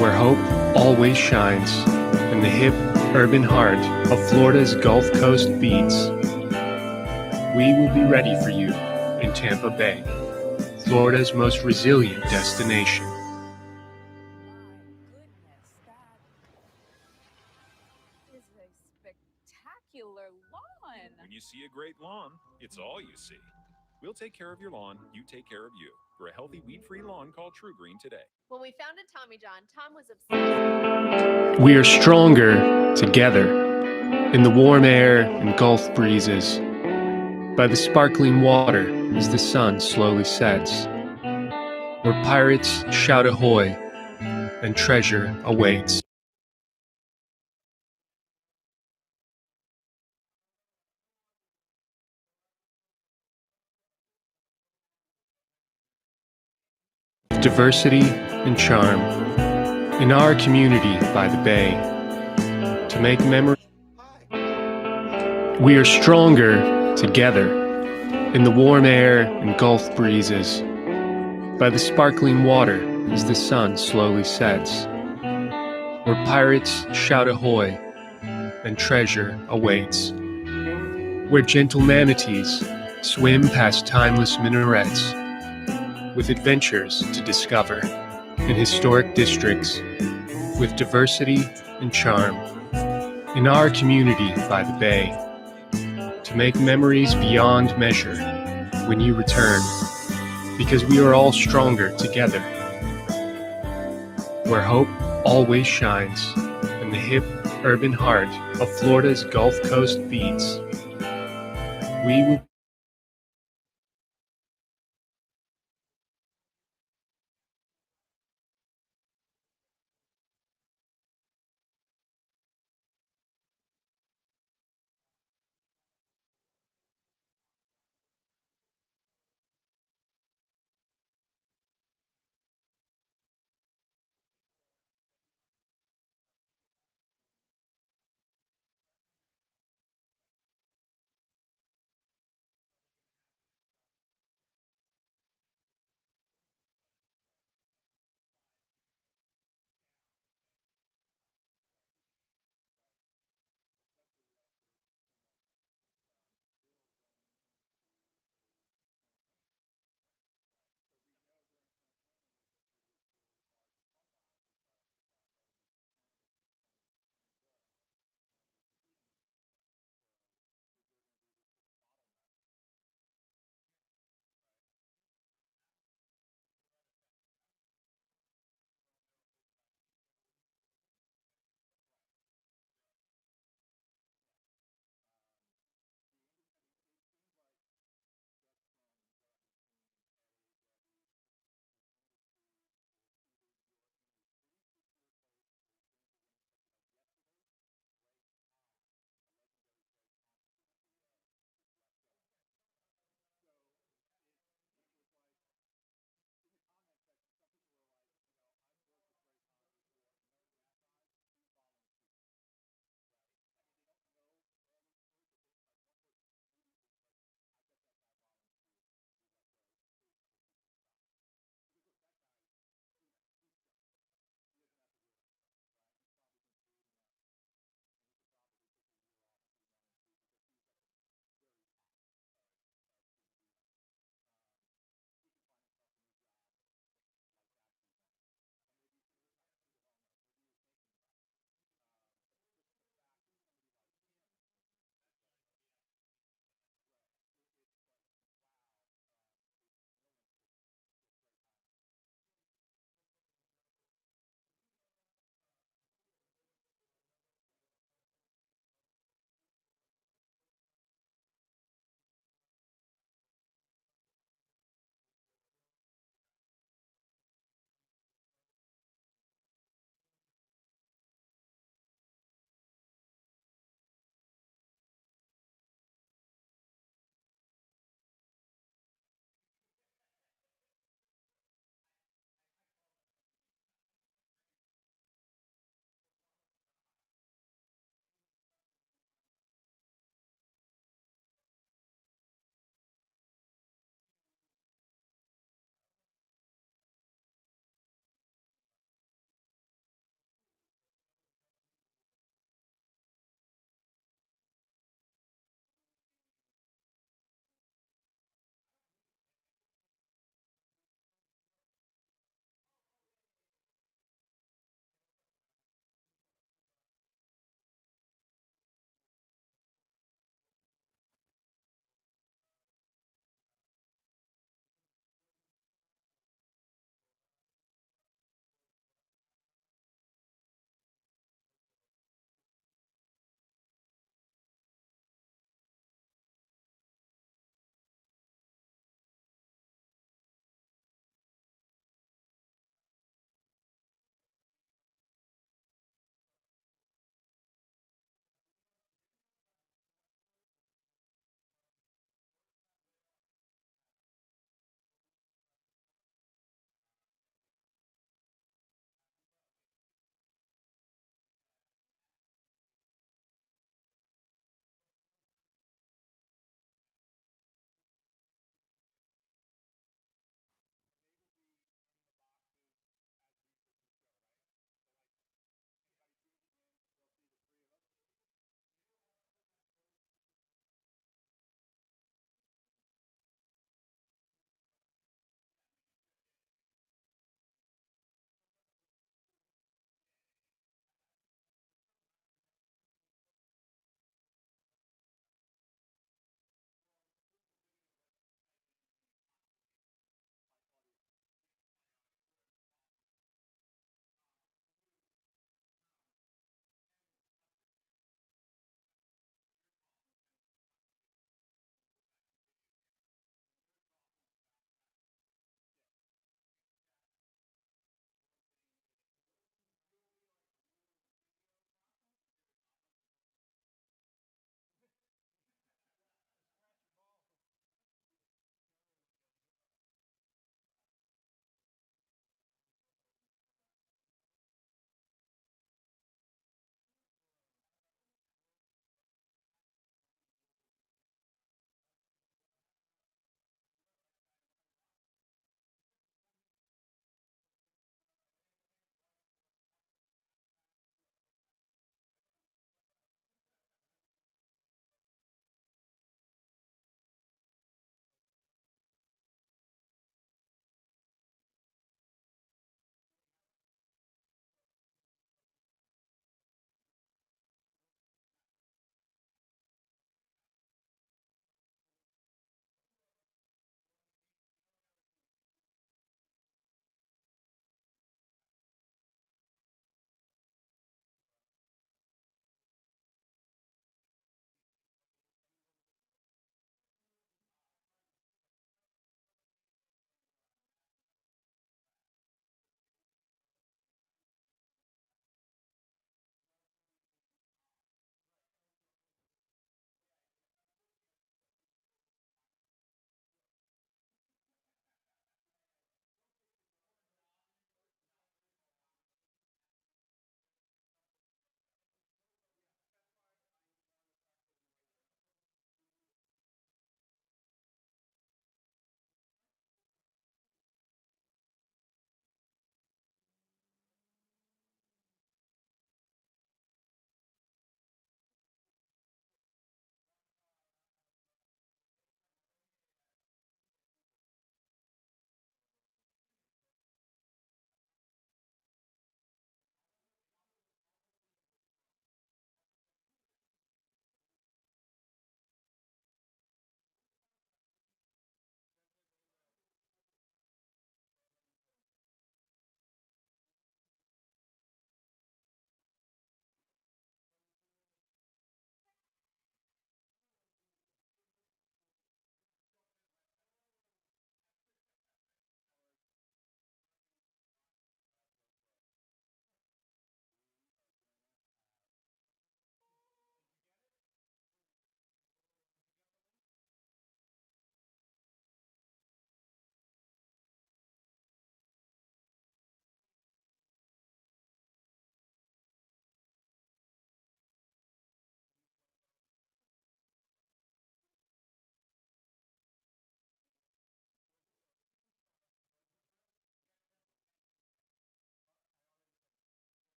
where hope always shines, in the hip, urban heart of Florida's Gulf Coast beats. We will be ready for you in Tampa Bay, Florida's most resilient destination. Goodness, that is a spectacular lawn. When you see a great lawn, it's all you see. We'll take care of your lawn, you take care of you. For a healthy, weed-free lawn, call True Green today. When we founded Tommy John, Tom was obsessed. We are stronger together, in the warm air and Gulf breezes, by the sparkling water as the sun slowly sets, where pirates shout ahoy and treasure awaits. Diversity and charm, in our community by the bay, to make memories. We are stronger together, in the warm air and Gulf breezes, by the sparkling water as the sun slowly sets, where pirates shout ahoy and treasure awaits, where gentle manatees swim past timeless minarets, with adventures to discover in historic districts, with diversity and charm, in our community by the bay, to make memories beyond measure when you return, because we are all stronger together, where hope always shines, in the hip, urban heart of Florida's Gulf Coast beats. We will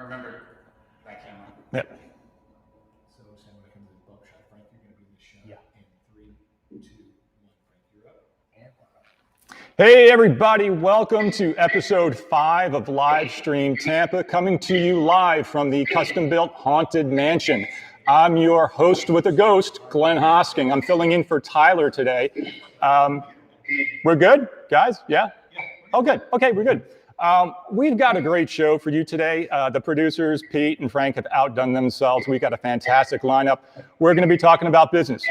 I remember that camera. Yep. So, Sam, when it comes to the buckshot, Frank, you're going to be in the shot. Yeah. In 3, 2, 1. Frank, you're up. And we're up. Hey, everybody. Welcome to episode 5 of Live Stream Tampa, coming to you live from the custom-built Haunted Mansion. I'm your host with a ghost, Glenn Hosking. I'm filling in for Tyler today. We're good, guys? Yeah? Oh, good. Okay, we're good. We've got a great show for you today. The producers, Pete and Frank, have outdone themselves. We've got a fantastic lineup. We're going to be talking about business.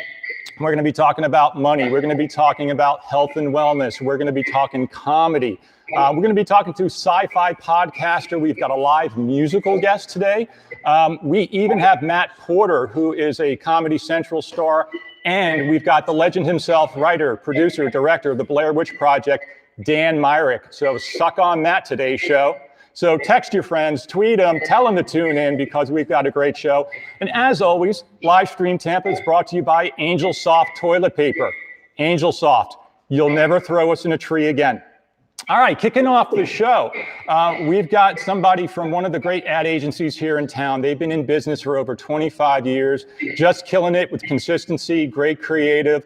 We're going to be talking about money. We're going to be talking about health and wellness. We're going to be talking comedy. We're going to be talking to sci-fi podcaster. We've got a live musical guest today. We even have Matt Porter, who is a Comedy Central star. And we've got the legend himself, writer, producer, director of the Blair Witch Project, Dan Myrick. So suck on that today's show. So text your friends, tweet them, tell them to tune in because we've got a great show. And as always, Live Stream Tampa is brought to you by Angel Soft Toilet Paper. Angel Soft, you'll never throw us in a tree again. All right, kicking off the show, we've got somebody from one of the great ad agencies here in town. They've been in business for over 25 years, just killing it with consistency, great creative,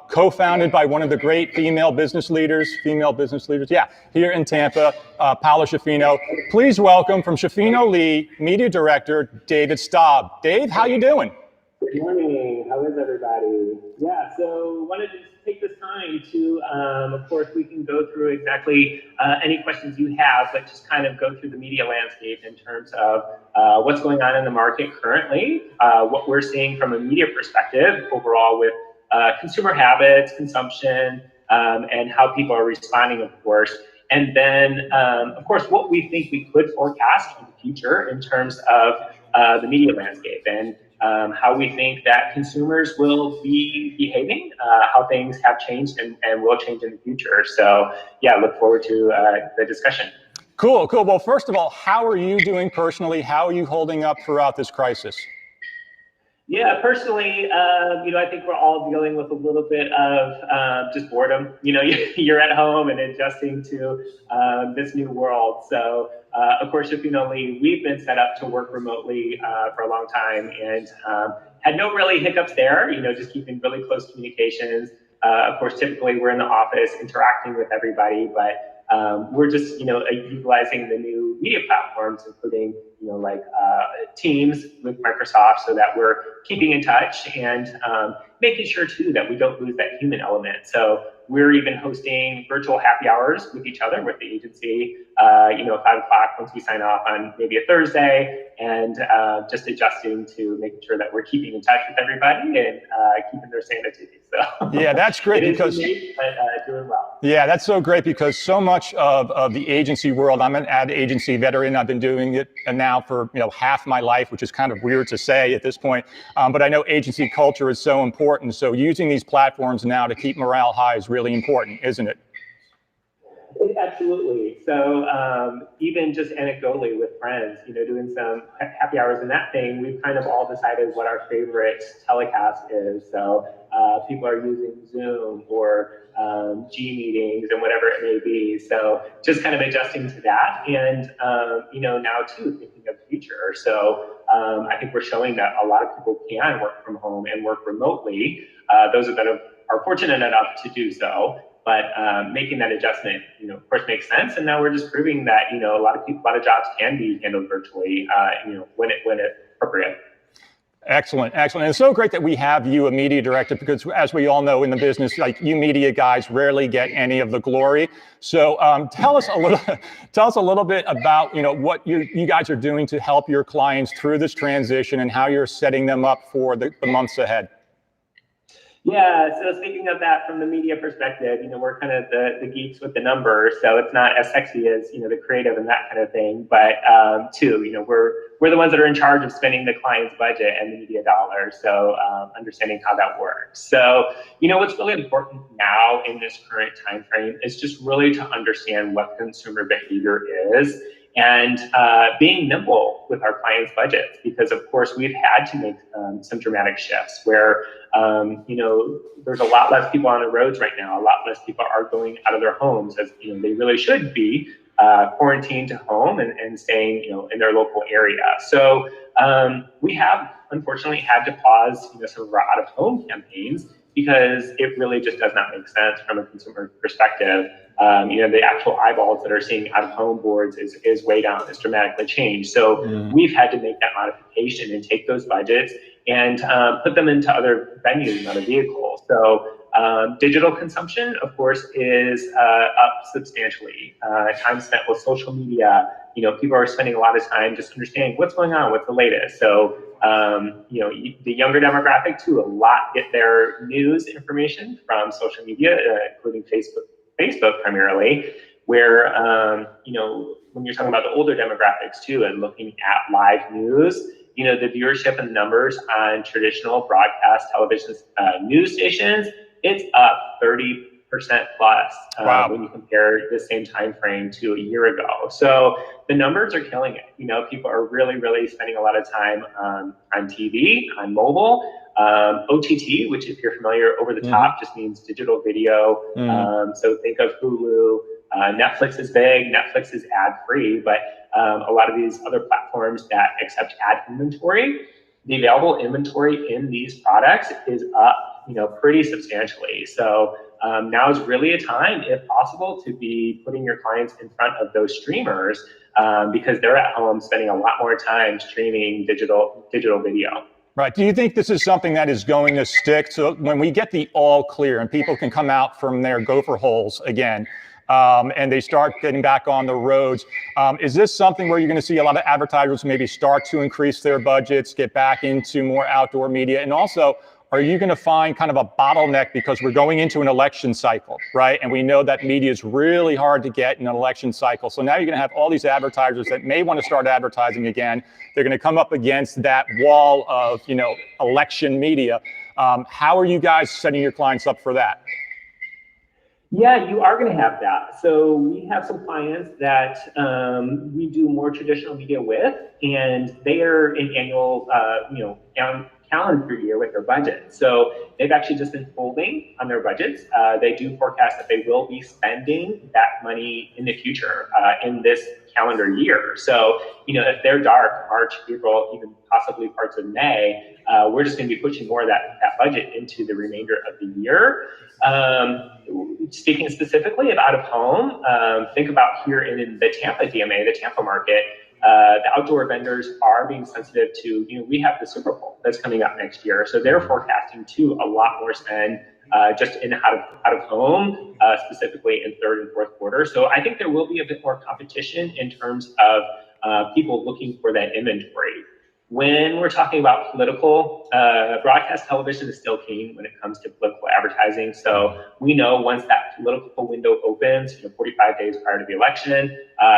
co-founded by one of the great female business leaders, here in Tampa, Paula Schifino. Please welcome from Schifino Lee, Media Director, David Staub. Dave, how you doing? Good morning. How is everybody? Yeah, so wanted to take this time to, of course, we can go through exactly any questions you have, but just kind of go through the media landscape in terms of what's going on in the market currently, what we're seeing from a media perspective overall with consumer habits, consumption, and how people are responding, of course. And then, of course, what we think we could forecast for the future in terms of the media landscape and how we think that consumers will be behaving, how things have changed and will change in the future. So, yeah, look forward to the discussion. Cool. Well, first of all, how are you doing personally? How are you holding up throughout this crisis? Yeah, personally, I think we're all dealing with a little bit of just boredom. You're at home and adjusting to this new world. So, of course, we've been set up to work remotely for a long time and had no really hiccups there, just keeping really close communications. Of course, typically we're in the office interacting with everybody, but we're just, utilizing the new media platforms, including, like Teams with Microsoft, so that we're keeping in touch and making sure too that we don't lose that human element. So we're even hosting virtual happy hours with each other with the agency, 5 o'clock once we sign off on maybe a Thursday, and just adjusting to making sure that we're keeping in touch with everybody and keeping their sanity. So yeah, that's great because unique, but doing well. Yeah, that's so great because so much of the agency world, I'm an ad agency veteran. I've been doing it now for half my life, which is kind of weird to say at this point. But I know agency culture is so important. So using these platforms now to keep morale high is really important, isn't it? Absolutely. So even just anecdotally with friends, doing some happy hours and that thing, we've kind of all decided what our favorite telecast is. So people are using Zoom or G meetings and whatever it may be. So just kind of adjusting to that. And, now too, thinking of the future. So I think we're showing that a lot of people can work from home and work remotely. Those that are fortunate enough to do so. But making that adjustment, of course, makes sense. And now we're just proving that, a lot of jobs can be handled virtually, when it's appropriate. Excellent. And it's so great that we have you, a media director, because as we all know in the business, like you media guys rarely get any of the glory. So tell us a little bit about, what you guys are doing to help your clients through this transition and how you're setting them up for the months ahead. Yeah, so speaking of that from the media perspective, we're kind of the geeks with the numbers, so it's not as sexy as, the creative and that kind of thing, but we're the ones that are in charge of spending the client's budget and the media dollars, so understanding how that works. So, what's really important now in this current time frame is just really to understand what consumer behavior is and being nimble with our clients' budgets, because of course we've had to make some dramatic shifts where there's a lot less people on the roads right now. A lot less people are going out of their homes as they really should be quarantined to home and staying, in their local area. So we have unfortunately had to pause, some of our out-of-home campaigns because it really just does not make sense from a consumer perspective. The actual eyeballs that are seeing out-of-home boards is way down. It's dramatically changed. So we've had to make that modification and take those budgets and put them into other venues and other vehicles. So digital consumption, of course, is up substantially. Time spent with social media. People are spending a lot of time just understanding what's going on, what's the latest. So, the younger demographic too, a lot get their news information from social media, including Facebook primarily, where, when you're talking about the older demographics too, and looking at live news, the viewership and numbers on traditional broadcast television news stations, it's up 30% plus when you compare the same time frame to a year ago. So the numbers are killing it. People are really, really spending a lot of time on TV, on mobile. OTT, which if you're familiar, over the top just means digital video. So think of Hulu. Netflix is big. Netflix is ad-free, but a lot of these other platforms that accept ad inventory, the available inventory in these products is up, pretty substantially. So now is really a time, if possible, to be putting your clients in front of those streamers because they're at home spending a lot more time streaming digital video. Right. Do you think this is something that is going to stick? So when we get the all clear and people can come out from their gopher holes again, and they start getting back on the roads, is this something where you're going to see a lot of advertisers maybe start to increase their budgets, get back into more outdoor media? And also, are you going to find kind of a bottleneck because we're going into an election cycle, right? And we know that media is really hard to get in an election cycle. So now you're going to have all these advertisers that may want to start advertising again. They're going to come up against that wall of, election media. How are you guys setting your clients up for that? Yeah, you are going to have that. So we have some clients that we do more traditional media with, and they are in annual, calendar year with their budget. So they've actually just been holding on their budgets. They do forecast that they will be spending that money in the future in this calendar year. So, if they're dark, March, April, even possibly parts of May, we're just going to be pushing more of that budget into the remainder of the year. Speaking specifically of out of home, think about here in the Tampa DMA, the Tampa market, the outdoor vendors are being sensitive to, we have the Super Bowl that's coming up next year. So they're forecasting too a lot more spend just in out of home, specifically in third and fourth quarter. So I think there will be a bit more competition in terms of people looking for that inventory. When we're talking about political, broadcast television is still king when it comes to political advertising. So we know once that political window opens, 45 days prior to the election,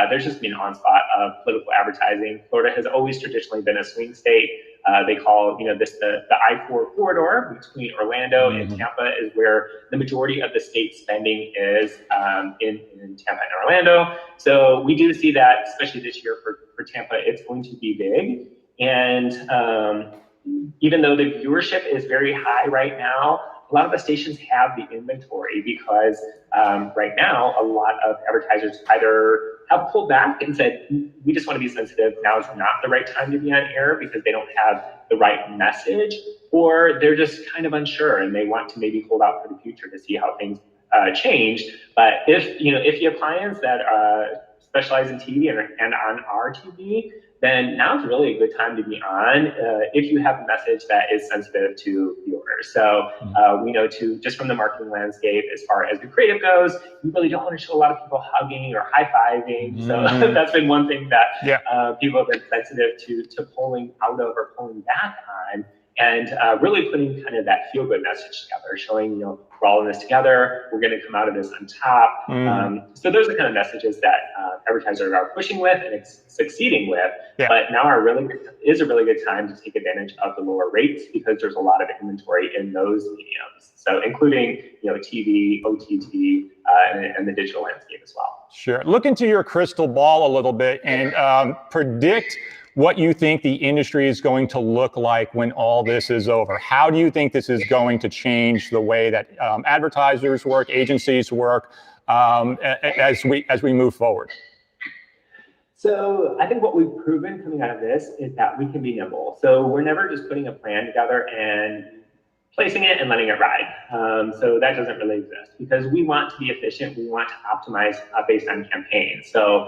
there's just been an onslaught of political advertising. Florida has always traditionally been a swing state. They call this the I-4 corridor between Orlando and Tampa is where the majority of the state spending is in Tampa and Orlando. So we do see that, especially this year for Tampa, it's going to be big. And even though the viewership is very high right now, a lot of the stations have the inventory because right now, a lot of advertisers either have pulled back and said, we just want to be sensitive. Now is not the right time to be on air because they don't have the right message, or they're just kind of unsure and they want to maybe hold out for the future to see how things change. But if you have clients that specialize in TV and on our TV, then now is really a good time to be on if you have a message that is sensitive to viewers. So we know too, just from the marketing landscape, as far as the creative goes, you really don't want to show a lot of people hugging or high-fiving. So that's been one thing that people have been sensitive to pulling out of or pulling back on. And really putting kind of that feel-good message together, showing, we're all in this together, we're going to come out of this on top. So those are the kind of messages that advertisers are pushing with and succeeding with. But now is a really good time to take advantage of the lower rates because there's a lot of inventory in those mediums. So including, TV, OTT, and the digital landscape as well. Sure. Look into your crystal ball a little bit and predict what you think the industry is going to look like when all this is over. How do you think this is going to change the way that advertisers work, agencies work as we move forward? So I think what we've proven coming out of this is that we can be nimble. So we're never just putting a plan together and placing it and letting it ride. So that doesn't really exist because we want to be efficient. We want to optimize based on campaigns. So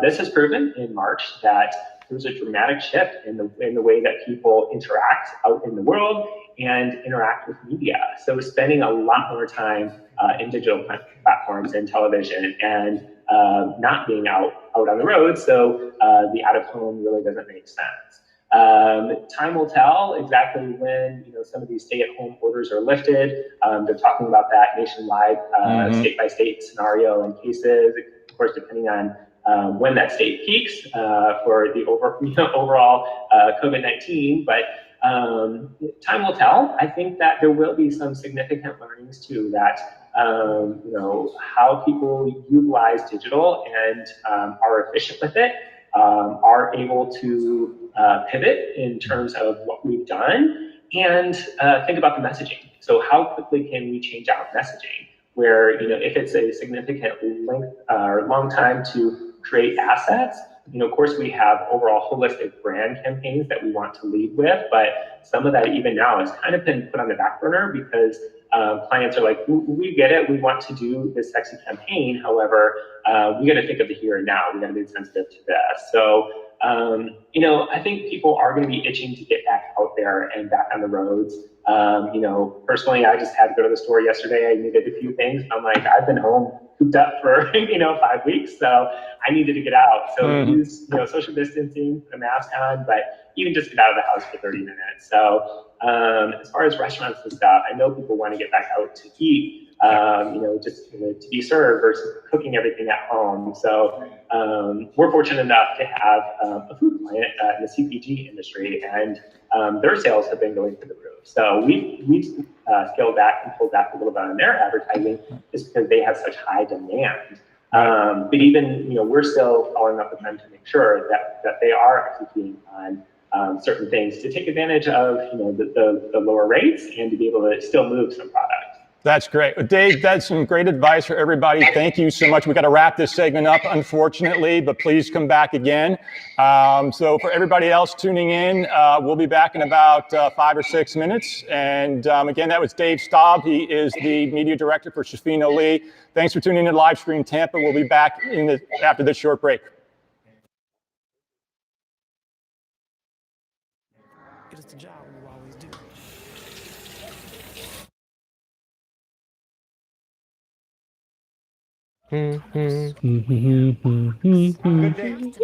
this has proven in March that there was a dramatic shift in the way that people interact out in the world and interact with media. So we're spending a lot more time in digital platforms and television and not being out on the road. So the out of home really doesn't make sense. Time will tell exactly when some of these stay-at-home orders are lifted. They're talking about that nationwide, state-by-state scenario and cases, of course, depending on when that state peaks for the overall COVID-19. But time will tell. I think that there will be some significant learnings too that how people utilize digital and are efficient with it. Are able to pivot in terms of what we've done and think about the messaging. So how quickly can we change out messaging where, if it's a significant length or long time to create assets, of course we have overall holistic brand campaigns that we want to lead with, but some of that even now has kind of been put on the back burner because clients are like, we get it, we want to do this sexy campaign. However, we got to think of the here and now. We got to be sensitive to this. So, I think people are going to be itching to get back out there and back on the roads. Personally, I just had to go to the store yesterday. I needed a few things. I'm like, I've been home cooped up for 5 weeks, so I needed to get out. So use social distancing, put a mask on, but even just get out of the house for 30 minutes. So as far as restaurants and stuff, I know people want to get back out to eat. To be served versus cooking everything at home. So we're fortunate enough to have a food client in the CPG industry, and their sales have been going through the roof. So we've scaled back and pulled back a little bit on their advertising just because they have such high demand. But even we're still following up with them to make sure that they are executing on certain things to take advantage of the lower rates and to be able to still move some products. That's great. Dave, that's some great advice for everybody. Thank you so much. We got to wrap this segment up, unfortunately, but please come back again. So for everybody else tuning in, we'll be back in about 5 or 6 minutes. And again, that was Dave Staub. He is the media director for Shafino Lee. Thanks for tuning in to Livestream Tampa. We'll be back after this short break. Get us the job we always do. Good day.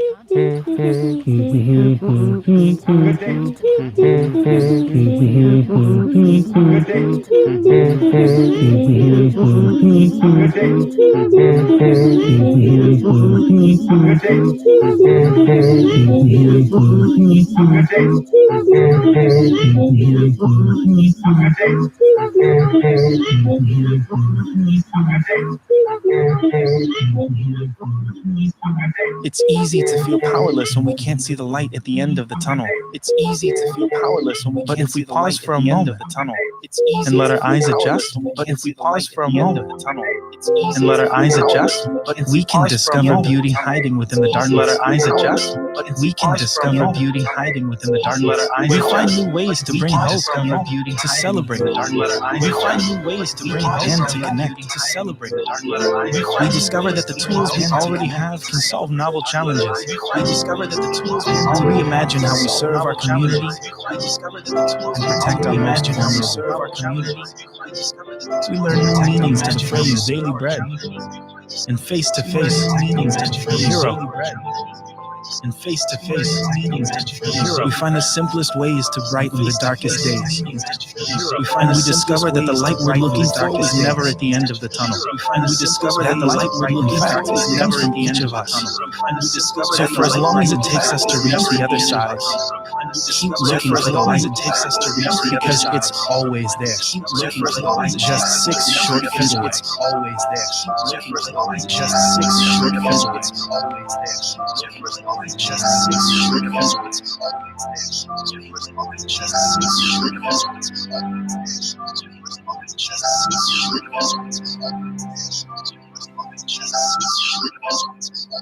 It's easy to feel powerless when we can't see the light at the end of the tunnel. It's easy to feel powerless when we can't see the light at the end of the tunnel. It's easy and let our eyes adjust. But if we pause for a moment and let our eyes adjust, we can discover beauty hiding within the darkness. Let our eyes adjust. We can discover beauty hiding within the darkness. We find new ways to bring hope, to celebrate. We find new ways to bring hope and to connect, to celebrate. We discover that the tools we already have can solve novel challenges. We discover that the tools we reimagine how we serve our community and protect our imagine how we serve our community. We learn new meanings to the phrase daily bread and face-to-face meanings to the phrase hero. And face-to-face meanings to hero. We find the simplest ways to brighten the darkest days. We discover that the light we're looking for is never at the end of the tunnel. We discover that the light we're looking for is never at the end of us. So for as long as it takes us to reach the other side, keep looking for the light it takes us to reach because it's always there. Keep looking for the light. Just 6 short feet away. It's always there. Keep looking for the light. Just 6 short feet away. It's always there. Just 6 short feet away. It's always there. Just 6 short feet away. It's always there. Just 6 short feet away. It's always there. Just 6 short feet away. It's always there.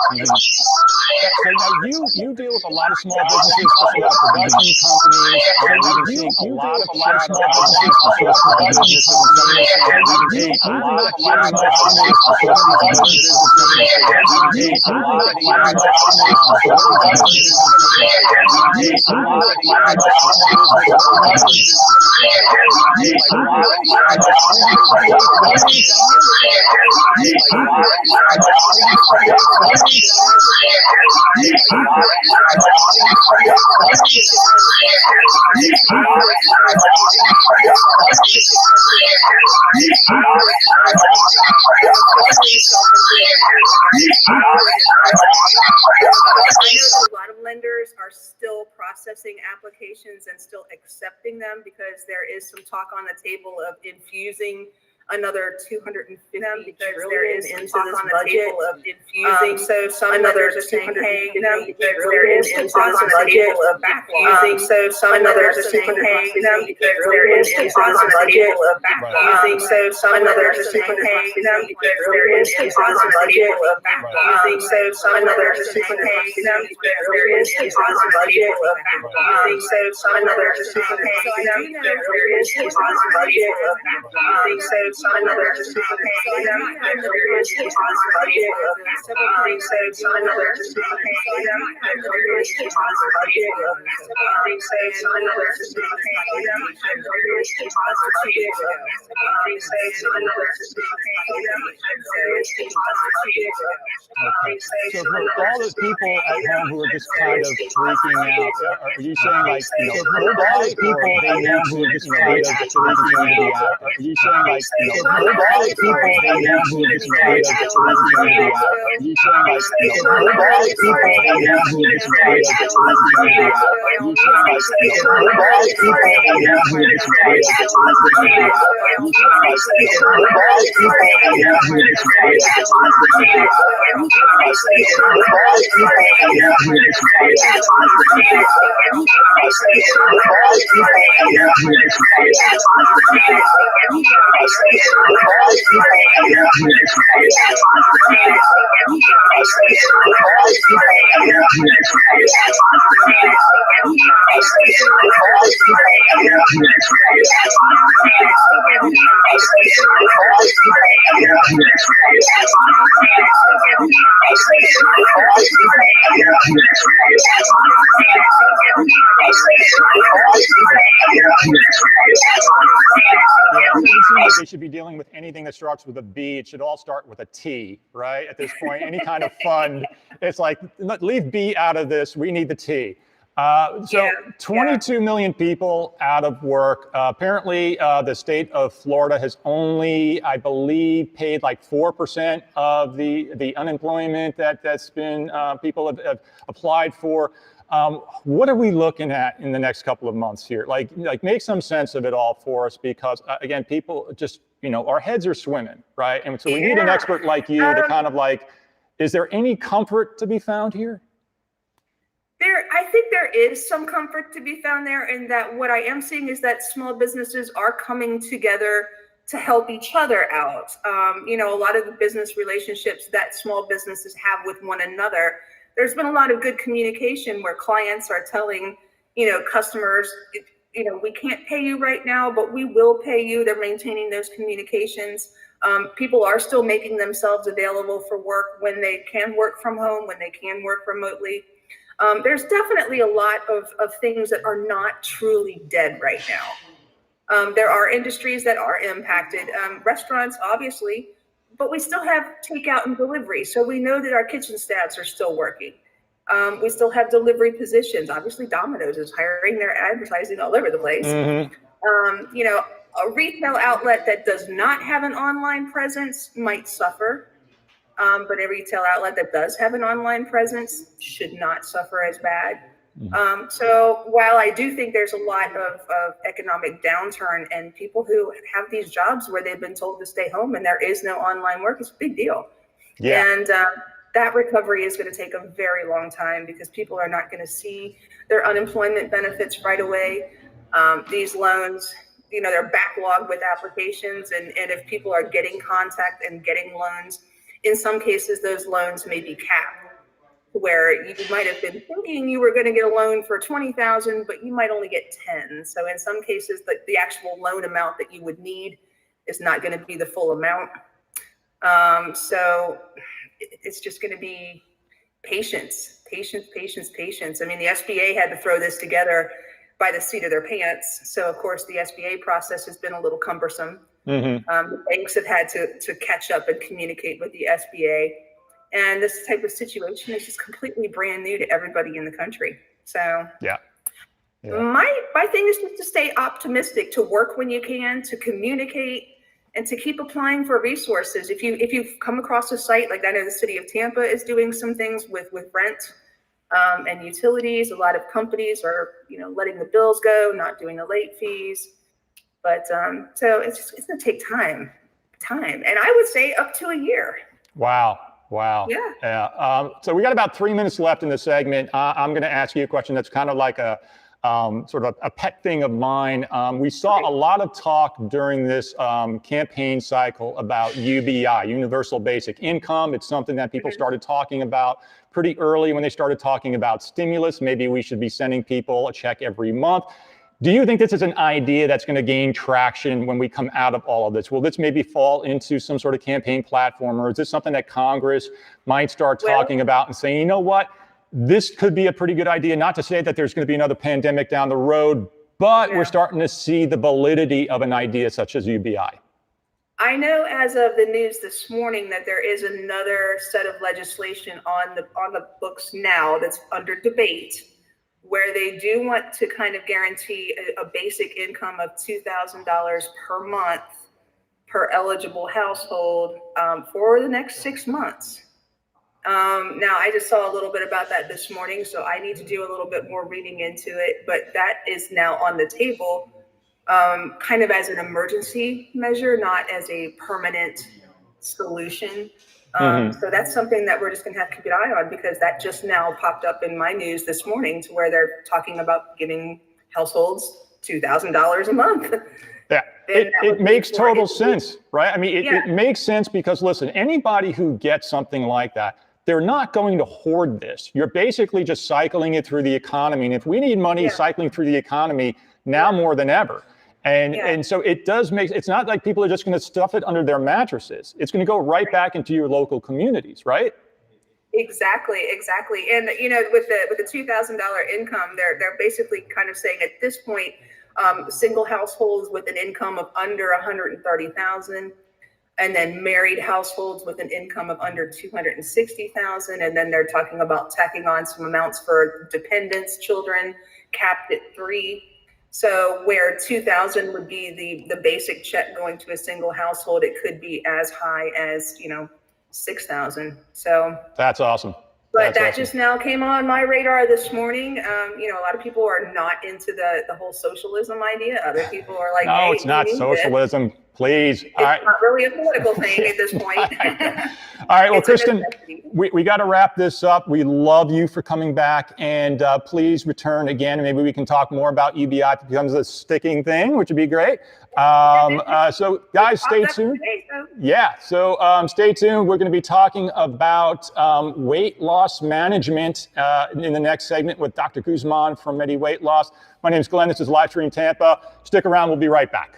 So now you deal with a lot of small businesses, especially a lot of production companies. We've been seeing a lot of small businesses, especially small businesses, and some of these saying, hey, I'm not getting much stimulus for some of these other businesses. Hey, I'm not getting much stimulus for some of these other businesses. Hey, I'm not getting much small business. A lot of lenders are still processing applications and still accepting them because there is some talk on the table of infusing another 250 trillion into this budget of infusing. So some lenders are saying, hey, there is into this budget of backfusing. So some lenders are saying, hey, there is into this budget of backfusing. So some lenders are saying, hey, there is into this budget of backfusing. So some lenders are saying, hey, there is into this budget of backfusing. So some lenders are saying, hey, there is into this budget of backfusing. So another just to pay them, there is a budget of several so another just to pay them, there is a budget of so another just to pay them, there is a budget of another just to pay them, there is a budget of. So for all those people at home who are just kind of freaking out, are you saying like, for all those people at home who are just kind of freaking out, are you saying like, for all those people at home who are just kind of freaking out, are you saying like, for all those people at home who are just kind of freaking out, are you saying like, for all those people at home who are just kind of freaking out, are you saying like, for all those people at home who are just kind of freaking out, they should be dealing with anything that starts with a B. It should all start with a T, right? At this point, any kind of fund, it's like, leave B out of this. We need the T. So 22 million people out of work. Apparently, the state of Florida has only, I believe, paid like 4% of the unemployment that's been people have applied for. What are we looking at in the next couple of months here? Like make some sense of it all for us, because again, people just, our heads are swimming, right? And so we need an expert like you to kind of is there any comfort to be found here? I think there is some comfort to be found there, in that what I am seeing is that small businesses are coming together to help each other out. A lot of the business relationships that small businesses have with one another, there's been a lot of good communication where clients are telling, customers, we can't pay you right now, but we will pay you. They're maintaining those communications. People are still making themselves available for work when they can work from home, when they can work remotely. There's definitely a lot of things that are not truly dead right now. There are industries that are impacted, restaurants, obviously, but we still have takeout and delivery. So we know that our kitchen staffs are still working. We still have delivery positions. Obviously, Domino's is hiring. They're advertising all over the place. A retail outlet that does not have an online presence might suffer. But a retail outlet that does have an online presence should not suffer as bad. So while I do think there's a lot of economic downturn, and people who have these jobs where they've been told to stay home and there is no online work, it's a big deal. Yeah. And that recovery is going to take a very long time, because people are not going to see their unemployment benefits right away. These loans, they're backlogged with applications. And if people are getting contact and getting loans, in some cases, those loans may be capped, where you might have been thinking you were going to get a loan for $20,000, but you might only get 10. So in some cases, the actual loan amount that you would need is not going to be the full amount. So it's just going to be patience. I mean, the SBA had to throw this together by the seat of their pants. So of course, the SBA process has been a little cumbersome. The banks have had to catch up and communicate with the SBA. And this type of situation is just completely brand new to everybody in the country. So my thing is just to stay optimistic, to work when you can, to communicate, and to keep applying for resources. If you've come across a site, like I know the city of Tampa is doing some things with rent and utilities. A lot of companies are, letting the bills go, not doing the late fees. But so it's going to take time. And I would say up to a year. Wow. Yeah. So we got about 3 minutes left in the segment. I'm going to ask you a question that's kind of like a sort of a pet thing of mine. We saw a lot of talk during this campaign cycle about UBI, Universal Basic Income. It's something that people started talking about pretty early when they started talking about stimulus. Maybe we should be sending people a check every month. Do you think this is an idea that's going to gain traction when we come out of all of this? Will this maybe fall into some sort of campaign platform, or is this something that Congress might start talking about and saying, you know what, this could be a pretty good idea? Not to say that there's going to be another pandemic down the road, but we're starting to see the validity of an idea such as UBI. I know as of the news this morning that there is another set of legislation on the books now that's under debate, where they do want to kind of guarantee a basic income of $2,000 per month per eligible household for the next 6 months. Now, I just saw a little bit about that this morning, so I need to do a little bit more reading into it, but that is now on the table kind of as an emergency measure, not as a permanent solution. So that's something that we're just going to have to keep an eye on, because that just now popped up in my news this morning, to where they're talking about giving households $2,000 a month. Yeah, it makes total sense, right? I mean, it makes sense because, listen, anybody who gets something like that, they're not going to hoard this. You're basically just cycling it through the economy. And if we need money cycling through the economy now more than ever, and so it does make, it's not like people are just going to stuff it under their mattresses. It's going to go right back into your local communities, right? Exactly. And with the $2,000 income, they're basically kind of saying at this point, single households with an income of under $130,000, and then married households with an income of under 260,000, and then they're talking about tacking on some amounts for dependents, children, capped at 3. So where 2,000 would be the basic check going to a single household, it could be as high as 6,000. So that's awesome. But that just now came on my radar this morning. A lot of people are not into the whole socialism idea. Other people are like, no, hey, it's not socialism. Please. It's not really a political thing at this point. All right. Well, Kristen, we got to wrap this up. We love you for coming back, and please return again. Maybe we can talk more about UBI if it becomes a sticking thing, which would be great. So guys, stay tuned. Yeah. So stay tuned. We're going to be talking about weight loss management in the next segment with Dr. Guzman from Medi Weight Loss. My name is Glenn. This is Livestream Tampa. Stick around. We'll be right back.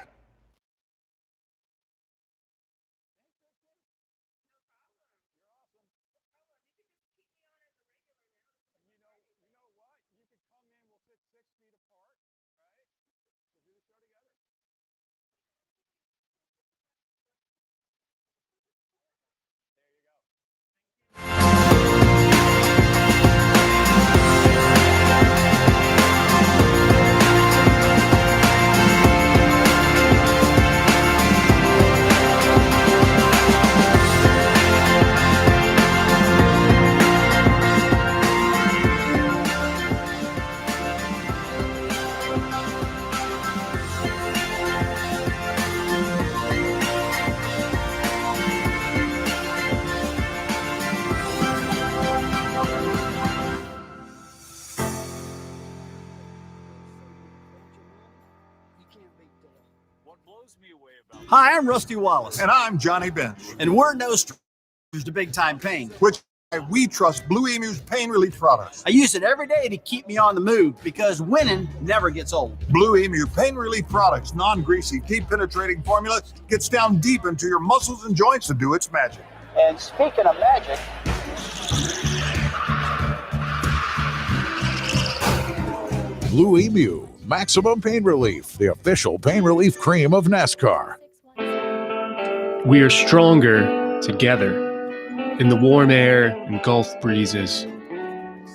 Hi, I'm Rusty Wallace. And I'm Johnny Bench. And we're no strangers to big-time pain. Which we trust Blue Emu's pain relief products. I use it every day to keep me on the move because winning never gets old. Blue Emu pain relief products, non-greasy, deep penetrating formula, gets down deep into your muscles and joints to do its magic. And speaking of magic, Blue Emu, maximum pain relief, the official pain relief cream of NASCAR. We are stronger together in the warm air and Gulf breezes,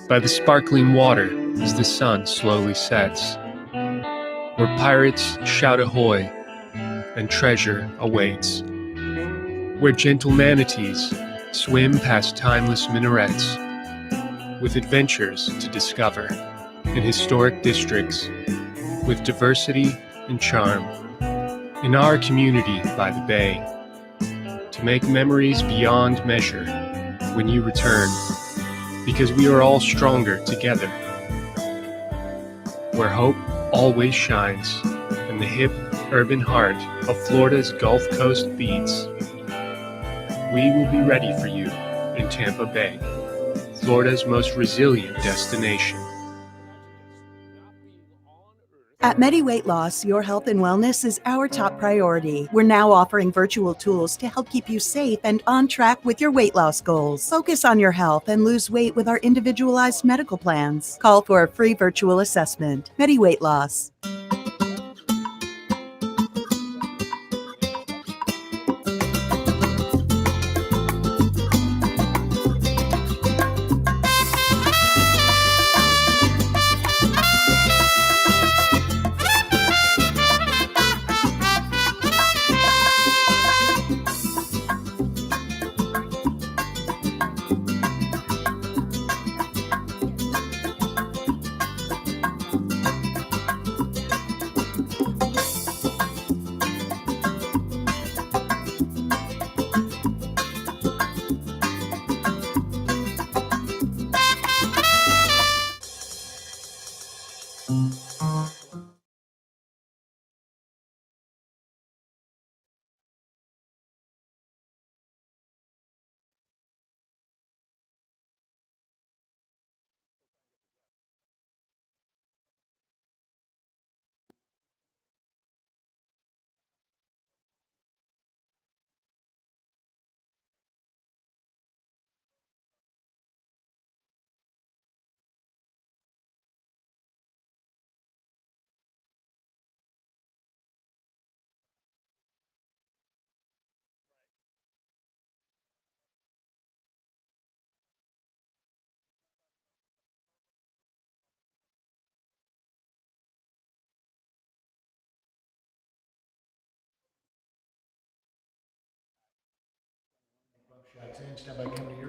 by the sparkling water as the sun slowly sets, where pirates shout ahoy and treasure awaits, where gentle manatees swim past timeless minarets, with adventures to discover in historic districts, with diversity and charm, in our community by the bay, to make memories beyond measure when you return, because we are all stronger together. Where hope always shines, and the hip, urban heart of Florida's Gulf Coast beats, we will be ready for you in Tampa Bay, Florida's most resilient destination. At Medi Weight Loss, your health and wellness is our top priority. We're now offering virtual tools to help keep you safe and on track with your weight loss goals. Focus on your health and lose weight with our individualized medical plans. Call for a free virtual assessment. Medi Weight Loss.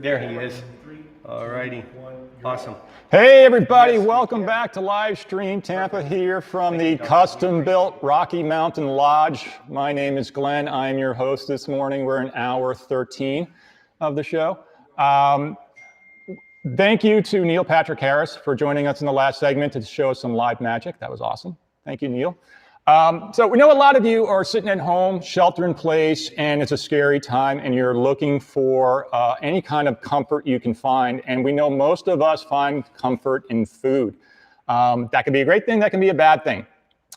There he is. All righty. Awesome. Hey everybody, welcome back to Live Stream Tampa here from the custom-built Rocky Mountain Lodge. My name is Glenn. I'm your host this morning. We're in hour 13 of the show. Thank you to Neil Patrick Harris for joining us in the last segment to show us some live magic. That was awesome. Thank you, Neil. So we know a lot of you are sitting at home, shelter in place, and it's a scary time, and you're looking for any kind of comfort you can find. And we know most of us find comfort in food. That can be a great thing, that can be a bad thing.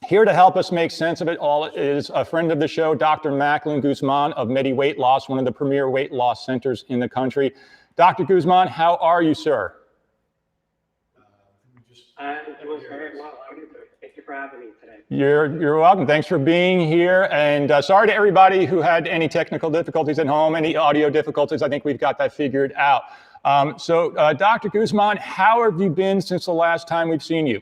Here to help us make sense of it all is a friend of the show, Dr. Macklin Guzman of Medi Weight Loss, one of the premier weight loss centers in the country. Dr. Guzman, how are you, sir? I'm doing very well. Thank you for having me today. You're welcome. Thanks for being here. And sorry to everybody who had any technical difficulties at home, any audio difficulties. I think we've got that figured out. So Dr. Guzman, how have you been since the last time we've seen you?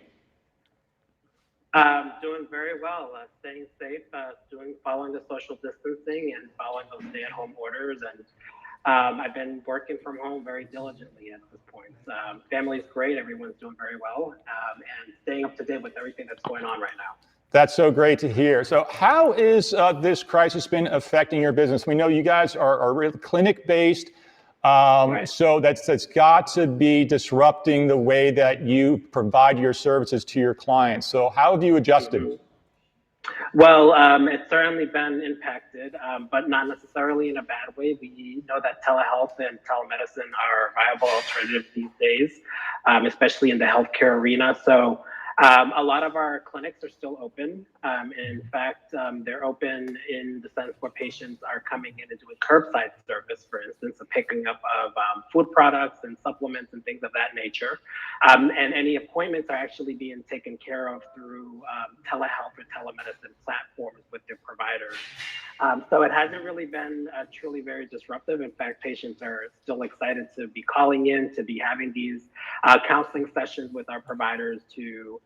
Doing very well, staying safe, following the social distancing and following those stay-at-home orders. And I've been working from home very diligently at this point. Family's great, everyone's doing very well, and staying up to date with everything that's going on right now. That's so great to hear. So how is this crisis been affecting your business? We know you guys are really clinic-based, right. So that's got to be disrupting the way that you provide your services to your clients. So how have you adjusted? Well, it's certainly been impacted, but not necessarily in a bad way. We know that telehealth and telemedicine are viable alternatives these days, especially in the healthcare arena. So a lot of our clinics are still open. In fact, they're open in the sense where patients are coming in and doing curbside service, for instance, the picking up of food products and supplements and things of that nature. And any appointments are actually being taken care of through telehealth or telemedicine platforms with their providers. So it hasn't really been truly very disruptive. In fact, patients are still excited to be calling in, to be having these counseling sessions with our providers, to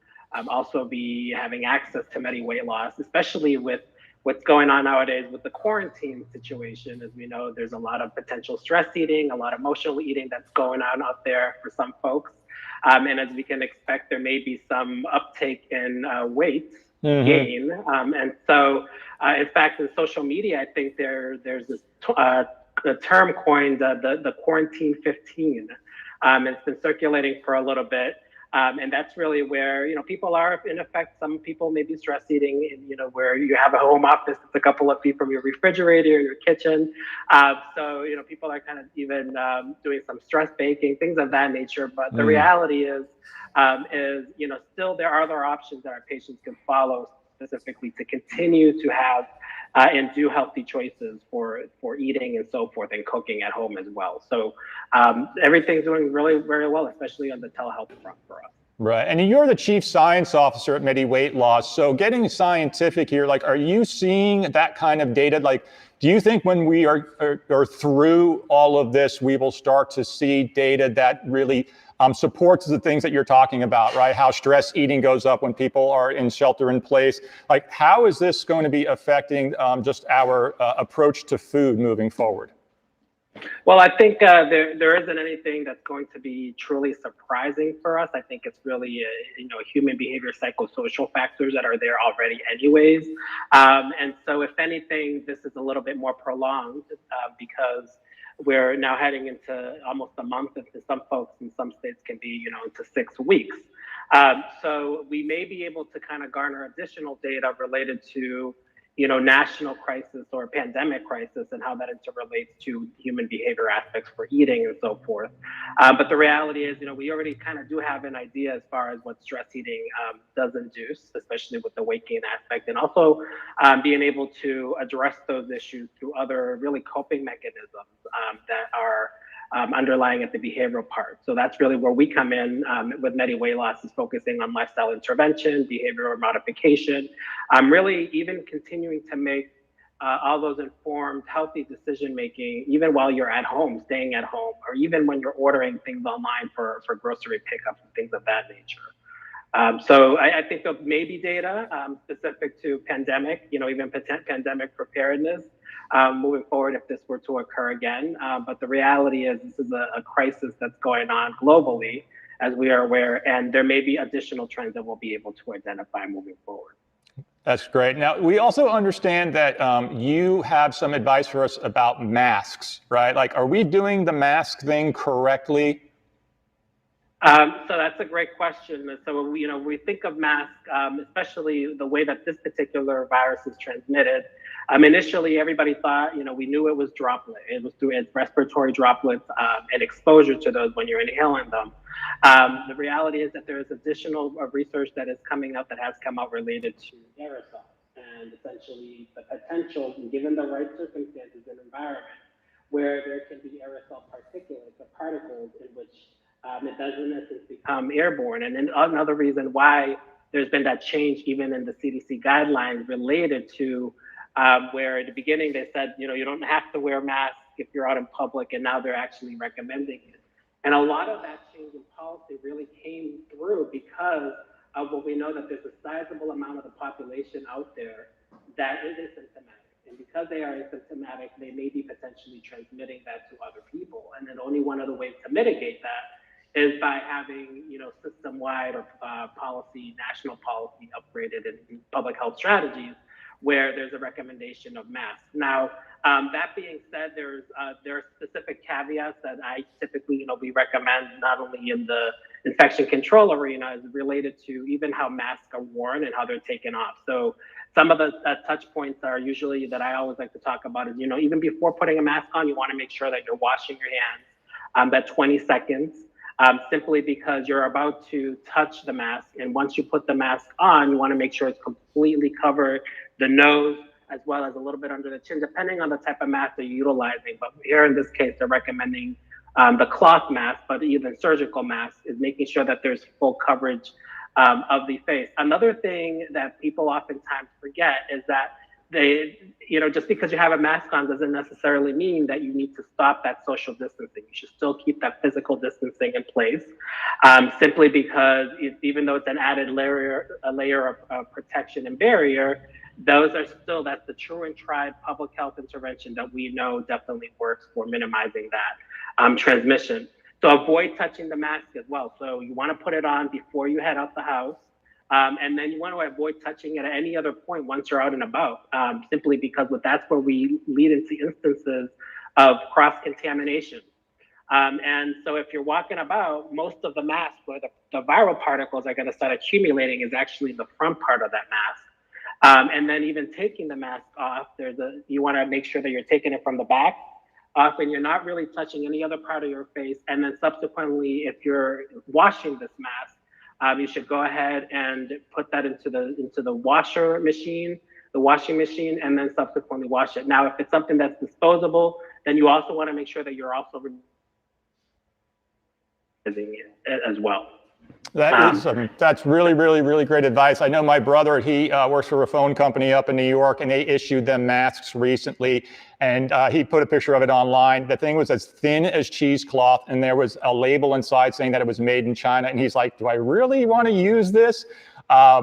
also be having access to Medi Weight Loss, especially with what's going on nowadays with the quarantine situation. As we know, there's a lot of potential stress eating, a lot of emotional eating that's going on out there for some folks. And as we can expect, there may be some uptake in weight gain. And so, in fact, in social media, I think there's this the term coined, the quarantine 15. It's been circulating for a little bit. And that's really where, people are, in effect, some people may be stress eating, and, where you have a home office, it's a couple of feet from your refrigerator, your kitchen. So, people are kind of even doing some stress baking, things of that nature. But the reality is, still there are other options that our patients can follow specifically to continue to have and do healthy choices for eating and so forth, and cooking at home as well. So everything's doing really very well, especially on the telehealth front for us. Right, and you're the chief science officer at Medi Weight Loss. So getting scientific here, are you seeing that kind of data? Do you think when we are through all of this, we will start to see data that really supports the things that you're talking about, right? How stress eating goes up when people are in shelter in place. How is this going to be affecting just our approach to food moving forward? Well, I think there isn't anything that's going to be truly surprising for us. I think it's really, human behavior, psychosocial factors that are there already anyways. And so if anything, this is a little bit more prolonged because we're now heading into almost a month, and for some folks in some states can be, into 6 weeks. So we may be able to kind of garner additional data related to, national crisis or pandemic crisis and how that interrelates to human behavior aspects for eating and so forth. But the reality is, we already kind of do have an idea as far as what stress eating does induce, especially with the weight gain aspect, and also being able to address those issues through other really coping mechanisms that are underlying at the behavioral part. So that's really where we come in with Medi Weight Loss, is focusing on lifestyle intervention, behavioral modification, really even continuing to make all those informed, healthy decision-making, even while you're at home, staying at home, or even when you're ordering things online for grocery pickups and things of that nature. So I think there may be data specific to pandemic, even pandemic preparedness. moving forward if this were to occur again. But the reality is this is a crisis that's going on globally, as we are aware, and there may be additional trends that we'll be able to identify moving forward. That's great. Now, we also understand that you have some advice for us about masks, right? Like, are we doing the mask thing correctly? So that's a great question. So, we think of masks, especially the way that this particular virus is transmitted. Initially, everybody thought, we knew it was droplet. It was through its respiratory droplets and exposure to those when you're inhaling them. The reality is that there is additional research that is coming out that has come out related to aerosols and essentially the potential, given the right circumstances and environment, where there can be aerosol particulates or particles in which it does in essence become airborne. And then another reason why there's been that change even in the CDC guidelines related to where at the beginning they said, you don't have to wear masks if you're out in public, and now they're actually recommending it. And a lot of that change in policy really came through because of what we know that there's a sizable amount of the population out there that is asymptomatic. And because they are asymptomatic, they may be potentially transmitting that to other people. And then only one of the ways to mitigate that is by having, system-wide or policy, national policy upgraded in public health strategies where there's a recommendation of masks. Now, that being said, there are specific caveats that I typically, we recommend not only in the infection control arena, is related to even how masks are worn and how they're taken off. So some of the touch points are usually that I always like to talk about is, even before putting a mask on, you want to make sure that you're washing your hands that 20 seconds. Simply because you're about to touch the mask. And once you put the mask on, you want to make sure it's completely covered the nose as well as a little bit under the chin, depending on the type of mask they're utilizing. But here in this case, they're recommending the cloth mask, but even surgical mask is making sure that there's full coverage of the face. Another thing that people oftentimes forget is that just because you have a mask on doesn't necessarily mean that you need to stop that social distancing. You should still keep that physical distancing in place, simply because even though it's an added layer of protection and barrier, that's the true and tried public health intervention that we know definitely works for minimizing that transmission. So avoid touching the mask as well. So you want to put it on before you head out the house. And then you want to avoid touching it at any other point once you're out and about, simply because that's where we lead into instances of cross-contamination. And so if you're walking about, most of the mask where the viral particles are going to start accumulating is actually the front part of that mask. And then even taking the mask off, you want to make sure that you're taking it from the back off and you're not really touching any other part of your face. And then subsequently, if you're washing this mask, you should go ahead and put that into the washing machine, and then subsequently wash it. Now, if it's something that's disposable, then you also want to make sure that you're also using it as well. That's really, really, really great advice. I know my brother, he works for a phone company up in New York, and they issued them masks recently, and he put a picture of it online. The thing was as thin as cheesecloth, and there was a label inside saying that it was made in China, and he's like, do I really want to use this? I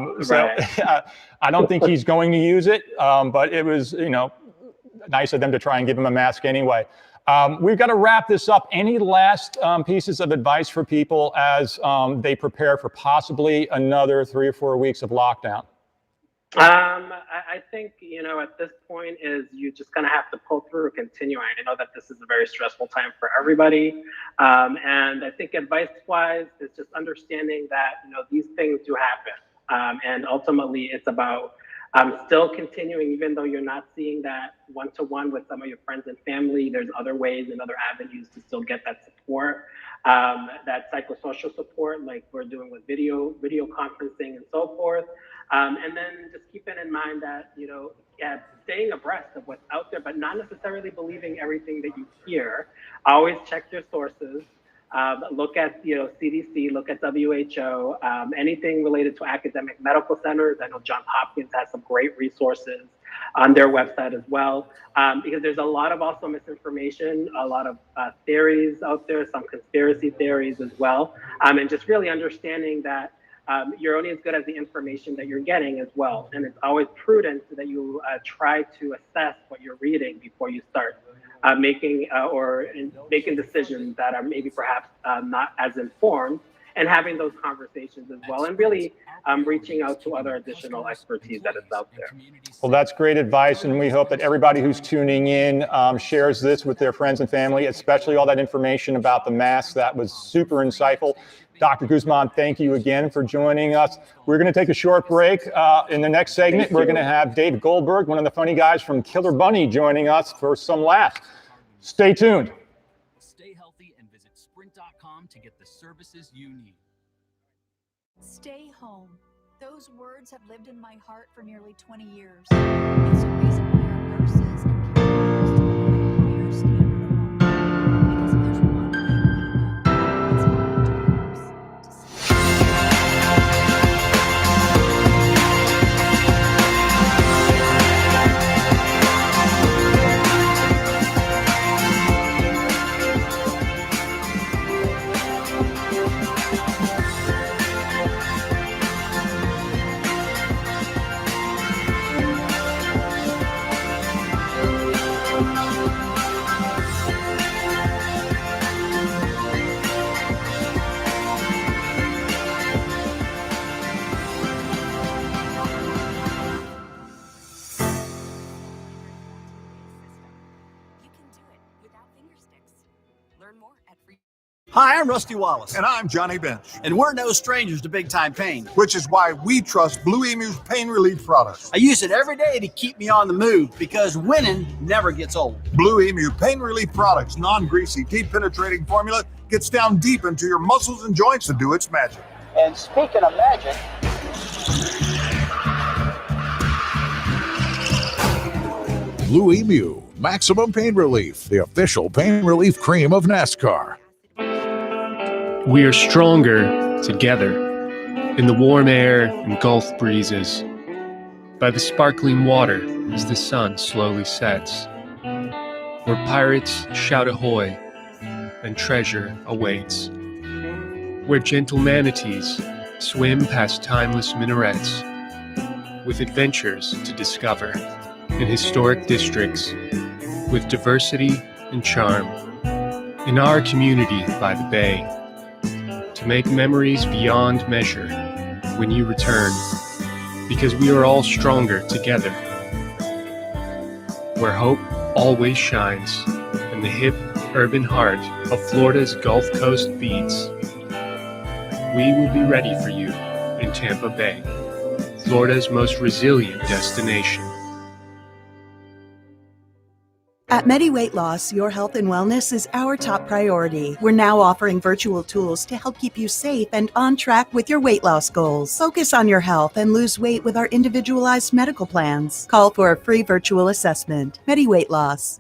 don't think he's going to use it, but it was, nice of them to try and give him a mask anyway. We've got to wrap this up. Any last pieces of advice for people as they prepare for possibly another 3 or 4 weeks of lockdown? I think, at this point is you just going to have to pull through and continue. I know that this is a very stressful time for everybody. And I think advice-wise is just understanding that, these things do happen. And ultimately, it's about still continuing, even though you're not seeing that one-to-one with some of your friends and family, there's other ways and other avenues to still get that support, that psychosocial support, like we're doing with video conferencing and so forth. And then just keeping in mind that, staying abreast of what's out there, but not necessarily believing everything that you hear. Always check your sources. Look at CDC, look at WHO, anything related to academic medical centers. I know Johns Hopkins has some great resources on their website as well, because there's a lot of also misinformation, a lot of theories out there, some conspiracy theories as well, and just really understanding that you're only as good as the information that you're getting as well. And it's always prudent that you try to assess what you're reading before you start making decisions that are maybe perhaps not as informed, and having those conversations as well, and really reaching out to other additional expertise that is out there. Well, that's great advice, and we hope that everybody who's tuning in shares this with their friends and family, especially all that information about the masks. That was super insightful. Dr. Guzman, thank you again for joining us. We're going to take a short break. In the next segment, we're going to have Dave Goldberg, one of the funny guys from Killer Bunny, joining us for some laughs. Stay tuned. Stay healthy and visit sprint.com to get the services you need. Stay home. Those words have lived in my heart for nearly 20 years. It's a reason why our nurses and caregivers deploy a higher standard of home. Because if there's one thing we know, it's how it deserves to see. Hi, I'm Rusty Wallace. And I'm Johnny Bench. And we're no strangers to big time pain. Which is why we trust Blue Emu's pain relief products. I use it every day to keep me on the move because winning never gets old. Blue Emu pain relief products, non-greasy, deep penetrating formula, gets down deep into your muscles and joints to do its magic. And speaking of magic, Blue Emu, maximum pain relief, the official pain relief cream of NASCAR. We are stronger together in the warm air and Gulf breezes, by the sparkling water as the sun slowly sets, where pirates shout ahoy and treasure awaits, where gentle manatees swim past timeless minarets, with adventures to discover in historic districts, with diversity and charm, in our community by the bay, to make memories beyond measure when you return, because we are all stronger together, where hope always shines in the hip urban heart of Florida's Gulf Coast beats. We will be ready for you in Tampa Bay, Florida's most resilient destination. At MediWeight Loss, your health and wellness is our top priority. We're now offering virtual tools to help keep you safe and on track with your weight loss goals. Focus on your health and lose weight with our individualized medical plans. Call for a free virtual assessment. MediWeight Loss.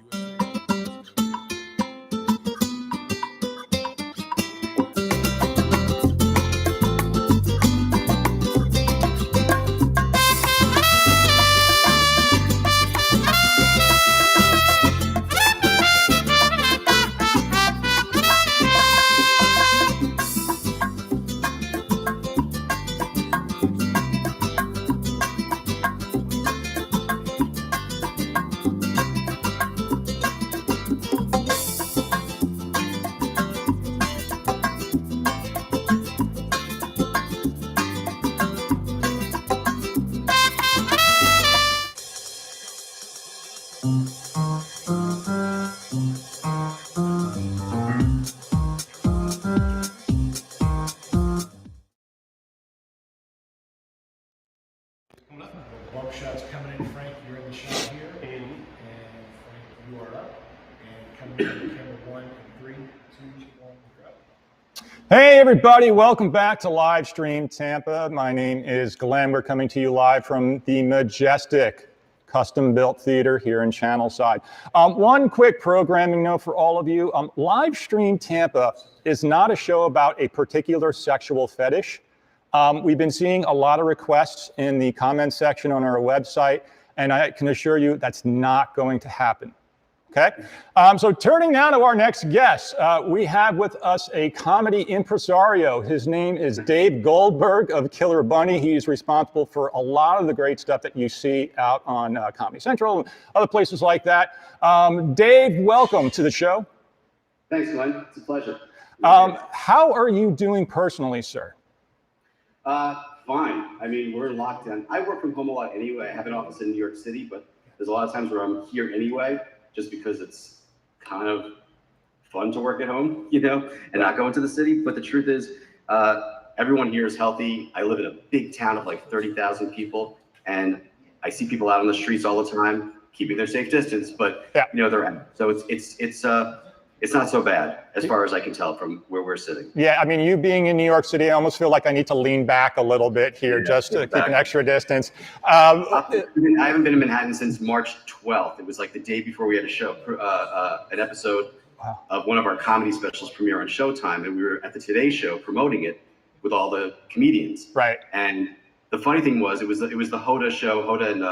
Bump shots coming in, Frank. You're in the shot here. And Frank, you are up. And coming in, camera 1 and 3, 2, 1, go. Hey everybody, welcome back to Live Stream Tampa. My name is Glenn. We're coming to you live from the Majestic Custom Built Theater here in Channelside. One quick programming note for all of you. Live Stream Tampa is not a show about a particular sexual fetish. We've been seeing a lot of requests in the comment section on our website, and I can assure you that's not going to happen. Okay. So turning now to our next guest, we have with us a comedy impresario. His name is Dave Goldberg of Killer Bunny. He's responsible for a lot of the great stuff that you see out on Comedy Central and other places like that. Dave, welcome to the show. Thanks, Glenn. It's a pleasure. How are you doing personally, sir? Fine. I mean, we're in lockdown. I work from home a lot anyway. I have an office in New York City, but there's a lot of times where I'm here anyway, just because it's kind of fun to work at home, you know, and not go into the city. But the truth is, everyone here is healthy. I live in a big town of like 30,000 people, and I see people out on the streets all the time, keeping their safe distance. But you know, they're out. So it's not so bad as far as I can tell from where we're sitting. Yeah, I mean, you being in New York City, I almost feel like I need to lean back a little bit here just to keep an extra distance. I haven't been in Manhattan since March 12th. It was like the day before we had a show, an episode of one of our comedy specials premiere on Showtime, and we were at the Today Show promoting it with all the comedians. Right. And the funny thing was, it was the Hoda show. Hoda and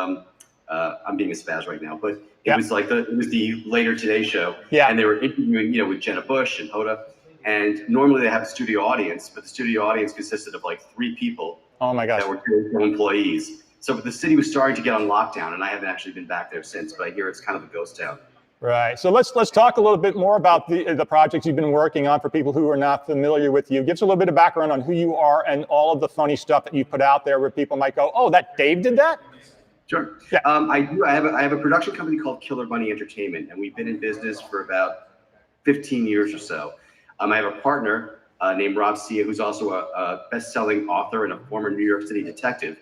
I'm being a spaz right now, but it was like it was the later Today Show. Yeah. And they were interviewing, you know, with Jenna Bush and Hoda. And normally they have a studio audience, but the studio audience consisted of like 3 people. Oh my gosh. That were employees. So the city was starting to get on lockdown, and I haven't actually been back there since, but I hear it's kind of a ghost town. Right. So let's talk a little bit more about the projects you've been working on for people who are not familiar with you. Give us a little bit of background on who you are and all of the funny stuff that you put out there where people might go, oh, that Dave did that? Sure. Yeah. I have a production company called Killer Bunny Entertainment, and we've been in business for about 15 years or so. I have a partner named Rob Sia, who's also a best-selling author and a former New York City detective,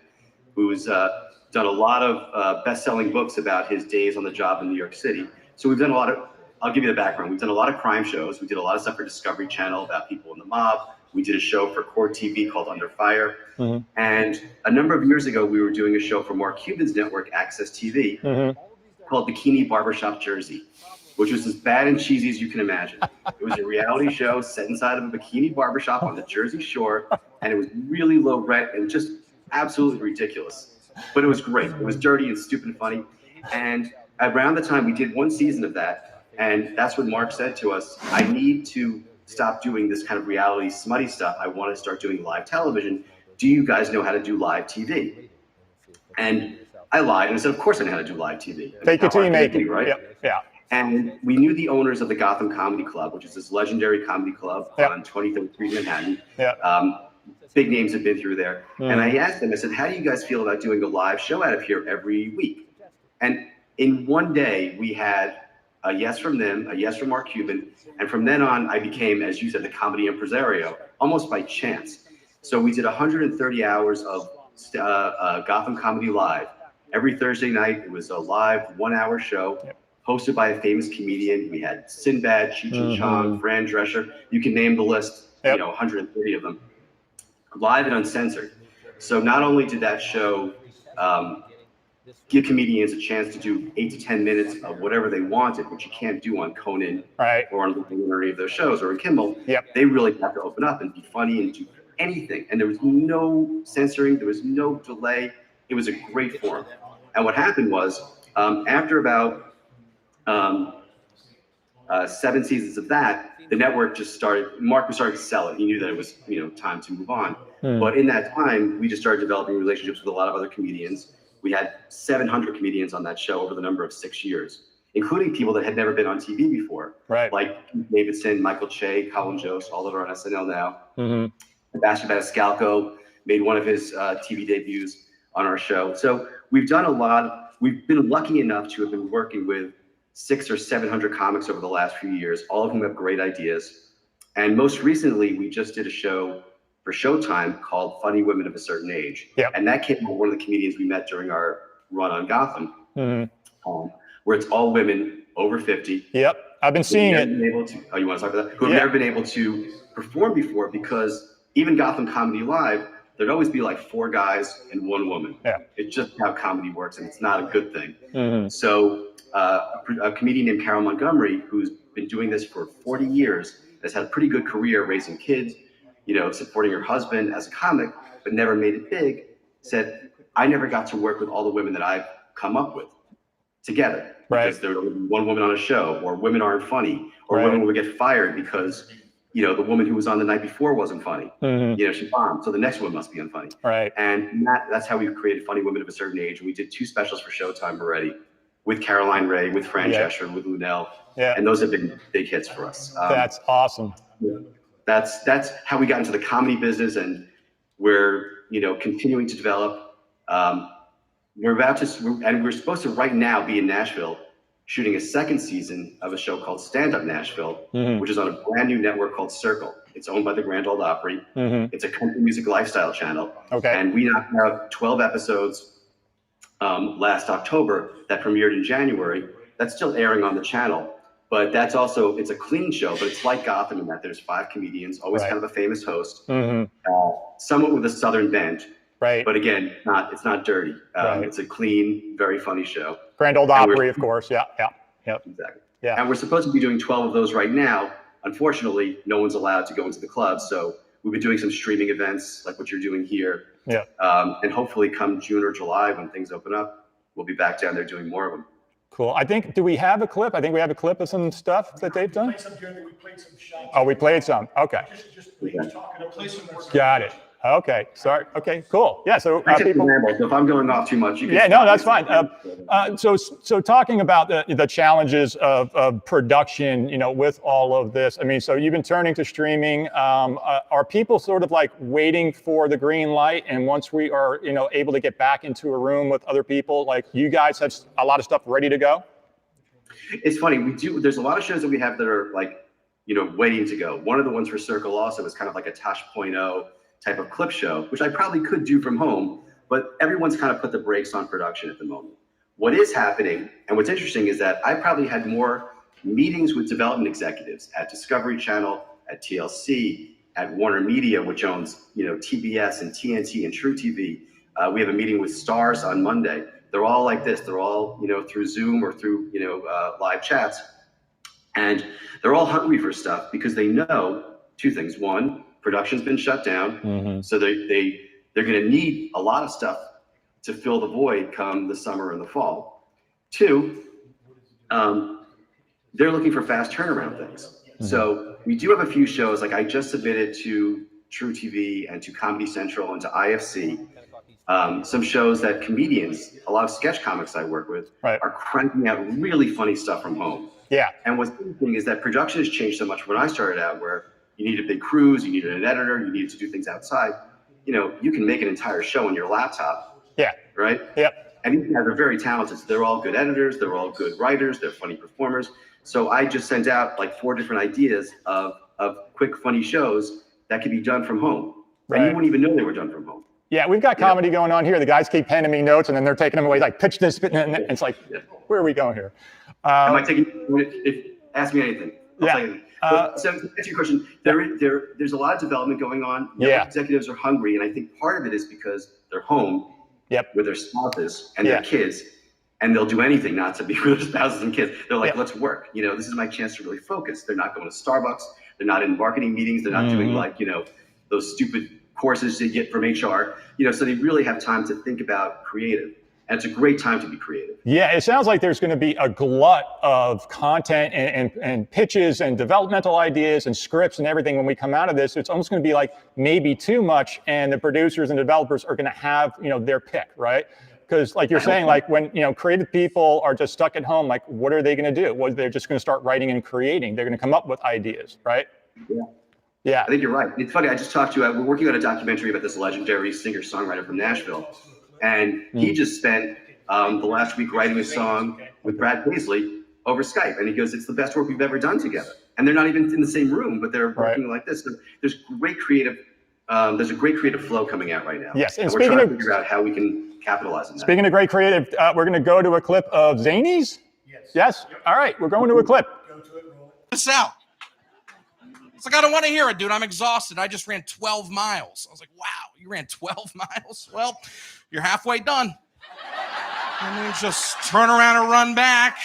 who's done a lot of best-selling books about his days on the job in New York City. So we've done a lot of, I'll give you the background. We've done a lot of crime shows. We did a lot of stuff for Discovery Channel about people in the mob. We did a show for Court TV called Under Fire. Mm-hmm. And a number of years ago, we were doing a show for Mark Cuban's network, Access TV, called Bikini Barbershop Jersey, which was as bad and cheesy as you can imagine. It was a reality show set inside of a bikini barbershop on the Jersey Shore, and it was really low rent and just absolutely ridiculous. But it was great. It was dirty and stupid and funny. And around the time we did one season of that, and that's when Mark said to us, I need to stop doing this kind of reality smutty stuff. I want to start doing live television. Do you guys know how to do live TV? And I lied and I said, of course I know how to do live TV. Fake it till you make it, right? Yeah. And we knew the owners of the Gotham Comedy Club, which is this legendary comedy club on 23rd Street, Manhattan. Big names have been through there. And I asked them, I said, how do you guys feel about doing a live show out of here every week? And in one day, we had a yes from them, a yes from Mark Cuban. And from then on, I became, as you said, the comedy impresario, almost by chance. So we did 130 hours of Gotham Comedy Live. Every Thursday night, it was a live 1-hour show hosted by a famous comedian. We had Sinbad, Cheech and Chong, Fran Drescher. You can name the list, you know, 130 of them. Live and uncensored. So not only did that show give comedians a chance to do 8 to 10 minutes of whatever they wanted, which you can't do on Conan or on any of those shows or in Kimmel. They really have to open up and be funny and do anything. And there was no censoring. There was no delay. It was a great forum. And what happened was after about 7 seasons of that, the network just started, Mark was starting to sell it. He knew that it was, you know, time to move on. But in that time, we just started developing relationships with a lot of other comedians. We had 700 comedians on that show over the number of 6 years, including people that had never been on TV before, like Keith Davidson, Michael Che, Colin Jost, all that are on SNL now. Sebastian Maniscalco made one of his TV debuts on our show. So we've done a lot. We've been lucky enough to have been working with 600 or 700 comics over the last few years, all of whom have great ideas. And most recently, we just did a show for Showtime called Funny Women of a Certain Age. And that came from one of the comedians we met during our run on Gotham, where it's all women over 50. I've been seeing it. You want to talk about that? Who have never been able to perform before, because even Gotham Comedy Live, there'd always be like 4 guys and 1 woman. It's just how comedy works, and it's not a good thing. So a comedian named Carol Montgomery, who's been doing this for 40 years, has had a pretty good career raising kids, you know, supporting her husband as a comic, but never made it big, said, I never got to work with all the women that I've come up with together. because there's one woman on a show, or women aren't funny, or women will get fired because, you know, the woman who was on the night before wasn't funny. You know, she bombed, so the next one must be unfunny. Right. And that's how we've created funny women of a certain age. And we did 2 specials for Showtime already with Caroline Ray, with Fran Drescher, with Lunel. And those have been big hits for us. That's awesome. That's how we got into the comedy business, and we're, you know, continuing to develop. We're supposed to right now be in Nashville shooting a 2nd season of a show called Stand Up Nashville, which is on a brand new network called Circle. It's owned by the Grand Ole Opry. It's a country music lifestyle channel. And we now have 12 episodes last October that premiered in January. That's still airing on the channel. But that's also, it's a clean show, but it's like Gotham in that there's 5 comedians, always kind of a famous host, somewhat with a Southern bent. But again, it's not dirty. It's a clean, very funny show. Grand Ole Opry, of course. Exactly. And we're supposed to be doing 12 of those right now. Unfortunately, no one's allowed to go into the club. So we've been doing some streaming events like what you're doing here. And hopefully come June or July when things open up, we'll be back down there doing more of them. Cool. I think, do we have a clip? I think we have a clip of some stuff that they've done. We played some shots. Oh, we played some. Okay. Just talking to play some more. Got it. Okay. Sorry. Okay, cool. Yeah. So people, so if I'm going off too much, you can no, that's fine. So talking about the challenges of production, you know, with all of this, I mean, so you've been turning to streaming. Are people sort of like waiting for the green light? And once we are, you know, able to get back into a room with other people, like you guys have a lot of stuff ready to go? It's funny. There's a lot of shows that we have that are like, you know, waiting to go. One of the ones for Circle also is kind of like a Tosh.0 type of clip show, which I probably could do from home, but everyone's kind of put the brakes on production at the moment. What is happening, and what's interesting, is that I probably had more meetings with development executives at Discovery Channel, at TLC, at Warner Media, which owns, you know, TBS and TNT and True TV. We have a meeting with Stars on Monday. They're all like this. They're all, you know, through Zoom or through, you know, live chats. And they're all hungry for stuff because they know 2 things. One, production's been shut down, so they're going to need a lot of stuff to fill the void come the summer and the fall. 2, they're looking for fast turnaround things. So we do have a few shows, like I just submitted to True TV and to Comedy Central and to IFC, some shows that comedians, a lot of sketch comics I work with, are cranking out really funny stuff from home. And what's interesting is that production has changed so much when I started out, where you needed big crews, you needed an editor, you needed to do things outside. You know, you can make an entire show on your laptop. Right? And these guys are very talented. So they're all good editors, they're all good writers, they're funny performers. So I just sent out like 4 different ideas of quick, funny shows that could be done from home. And you wouldn't even know they were done from home. Yeah, we've got comedy going on here. The guys keep handing me notes, and then they're taking them away, like, pitch this, and it's like, where are we going here? Am I taking, ask me anything. I'll tell you. So to answer your question, there's a lot of development going on. Executives are hungry, and I think part of it is because they're home with their spouses and their kids, and they'll do anything not to be with their spouses and kids. They're like, let's work. You know, this is my chance to really focus. They're not going to Starbucks. They're not in marketing meetings. They're not doing like, you know, those stupid courses they get from HR. You know, so they really have time to think about creative. And it's a great time to be creative. Yeah, it sounds like there's going to be a glut of content and pitches and developmental ideas and scripts and everything when we come out of this. It's almost going to be like maybe too much, and the producers and developers are going to have, you know, their pick, right? Because like you're saying, like when, you know, creative people are just stuck at home, like what are they going to do? Well, they're just going to start writing and creating. They're going to come up with ideas, right? Yeah. I think you're right. It's funny. I just talked to we're working on a documentary about this legendary singer-songwriter from Nashville. And he just spent the last week writing a song with Brad Paisley over Skype. And he goes, it's the best work we've ever done together. And they're not even in the same room, but they're working like this. So there's great creative, there's a great creative flow coming out right now. Yes, and we're trying to figure out how we can capitalize on that. Speaking of great creative, we're going to go to a clip of Zanies. Yes. All right, we're going to a clip. This out. It's like, I don't want to hear it, dude. I'm exhausted. I just ran 12 miles. I was like, wow, you ran 12 miles? Well, you're halfway done. And then just turn around and run back.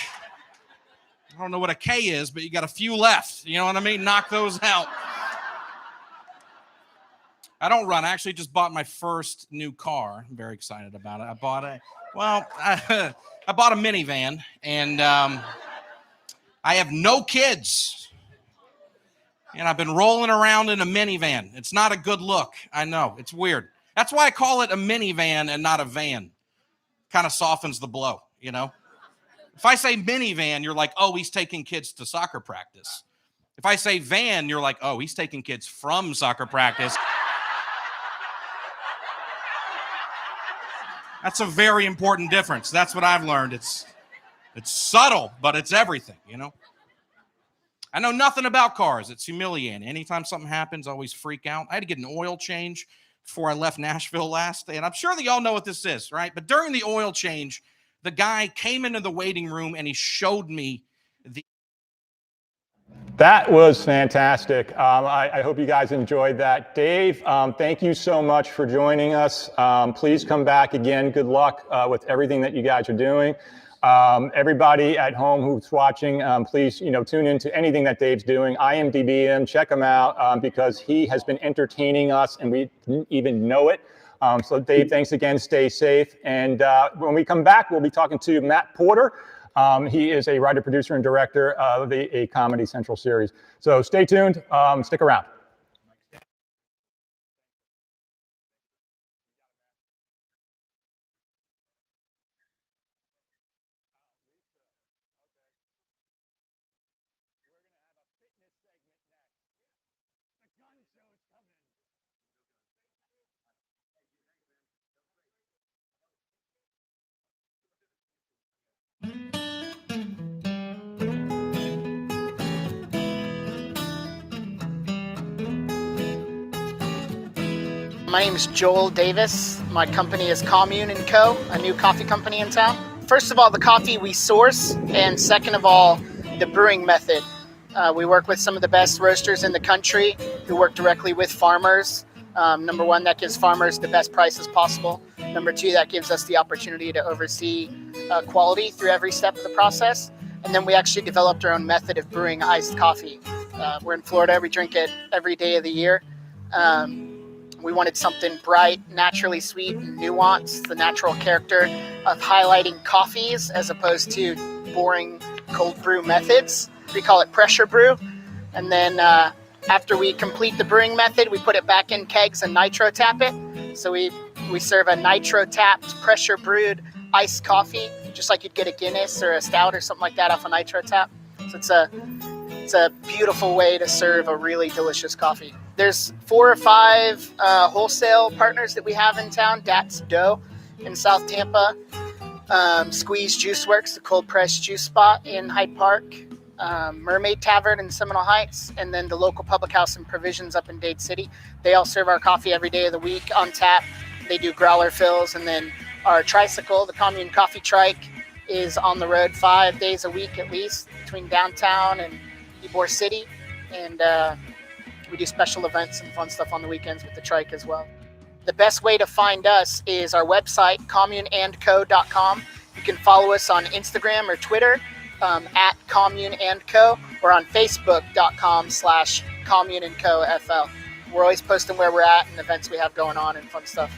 I don't know what a K is, but you got a few left. You know what I mean? Knock those out. I don't run. I actually just bought my first new car. I'm very excited about it. I bought Well, I bought a minivan, and I have no kids. And I've been rolling around in a minivan. It's not a good look. I know. It's weird. That's why I call it a minivan and not a van. Kind of softens the blow, you know? If I say minivan, you're like, oh, he's taking kids to soccer practice. If I say van, you're like, oh, he's taking kids from soccer practice. That's a very important difference. That's what I've learned. It's subtle, but it's everything, you know? I know nothing about cars. It's humiliating. Anytime something happens, I always freak out. I had to get an oil change before I left Nashville last, and I'm sure that y'all know what this is, right? But during the oil change, the guy came into the waiting room and he showed me the. That was fantastic. I hope you guys enjoyed that. Dave, thank you so much for joining us. Please come back again. Good luck with everything that you guys are doing. Everybody at home who's watching, please, tune into anything that Dave's doing. IMDb him, check him out because he has been entertaining us and we didn't even know it. So Dave, thanks again. Stay safe. And when we come back, we'll be talking to Matt Porter. He is a writer, producer, and director of a Comedy Central series. So stay tuned. Stick around. My name is Joel Davis. My company is Commune & Co., a new coffee company in town. First of all, the coffee we source, and second of all, the brewing method. We work with some of the best roasters in the country who work directly with farmers. Number one, that gives farmers the best prices possible. Number two, that gives us the opportunity to oversee quality through every step of the process. And then we actually developed our own method of brewing iced coffee. We're in Florida. We drink it every day of the year. We wanted something bright, naturally sweet, and nuanced, the natural character of highlighting coffees as opposed to boring cold brew methods. We call it pressure brew. And then after we complete the brewing method, we put it back in kegs and nitro tap it. So we serve a nitro tapped, pressure brewed iced coffee, just like you'd get a Guinness or a stout or something like that off a nitro tap. So it's a beautiful way to serve a really delicious coffee. There's 4 or 5 wholesale partners that we have in town. Dat's Dough in South Tampa, Squeeze Juice Works, the cold pressed juice spot in Hyde Park, Mermaid Tavern in Seminole Heights, and then the local Public House and Provisions up in Dade City. They all serve our coffee every day of the week on tap. They do growler fills, and then our tricycle, the Commune Coffee Trike, is on the road 5 days a week at least between downtown and Ybor City, and we do special events and fun stuff on the weekends with the trike as well. The best way to find us is our website, communeandco.com. You can follow us on Instagram or Twitter at communeandco, or on facebook.com/communeandcofl. We're always posting where we're at and events we have going on and fun stuff.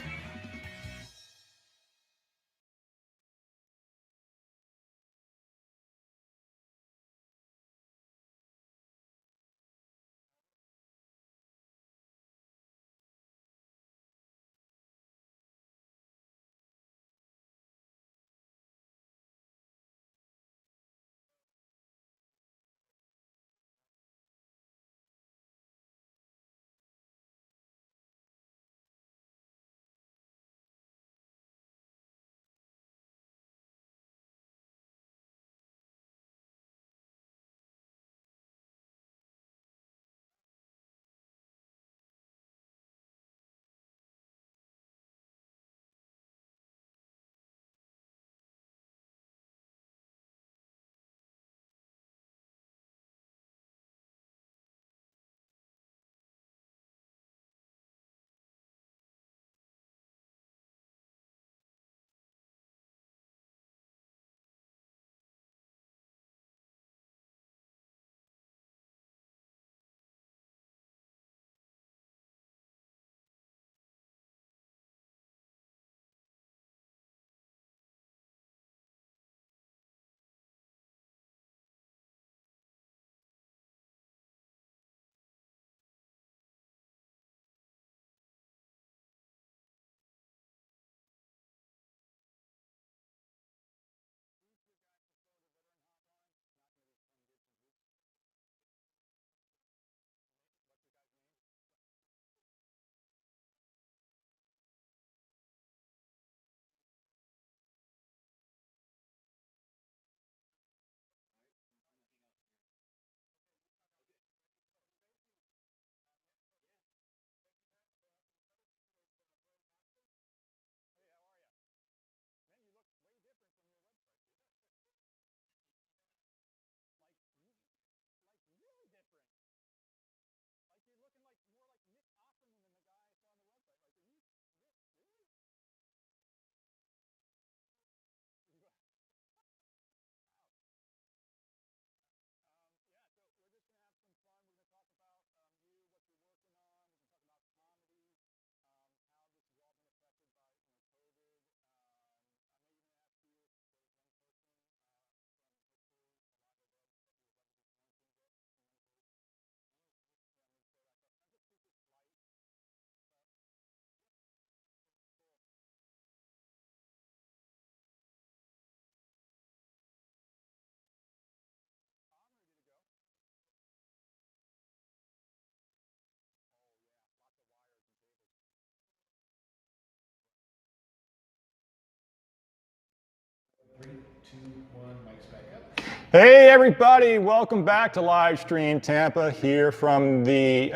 2, 1, mic's back up. Hey everybody, welcome back to Live Stream Tampa here from the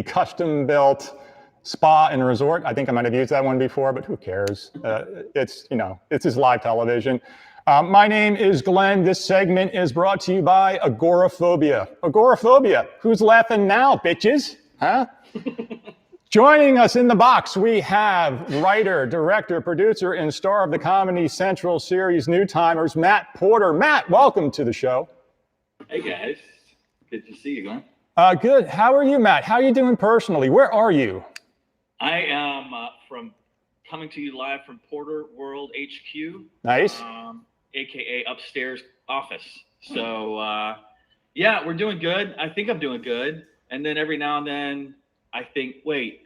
custom-built spa and resort. I think I might have used that one before, but who cares? It's just live television. My name is Glenn. This segment is brought to you by Agoraphobia. Agoraphobia, who's laughing now, bitches? Huh? Joining us in the box, we have writer, director, producer, and star of the Comedy Central series New Timers, Matt Porter. Matt, welcome to the show. Hey guys, good to see you, Glenn. Good. How are you, Matt? How are you doing personally? Where are you? I am coming to you live from Porter World HQ. Nice. AKA upstairs office. So yeah, we're doing good. I think I'm doing good. And then every now and then I think, wait,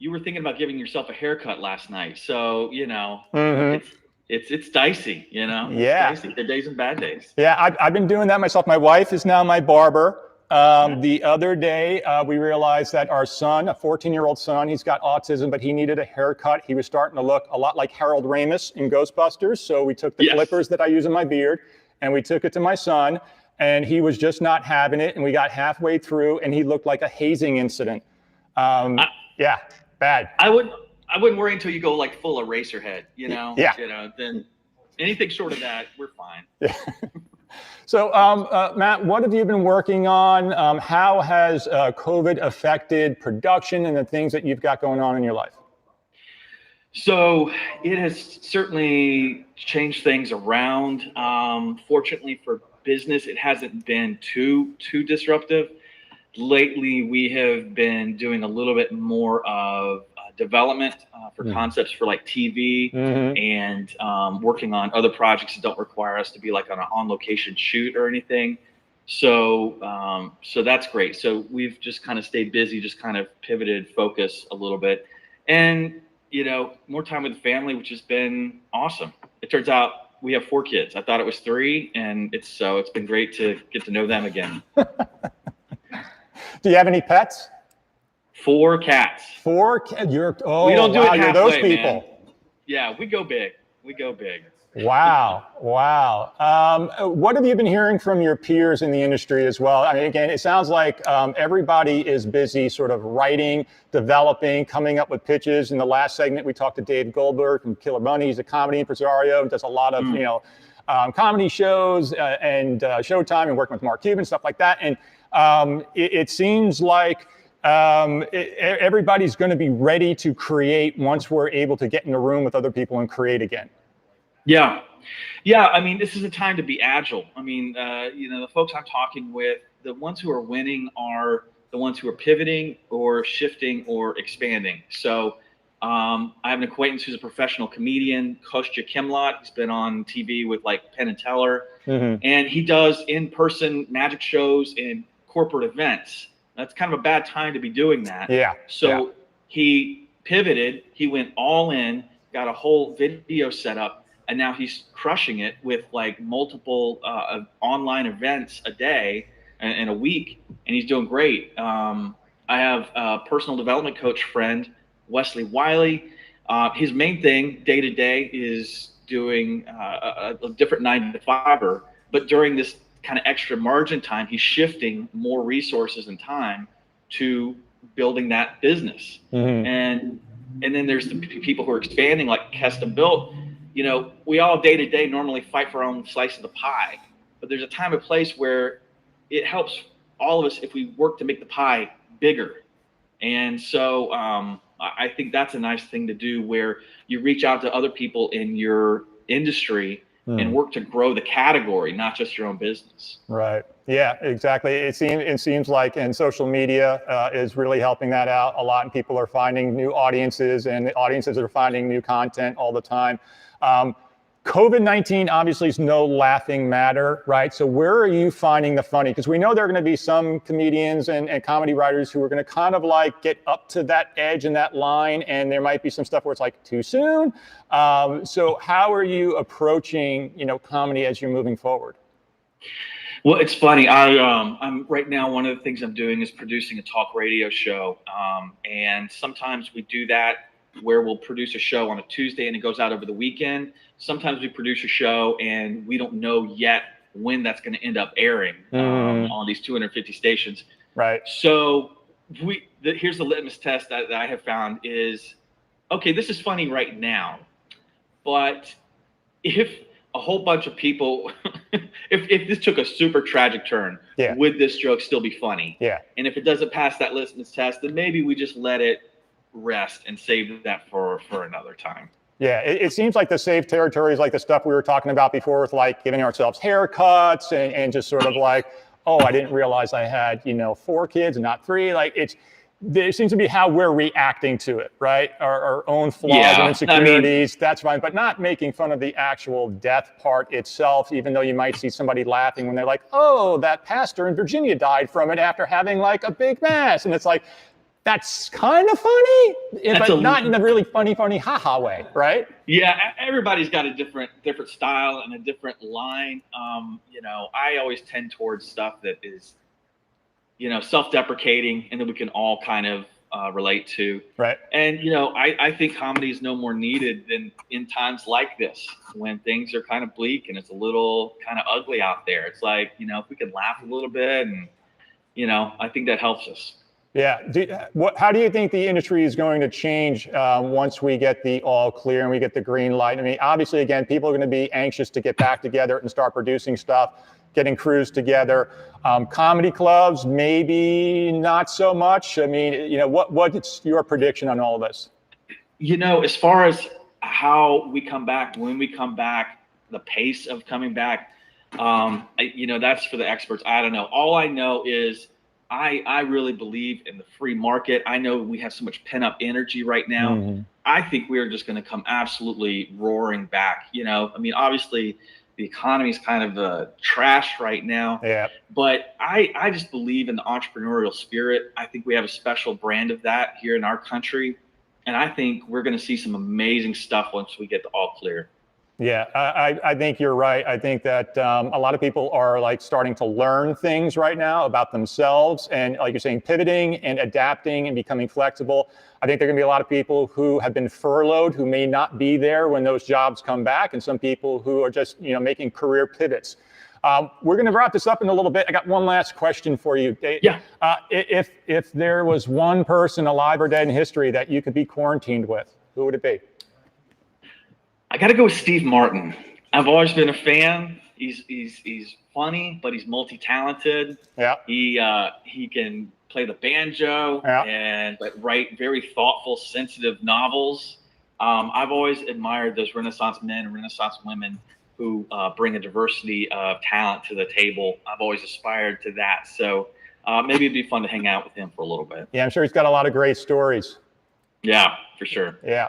you were thinking about giving yourself a haircut last night. So, it's dicey, Yeah. It's dicey. There are days and bad days. Yeah, I've been doing that myself. My wife is now my barber. The other day, we realized that our son, a 14-year-old son, he's got autism, but he needed a haircut. He was starting to look a lot like Harold Ramis in Ghostbusters. So we took the clippers that I use in my beard, and we took it to my son, and he was just not having it. And we got halfway through, and he looked like a hazing incident. Yeah, bad. I wouldn't worry until you go like full Eraserhead, Yeah. Then anything short of that, we're fine. Yeah. So, Matt, what have you been working on? How has COVID affected production and the things that you've got going on in your life? So it has certainly changed things around. Fortunately for business, it hasn't been too disruptive. Lately, we have been doing a little bit more of development for concepts for like TV and working on other projects that don't require us to be like on an on-location shoot or anything. So that's great. So we've just kind of stayed busy, just kind of pivoted focus a little bit, and more time with the family, which has been awesome. It turns out we have 4 kids. I thought it was 3, and it's been great to get to know them again. Do you have any pets? 4 cats. 4 cats. We don't do it halfway, you're those people. Man. Yeah, we go big. Wow. What have you been hearing from your peers in the industry as well? I mean, again, it sounds like everybody is busy sort of writing, developing, coming up with pitches. In the last segment, we talked to Dave Goldberg from Killer Bunny. He's a comedy impresario, does a lot of, comedy shows and Showtime, and working with Mark Cuban, stuff like that. And it seems like everybody's going to be ready to create once we're able to get in a room with other people and create again. Yeah. I mean, this is a time to be agile. I mean, the folks I'm talking with, the ones who are winning are the ones who are pivoting or shifting or expanding. So I have an acquaintance who's a professional comedian, Kostya Kimlot. He's been on TV with like Penn and Teller, and he does in-person magic shows and corporate events. That's kind of a bad time to be doing that. Yeah. So he pivoted, he went all in, got a whole video set up, and now he's crushing it with like multiple online events a day and a week, and he's doing great. I have a personal development coach friend, Wesley Wiley. His main thing day to day is doing a different 9-to-5er, but during this kind of extra margin time, he's shifting more resources and time to building that business. And then there's the people who are expanding, like Custom Built. We all day to day normally fight for our own slice of the pie, but there's a time and place where it helps all of us if we work to make the pie bigger. And so I think that's a nice thing to do, where you reach out to other people in your industry and work to grow the category, not just your own business. Right. Yeah, exactly. It seems like, and social media is really helping that out a lot, and people are finding new audiences, and the audiences are finding new content all the time. COVID-19 obviously is no laughing matter, right? So where are you finding the funny? Because we know there are going to be some comedians and comedy writers who are going to kind of like get up to that edge and that line, and there might be some stuff where it's like too soon. So how are you approaching, comedy as you're moving forward? Well, it's funny. I'm right now, one of the things I'm doing is producing a talk radio show. And sometimes we do that where we'll produce a show on a Tuesday and it goes out over the weekend. Sometimes we produce a show and we don't know yet when that's going to end up airing on these 250 stations. Right. So here's the litmus test that I have found is, okay, this is funny right now, but if a whole bunch of people, if this took a super tragic turn, would this joke still be funny? Yeah. And if it doesn't pass that litmus test, then maybe we just let it rest and save that for another time. Yeah, it seems like the safe territory is like the stuff we were talking about before with like giving ourselves haircuts and just sort of like, oh, I didn't realize I had, 4 kids and not 3. Like there seems to be how we're reacting to it, right? Our own flaws and insecurities, that's fine, but not making fun of the actual death part itself, even though you might see somebody laughing when they're like, oh, that pastor in Virginia died from it after having like a big mass. And it's like, that's kind of funny, but not in a really funny, haha way, right? Yeah, everybody's got a different style and a different line. I always tend towards stuff that is, self-deprecating and that we can all kind of relate to. Right. And, I think comedy is no more needed than in times like this, when things are kind of bleak and it's a little kind of ugly out there. It's like, if we could laugh a little bit and, I think that helps us. Yeah. How do you think the industry is going to change once we get the all clear and we get the green light? I mean, obviously, again, people are going to be anxious to get back together and start producing stuff, getting crews together. Comedy clubs, maybe not so much. I mean, what's your prediction on all of this? As far as how we come back, when we come back, the pace of coming back, that's for the experts. I don't know. All I know is I really believe in the free market. I know we have so much pent up energy right now. Mm-hmm. I think we're just going to come absolutely roaring back. Obviously the economy is kind of trash right now. Yeah. But I just believe in the entrepreneurial spirit. I think we have a special brand of that here in our country. And I think we're going to see some amazing stuff once we get the all clear. Yeah, I think you're right. I think that a lot of people are like starting to learn things right now about themselves and, like you're saying, pivoting and adapting and becoming flexible. I think there are going to be a lot of people who have been furloughed who may not be there when those jobs come back, and some people who are just making career pivots. We're going to wrap this up in a little bit. I got one last question for you. Yeah. If there was one person alive or dead in history that you could be quarantined with, who would it be? I got to go with Steve Martin. I've always been a fan. He's funny, but he's multi-talented. Yeah. He can play the banjo but write very thoughtful, sensitive novels. I've always admired those Renaissance men and Renaissance women who bring a diversity of talent to the table. I've always aspired to that. So maybe it'd be fun to hang out with him for a little bit. Yeah, I'm sure he's got a lot of great stories. Yeah, for sure. Yeah.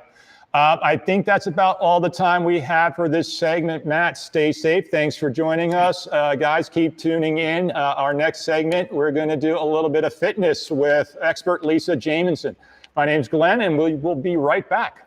I think that's about all the time we have for this segment. Matt, stay safe. Thanks for joining us. Guys, keep tuning in. Our next segment, we're going to do a little bit of fitness with expert Lisa Jamison. My name's Glenn, and we'll be right back.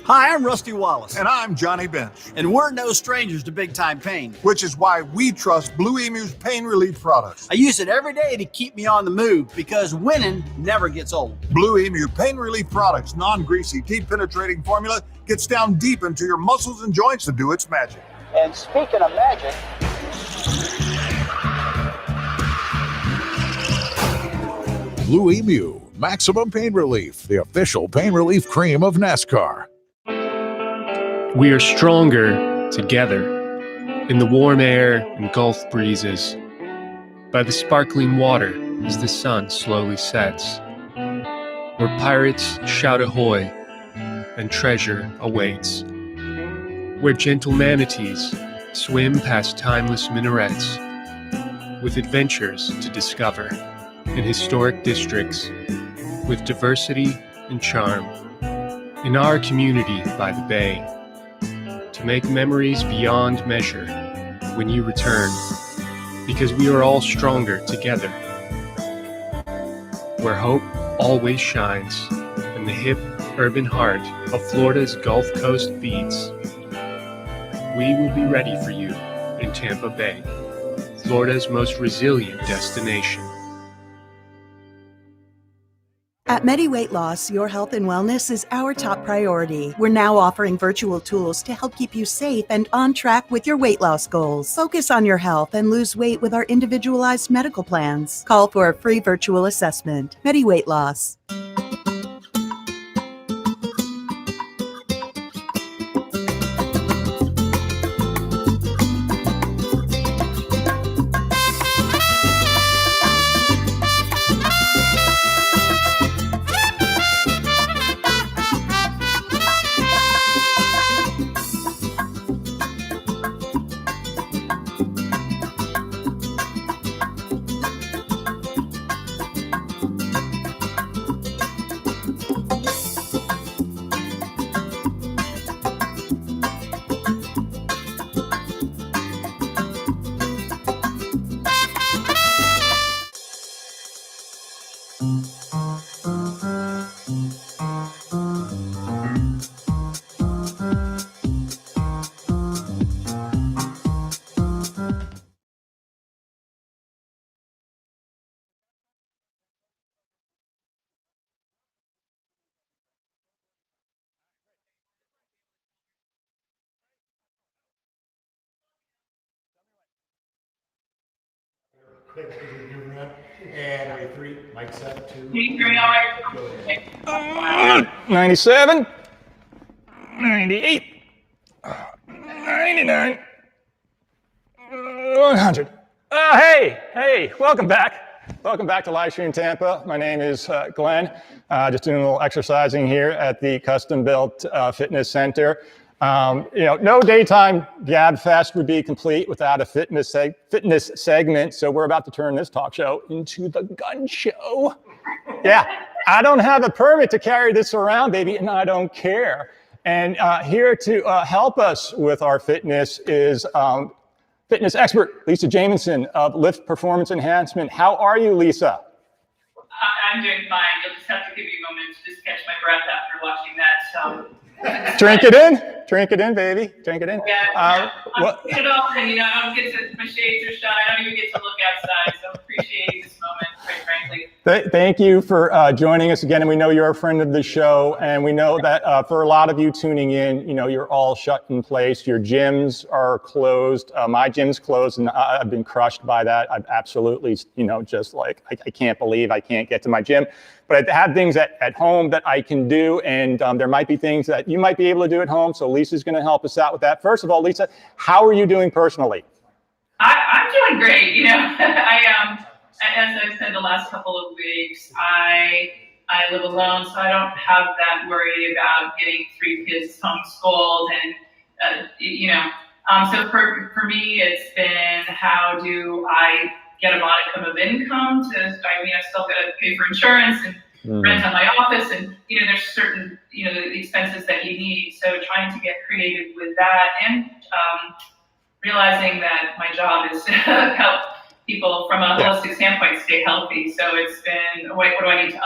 Hi, I'm Rusty Wallace. And I'm Johnny Bench. And we're no strangers to big time pain. Which is why we trust Blue Emu's pain relief products. I use it every day to keep me on the move because winning never gets old. Blue Emu pain relief products, non-greasy, deep penetrating formula, gets down deep into your muscles and joints to do its magic. And speaking of magic, Blue Emu, Maximum Pain Relief, the official pain relief cream of NASCAR. We are stronger together in the warm air and Gulf breezes, by the sparkling water as the sun slowly sets, where pirates shout ahoy and treasure awaits, where gentle manatees swim past timeless minarets, with adventures to discover in historic districts, with diversity and charm, in our community by the bay, to make memories beyond measure when you return, because we are all stronger together, where hope always shines in the hip urban heart of Florida's Gulf Coast beats. We will be ready for you in Tampa Bay, Florida's most resilient destination. At Medi Weight Loss, your health and wellness is our top priority. We're now offering virtual tools to help keep you safe and on track with your weight loss goals. Focus on your health and lose weight with our individualized medical plans. Call for a free virtual assessment. Medi Weight Loss. Quick, and ready, 3, mic set, 2. 97, 98, 99, 100. Hey, welcome back. Welcome back to Livestream Tampa. My name is Glenn. Just doing a little exercising here at the Custom Built Fitness Center. No daytime Gab Fest would be complete without a fitness segment. So we're about to turn this talk show into the gun show. Yeah, I don't have a permit to carry this around, baby, and I don't care. And here to help us with our fitness is fitness expert Lisa Jamison of Lift Performance Enhancement. How are you, Lisa? I'm doing fine. You'll just have to give me a moment to just catch my breath after watching that. Drink it in, baby. Drink it in. Yeah, I'm it all, and I don't get to, my shades are shut. I don't even get to look outside, so appreciating this moment, quite frankly. Thank you for joining us again, and we know you're a friend of the show, and we know that for a lot of you tuning in, you're all shut in place. Your gyms are closed. My gym's closed, and I've been crushed by that. I've absolutely, just like, I can't believe I can't get to my gym. But I have things at home that I can do, and there might be things that you might be able to do at home. So Lisa's going to help us out with that. First of all, Lisa, how are you doing personally? I'm doing great. As I've said the last couple of weeks, I live alone, so I don't have that worry about getting 3 kids homeschooled, and so for me, it's been how do I get a modicum of income I still got to pay for insurance and rent on my office, and there's certain the expenses that you need. So trying to get creative with that, and realizing that my job is to help people from a holistic standpoint stay healthy. So it's been what do I need to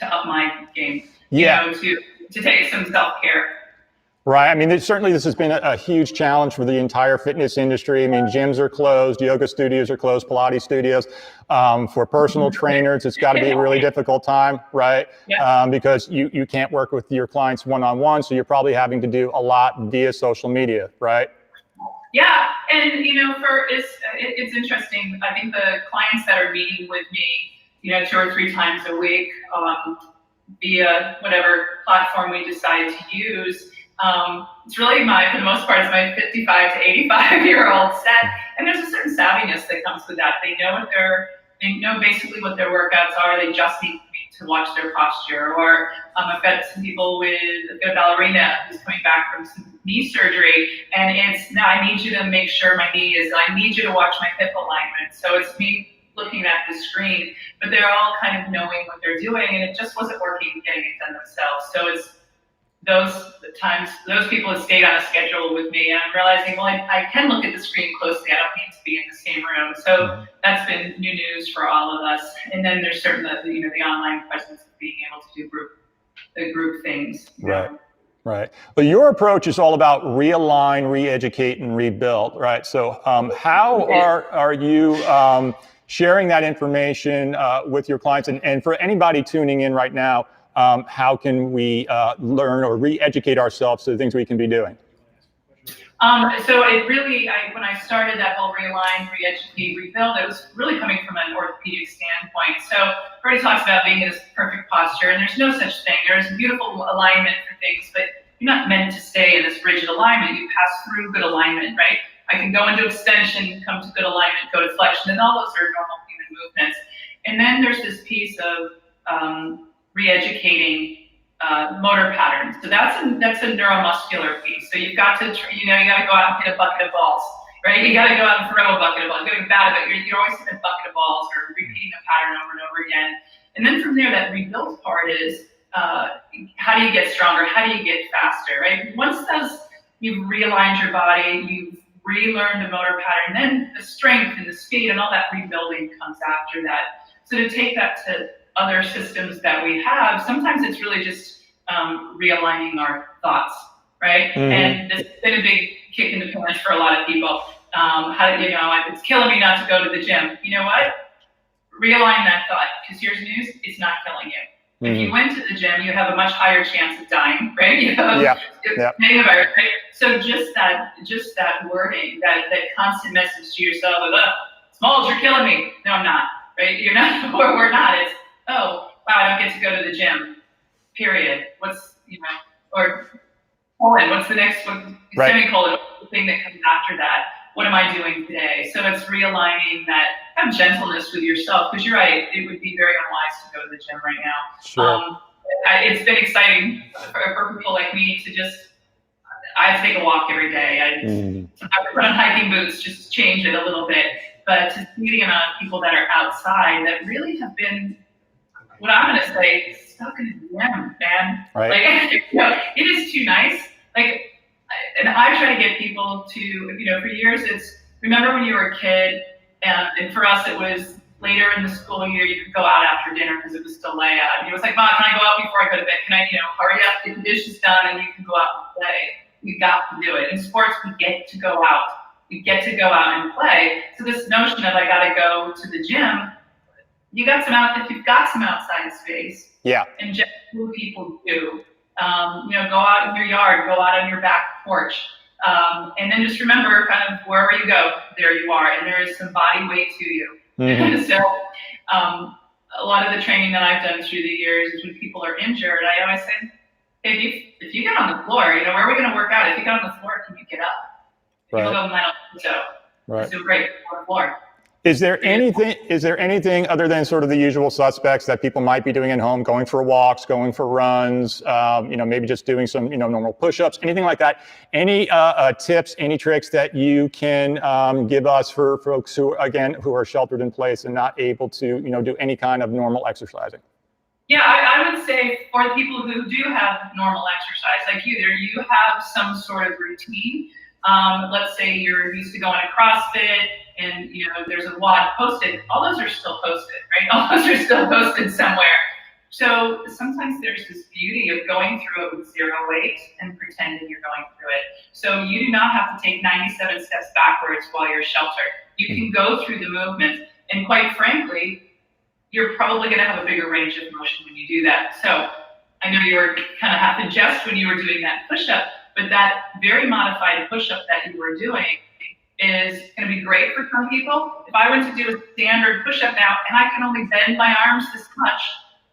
up my game? To take some self-care. Right. I mean, certainly this has been a huge challenge for the entire fitness industry. I mean, gyms are closed, yoga studios are closed, Pilates studios. For personal trainers, it's got to be a really difficult time, right? Yeah. Because you can't work with your clients one-on-one, so you're probably having to do a lot via social media, right? Yeah, and it's interesting. I think the clients that are meeting with me 2 or 3 times a week via whatever platform we decide to use. It's really for the most part, it's my 55 to 85-year-old set. And there's a certain savviness that comes with that. They know basically what their workouts are. They just need to watch their posture. Or I've got some people I've got a ballerina who's coming back from some knee surgery, and now I need you to make sure my knee I need you to watch my hip alignment. So it's me looking at the screen, but they're all kind of knowing what they're doing, and it just wasn't working getting it done themselves. So it's those people have stayed on a schedule with me, and I'm realizing, well, I can look at the screen closely. I don't need to be in the same room. So that's been new news for all of us. And then there's certainly the online presence of being able to do group things. Right. Well, your approach is all about realign, re-educate, and rebuild, right? So how are you sharing that information with your clients? And for anybody tuning in right now, how can we learn or re-educate ourselves to the things we can be doing? So it really, when I started that whole realign, re-educate, rebuild, it was really coming from an orthopedic standpoint. So Freddie talks about being in this perfect posture, and there's no such thing. There's beautiful alignment for things, but you're not meant to stay in this rigid alignment. You pass through good alignment, right? I can go into extension, come to good alignment, go to flexion, and all those are normal human movements. And then there's this piece of re-educating motor patterns. So that's a neuromuscular piece. So you've got to, you got to go out and hit a bucket of balls, right? You got to go out and throw a bucket of balls. You got to get bad at it. You're always hitting a bucket of balls or repeating the pattern over and over again. And then from there, that rebuild part is how do you get stronger? How do you get faster, right? Once you've realigned your body, you've relearned the motor pattern, then the strength and the speed and all that rebuilding comes after that. So to take that to other systems that we have, sometimes it's really just realigning our thoughts, right? Mm-hmm. And this has been a big kick in the pants for a lot of people. It's killing me not to go to the gym. You know what? Realign that thought, because here's news, it's not killing you. Mm-hmm. If you went to the gym, you have a much higher chance of dying, right? Negative virus, right? So just that wording, that constant message to yourself of, Smalls, you're killing me. No, I'm not, right? You're not, or we're not. It's, oh, wow, I don't get to go to the gym, period. What's the next one? Right. Semicolon, what's the thing that comes after that? What am I doing today? So it's realigning that, have gentleness with yourself, because you're right, it would be very unwise to go to the gym right now. Sure. It's been exciting for people like me to I take a walk every day. I put on hiking boots, just change it a little bit. But to see the amount of people that are outside that really have been, what I'm going to say, stuck in the gym, man. Right. It is too nice. And I try to get people to, for years remember when you were a kid, and for us it was later in the school year, you could go out after dinner because it was still late out. And it was like, Mom, can I go out before I go to bed? Can I, hurry up, get the dishes done, and you can go out and play. We got to do it. In sports, we get to go out. We get to go out and play. So this notion of I got to go to the gym, you've got some outside space. Yeah. And just what people do. Go out in your yard, go out on your back porch. And then just remember, kind of wherever you go, there you are. And there is some body weight to you. Mm-hmm. So a lot of the training that I've done through the years is when people are injured, I always say, hey, if you get on the floor, where are we going to work out? If you get on the floor, can you get up? Right. People go, I don't think so. Right. So great, on the floor. Is there anything other than sort of the usual suspects that people might be doing at home, going for walks, going for runs, maybe just doing some, normal push-ups, anything like that? Any tips, any tricks that you can give us for folks who are sheltered in place and not able to, do any kind of normal exercising? Yeah, I would say for the people who do have normal exercise, like either you have some sort of routine. Let's say you're used to going to CrossFit and, there's a WOD posted. All those are still posted, right? All those are still posted somewhere. So sometimes there's this beauty of going through it with zero weight and pretending you're going through it. So you do not have to take 97 steps backwards while you're sheltered. You can go through the movement. And quite frankly, you're probably going to have a bigger range of motion when you do that. So I know you were kind of half in jest when you were doing that push-up, but that very modified push-up that you were doing is going to be great for some people. If I went to do a standard push-up now and I can only bend my arms this much,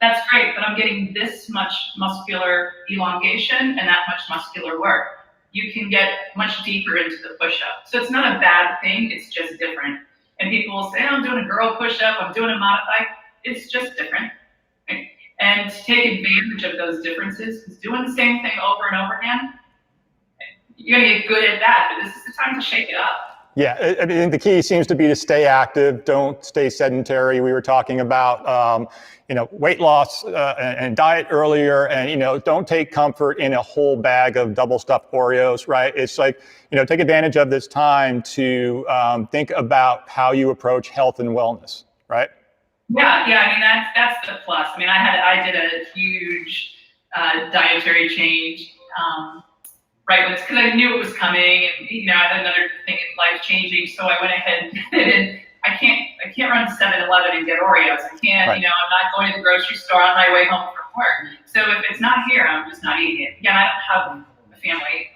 that's great, but I'm getting this much muscular elongation and that much muscular work. You can get much deeper into the push-up. So it's not a bad thing, it's just different. And people will say, I'm doing a girl push-up, I'm doing a modified. It's just different. Right? And to take advantage of those differences, because doing the same thing over and over again, you're gonna get good at that, but this is the time to shake it up. Yeah, I mean, the key seems to be to stay active, don't stay sedentary. We were talking about, weight loss and diet earlier, and, don't take comfort in a whole bag of double stuffed Oreos, right? It's like, take advantage of this time to think about how you approach health and wellness, right? Yeah, I mean, that's the plus. I mean, I did a huge dietary change, right, because I knew it was coming, and I had another thing in life changing, so I went ahead and I can't run to 7-Eleven and get Oreos. I can't, Right. I'm not going to the grocery store on my way home from work. So if it's not here, I'm just not eating it. Again, I don't have a family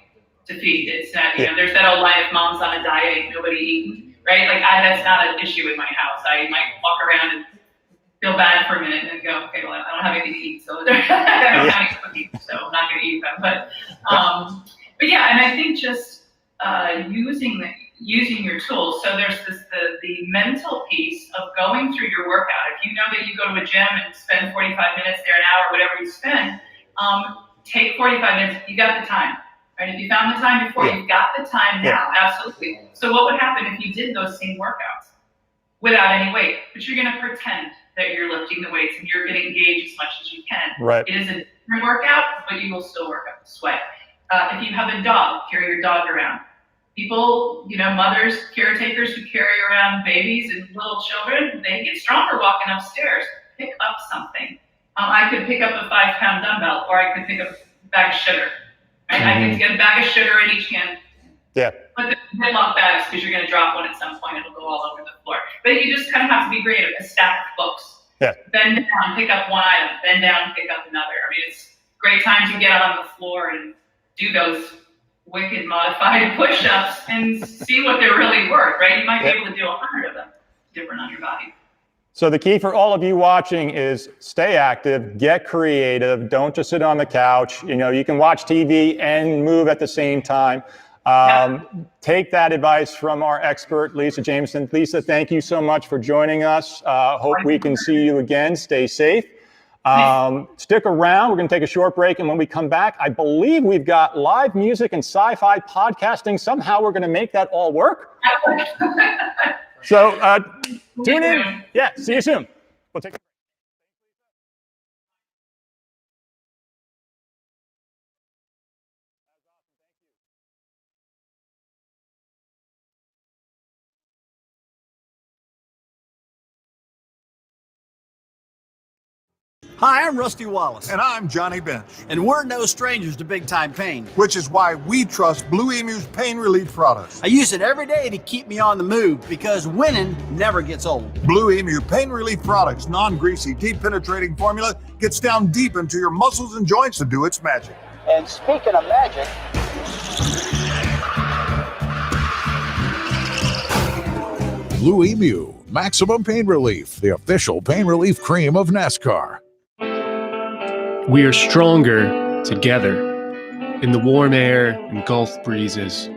to feed. It's not, there's that old line, if mom's on a diet, ain't nobody eating, right? Like that's not an issue in my house. I might walk around and feel bad for a minute and go, okay, well, I don't have anything to eat, so I don't have any cookies, so I'm not going to eat them. But yeah, and I think just using your tools. So there's the mental piece of going through your workout. If you know that you go to a gym and spend 45 minutes there, an hour, whatever you spend, take 45 minutes. You got the time, right? If you found the time before, you've got the time now. Absolutely. So what would happen if you did those same workouts without any weight? But you're going to pretend that you're lifting the weights and you're going to engage as much as you can. Right. It is a different workout, but you will still work up the sweat. If you have a dog, carry your dog around. People, mothers, caretakers who carry around babies and little children, they get stronger walking upstairs. Pick up something. I could pick up a 5-pound dumbbell, or I could pick up a bag of sugar. Right? I could get a bag of sugar in each hand. Yeah. But the Ziploc bags, because you're going to drop one at some point, it'll go all over the floor. But you just kind of have to be creative. A stack of books. Yeah. Bend down, pick up one item. Bend down, pick up another. I mean, it's a great time to get out on the floor and do those wicked modified push-ups and see what they're really worth, right? You might be able to do 100 of them different on your body. So the key for all of you watching is stay active, get creative, don't just sit on the couch. You can watch TV and move at the same time. Take that advice from our expert, Lisa Jameson. Lisa, thank you so much for joining us. Hope we can see you again. Stay safe. Stick around. We're going to take a short break. And when we come back, I believe we've got live music and sci-fi podcasting. Somehow we're going to make that all work. So tune in. Yeah, see you soon. We'll take a Hi, I'm Rusty Wallace. And I'm Johnny Bench. And we're no strangers to big time pain. Which is why we trust Blue Emu's pain relief products. I use it every day to keep me on the move because winning never gets old. Blue Emu pain relief products, non-greasy, deep penetrating formula, gets down deep into your muscles and joints to do its magic. And speaking of magic, Blue Emu, maximum pain relief, the official pain relief cream of NASCAR. We are stronger together in the warm air and Gulf breezes,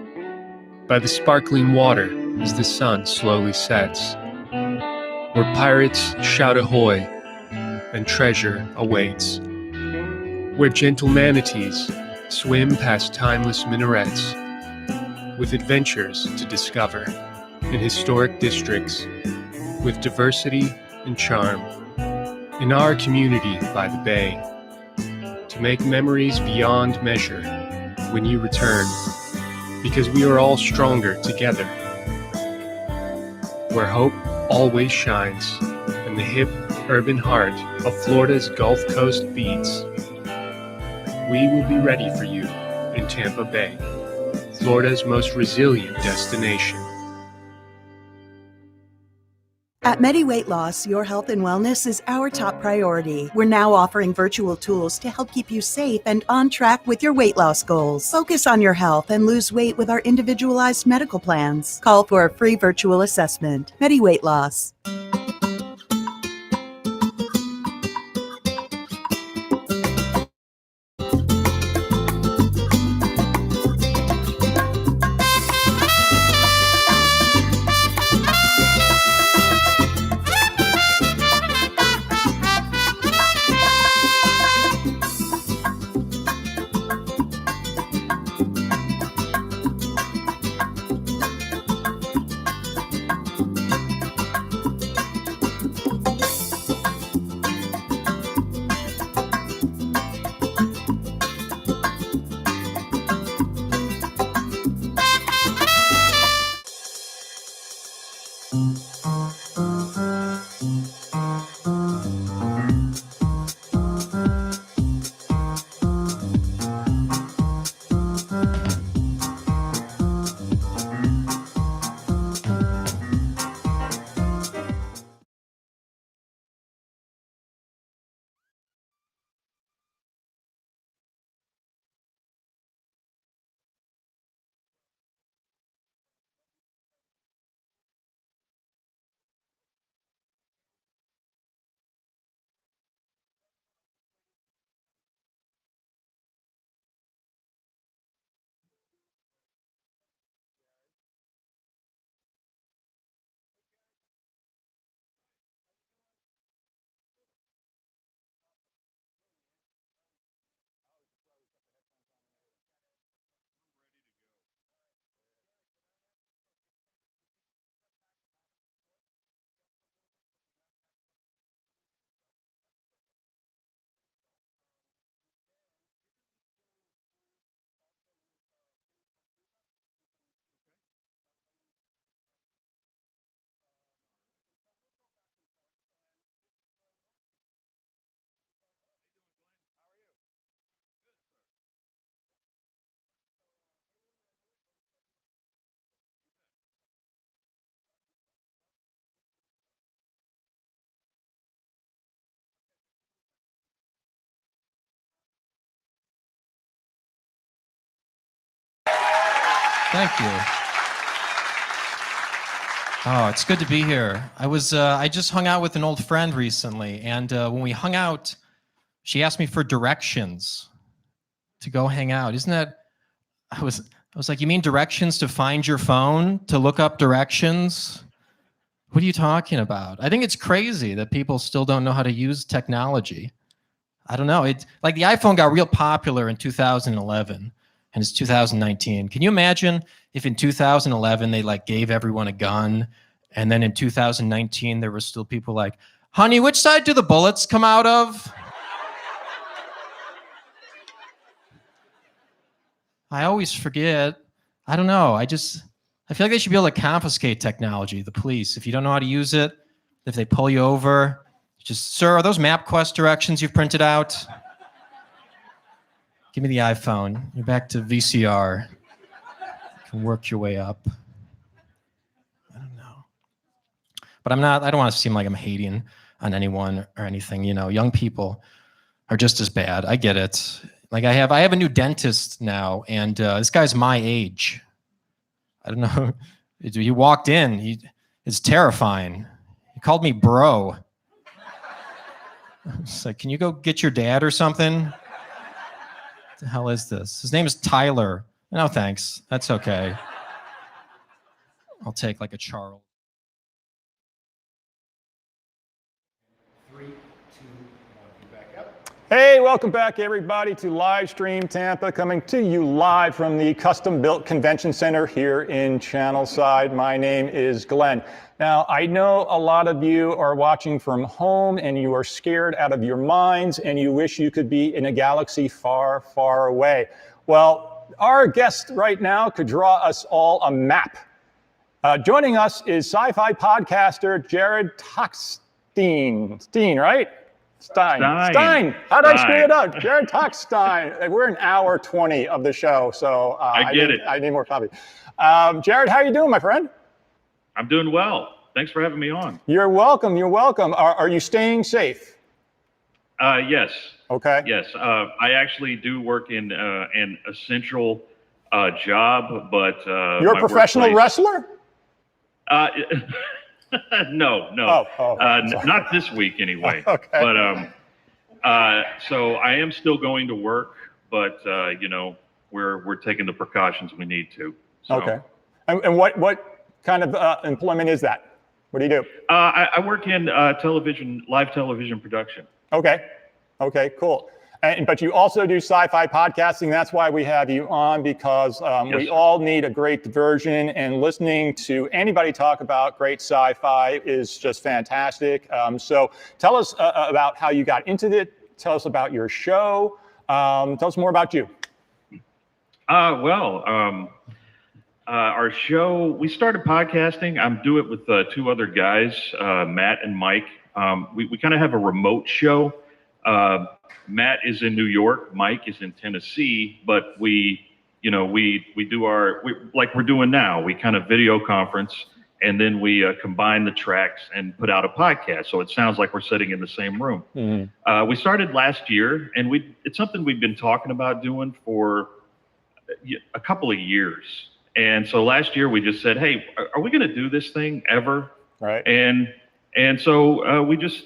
by the sparkling water as the sun slowly sets, where pirates shout ahoy and treasure awaits, where gentle manatees swim past timeless minarets, with adventures to discover in historic districts, with diversity and charm, in our community by the bay, to make memories beyond measure when you return, because we are all stronger together, where hope always shines in the hip urban heart of Florida's Gulf Coast beats. We will be ready for you in Tampa Bay, Florida's most resilient destination. At Medi Weight Loss, your health and wellness is our top priority. We're now offering virtual tools to help keep you safe and on track with your weight loss goals. Focus on your health and lose weight with our individualized medical plans. Call for a free virtual assessment. Medi Weight Loss. Thank you. Oh, it's good to be here. I just hung out with an old friend recently, and when we hung out, she asked me for directions to go hang out. Isn't that? I was like, you mean directions to find your phone, to look up directions? What are you talking about? I think it's crazy that people still don't know how to use technology. I don't know. It's like the iPhone got real popular in 2011. And it's 2019. Can you imagine if in 2011 they like gave everyone a gun, and then in 2019 there were still people like, honey, which side do the bullets come out of? I always forget. I don't know. I feel like they should be able to confiscate technology, the police. If you don't know how to use it, if they pull you over, just, sir, are those MapQuest directions you've printed out? Give me the iPhone. You're back to VCR. You can work your way up. I don't know. But I don't want to seem like I'm hating on anyone or anything. You know, young people are just as bad. I get it. Like I have a new dentist now, and this guy's my age. I don't know. He walked in. It's terrifying. He called me bro. It's like, can you go get your dad or something? The hell is this? His name is Tyler. No, thanks. That's okay. I'll take like a Charles. 3, 2, 1. Back up. Hey, welcome back everybody to Livestream Tampa, coming to you live from the Custom Built Convention Center here in Channelside. My name is Glenn. Now, I know a lot of you are watching from home and you are scared out of your minds and you wish you could be in a galaxy far, far away. Well, our guest right now could draw us all a map. Joining us is sci-fi podcaster Jared Tockstein. Stein, right? Stein. How did I screw it up? Jared Tockstein. We're an hour 20 of the show, so I need more coffee. Jared, how are you doing, my friend? I'm doing well. Thanks for having me on. You're welcome. You're welcome. Are you staying safe? Yes. Okay. Yes. I actually do work in an essential job, but you're a my professional wrestler? No. Not this week anyway. Okay. But so I am still going to work, but you know, we're taking the precautions we need to. So. Okay. And what kind of employment is that? What do you do? I work in live television production. Okay. Okay, cool. But you also do sci-fi podcasting. That's why we have you on, because we all need a great diversion, and listening to anybody talk about great sci-fi is just fantastic. So tell us about how you got into it. Tell us about your show. Tell us more about you. Our show, we started podcasting. I'm doing it with two other guys, Matt and Mike. We kind of have a remote show. Matt is in New York, Mike is in Tennessee, but we do like we're doing now. We kind of video conference, and then we combine the tracks and put out a podcast. So it sounds like we're sitting in the same room. Mm-hmm. We started last year, and it's something we've been talking about doing for a couple of years. And so last year we just said, hey, are we going to do this thing ever? Right. And so we just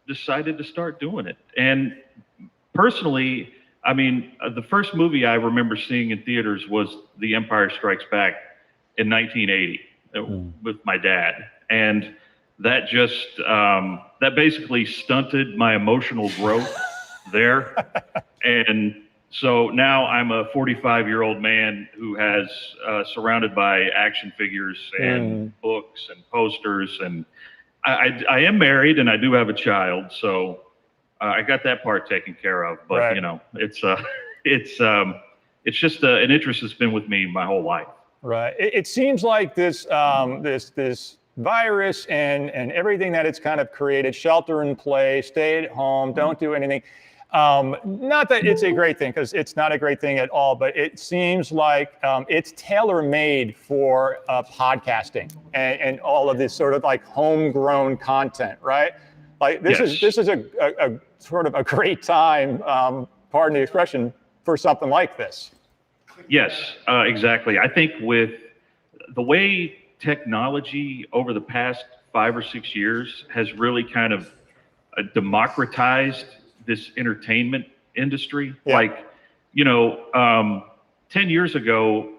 decided to start doing it. And personally, I mean, the first movie I remember seeing in theaters was The Empire Strikes Back in 1980 with my dad. And that just, that basically stunted my emotional growth there. And so now I'm a 45-year-old man who has surrounded by action figures and books and posters, and I am married and I do have a child, so I got that part taken care of. But right. You know, it's just an interest that's been with me my whole life. Right. It seems like this this virus and everything that it's kind of created, shelter in place, stay at home, don't do anything. Not that it's a great thing, because it's not a great thing at all, but it seems like it's tailor-made for podcasting and all of this sort of like homegrown content, right? Like this is a sort of a great time, pardon the expression, for something like this. Yes, exactly. I think with the way technology over the past 5 or 6 years has really kind of democratized this entertainment industry. Yeah. Like, you know, 10 years ago,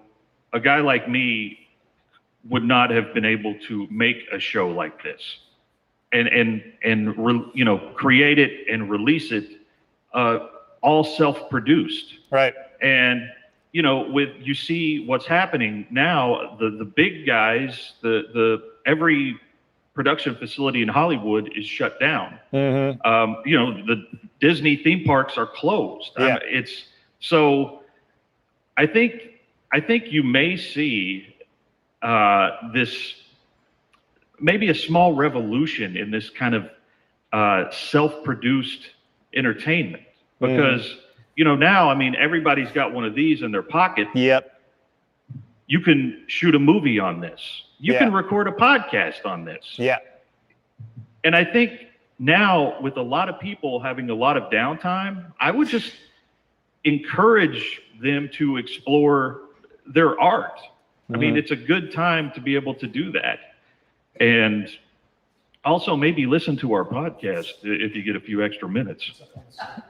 a guy like me would not have been able to make a show like this and you know, create it and release it all self-produced. Right. And, you know, you see what's happening now, the big guys, every production facility in Hollywood is shut down. Mm-hmm. You know, the Disney theme parks are closed. Yeah. So I think you may see this, maybe a small revolution in this kind of self-produced entertainment, because you know, now, I mean, everybody's got one of these in their pocket. Yep. You can shoot a movie on this. You can record a podcast on this. Yeah. And I think now, with a lot of people having a lot of downtime, I would just encourage them to explore their art. I mean, it's a good time to be able to do that. And also maybe listen to our podcast if you get a few extra minutes.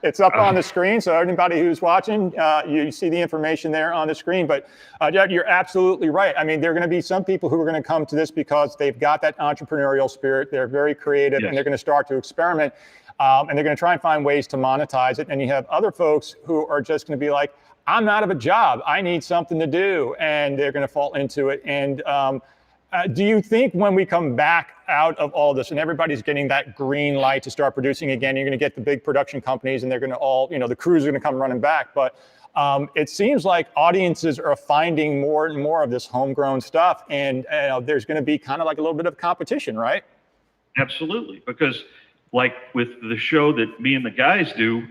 It's up on the screen, so anybody who's watching, you see the information there on the screen. But you're absolutely right. I mean, there are going to be some people who are going to come to this because they've got that entrepreneurial spirit. They're very creative, and they're going to start to experiment, and they're going to try and find ways to monetize it. And you have other folks who are just going to be like, I'm out of a job. I need something to do, and they're going to fall into it. And do you think when we come back out of all this and everybody's getting that green light to start producing again, you're going to get the big production companies and they're going to all, you know, the crews are going to come running back. But it seems like audiences are finding more and more of this homegrown stuff. And there's going to be kind of like a little bit of competition, right? Absolutely. Because like with the show that me and the guys do,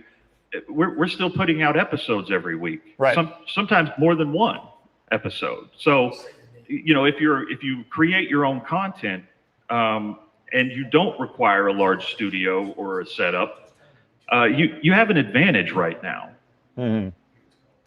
we're still putting out episodes every week. Right. Sometimes more than one episode. So, you know, if you create your own content, and you don't require a large studio or a setup, you have an advantage right now. Mm-hmm.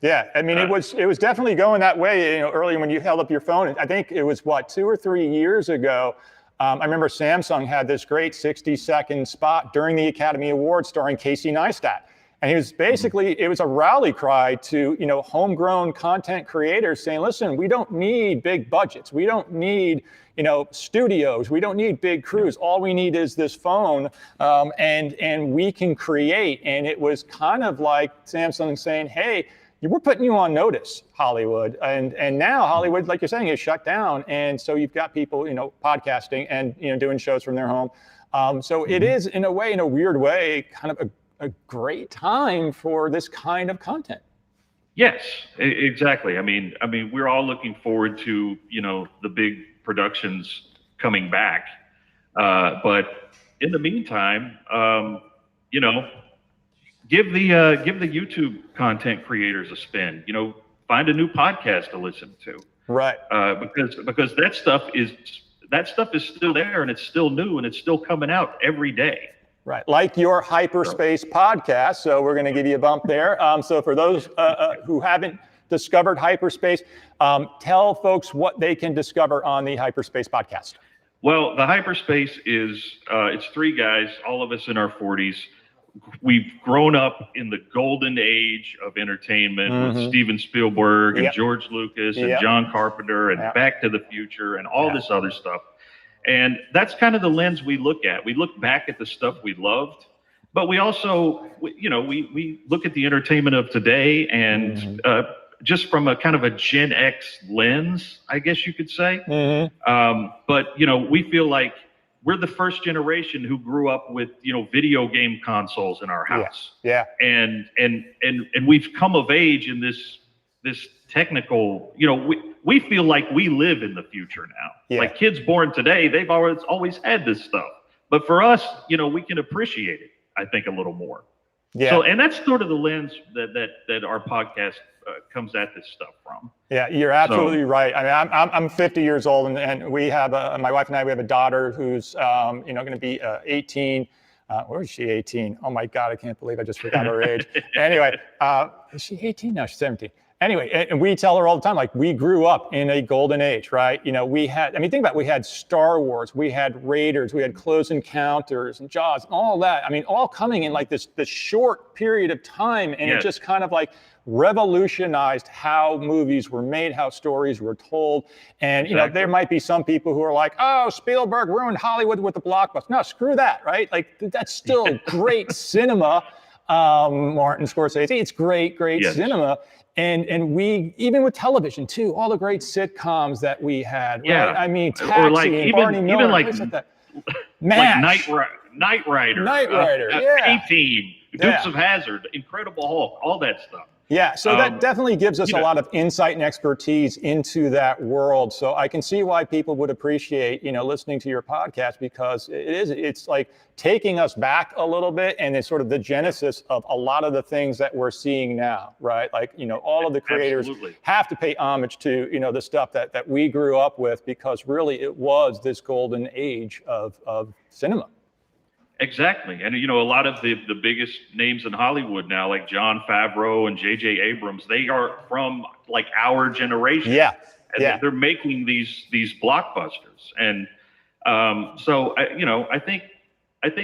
Yeah, I mean, it was definitely going that way. You know, earlier when you held up your phone, I think it was what, 2 or 3 years ago. I remember Samsung had this great 60-second spot during the Academy Awards starring Casey Neistat. And he was basically, it was a rally cry to, you know, homegrown content creators saying, listen, we don't need big budgets. We don't need, you know, studios. We don't need big crews. All we need is this phone, and we can create. And it was kind of like Samsung saying, hey, we're putting you on notice, Hollywood. And now Hollywood, like you're saying, is shut down. And so you've got people, you know, podcasting and, you know, doing shows from their home. So it is, in a way, in a weird way, kind of a great time for this kind of content. Yes, exactly. I mean, we're all looking forward to, you know, the big productions coming back. But in the meantime, you know, give the YouTube content creators a spin. You know, find a new podcast to listen to. Right. Because that stuff is still there, and it's still new, and it's still coming out every day. Right, like your Hyperspace podcast. So we're going to give you a bump there. So for those who haven't discovered Hyperspace, tell folks what they can discover on the Hyperspace podcast. Well, the Hyperspace is it's 3 guys, all of us in our 40s. We've grown up in the golden age of entertainment with Steven Spielberg and George Lucas and John Carpenter and Back to the Future and all this other stuff. And that's kind of the lens we look at. We look back at the stuff we loved, but we also, you know, we look at the entertainment of today and just from a kind of a Gen X lens, I guess you could say. But, you know, we feel like we're the first generation who grew up with, you know, video game consoles in our house. Yeah. And we've come of age in this technical, you know, we feel like we live in the future now. Yeah. Like kids born today, they've always had this stuff. But for us, you know, we can appreciate it, I think, a little more. Yeah. So, and that's sort of the lens that our podcast comes at this stuff from. Yeah, you're absolutely right. I mean, I'm 50 years old, and we have my wife and I, we have a daughter who's you know, going to be 18. Where is she? 18? Oh my God, I can't believe I just forgot her age. Anyway, is she 18? No, she's 17. Anyway, and we tell her all the time, like, we grew up in a golden age, right? You know, we had, I mean, think about it, we had Star Wars, we had Raiders, we had Close Encounters and Jaws, and all that. I mean, all coming in like this short period of time, and it just kind of like revolutionized how movies were made, how stories were told. And, you know, there might be some people who are like, oh, Spielberg ruined Hollywood with the blockbuster. No, screw that, right? Like, that's still great cinema. Martin Scorsese, it's great cinema. And we, even with television too, all the great sitcoms that we had, right? I mean, Taxi, or like and Barney Miller, even like MASH. Knight Rider, A-Team, Dukes of Hazzard, Incredible Hulk, all that stuff. Yeah, so that definitely gives us a lot of insight and expertise into that world. So I can see why people would appreciate, you know, listening to your podcast, because it's like taking us back a little bit, and it's sort of the genesis of a lot of the things that we're seeing now, right? Like, you know, all of the creators have to pay homage to, you know, the stuff that we grew up with, because really it was this golden age of cinema. Exactly. And, you know, a lot of the biggest names in Hollywood now, like Jon Favreau and J.J. Abrams, they are from like our generation. And they're making these blockbusters. And so, you know, I think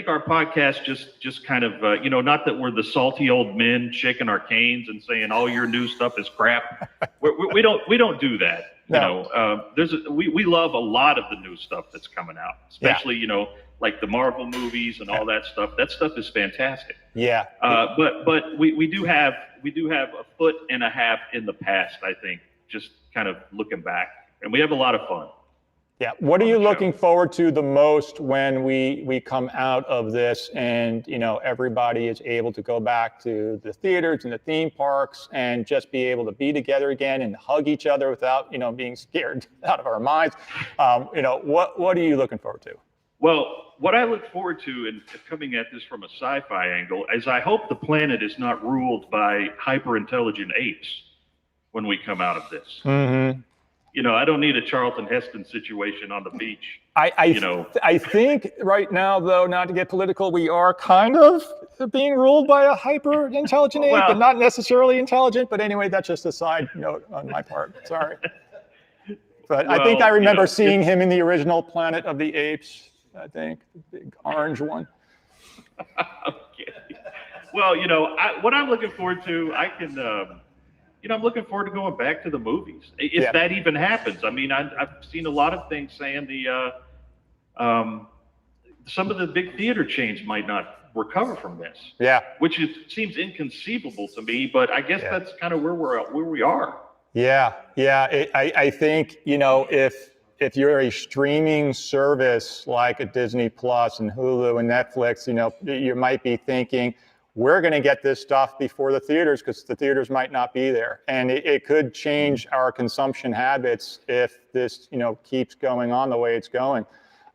our podcast just kind of, you know, not that we're the salty old men shaking our canes and saying all your new stuff is crap. We don't do that. No. You know, we love a lot of the new stuff that's coming out, especially, you know, like the Marvel movies and all that stuff. That stuff is fantastic. Yeah. But we do have a foot and a half in the past, I think, just kind of looking back, and we have a lot of fun. Yeah. What are you looking forward to the most when we come out of this, and, you know, everybody is able to go back to the theaters and the theme parks and just be able to be together again and hug each other without, you know, being scared out of our minds? You know, what are you looking forward to? Well, what I look forward to, and coming at this from a sci-fi angle, is I hope the planet is not ruled by hyper-intelligent apes when we come out of this. I don't need a Charlton Heston situation on the beach. I think right now, though, not to get political, we are kind of being ruled by a hyper intelligent ape, but not necessarily intelligent. But anyway, that's just a side note on my part. Sorry. But I think I remember seeing him in the original Planet of the Apes, I think, the big orange one. Okay. Well, what I'm looking forward to, I'm looking forward to going back to the movies, if that even happens. I mean, I've seen a lot of things saying some of the big theater chains might not recover from this. Yeah. Which seems inconceivable to me, but I guess that's kind of where we are. Yeah. I think, if you're a streaming service like a Disney Plus and Hulu and Netflix, you might be thinking, we're going to get this stuff before the theaters because the theaters might not be there. And it could change our consumption habits if this, keeps going on the way it's going.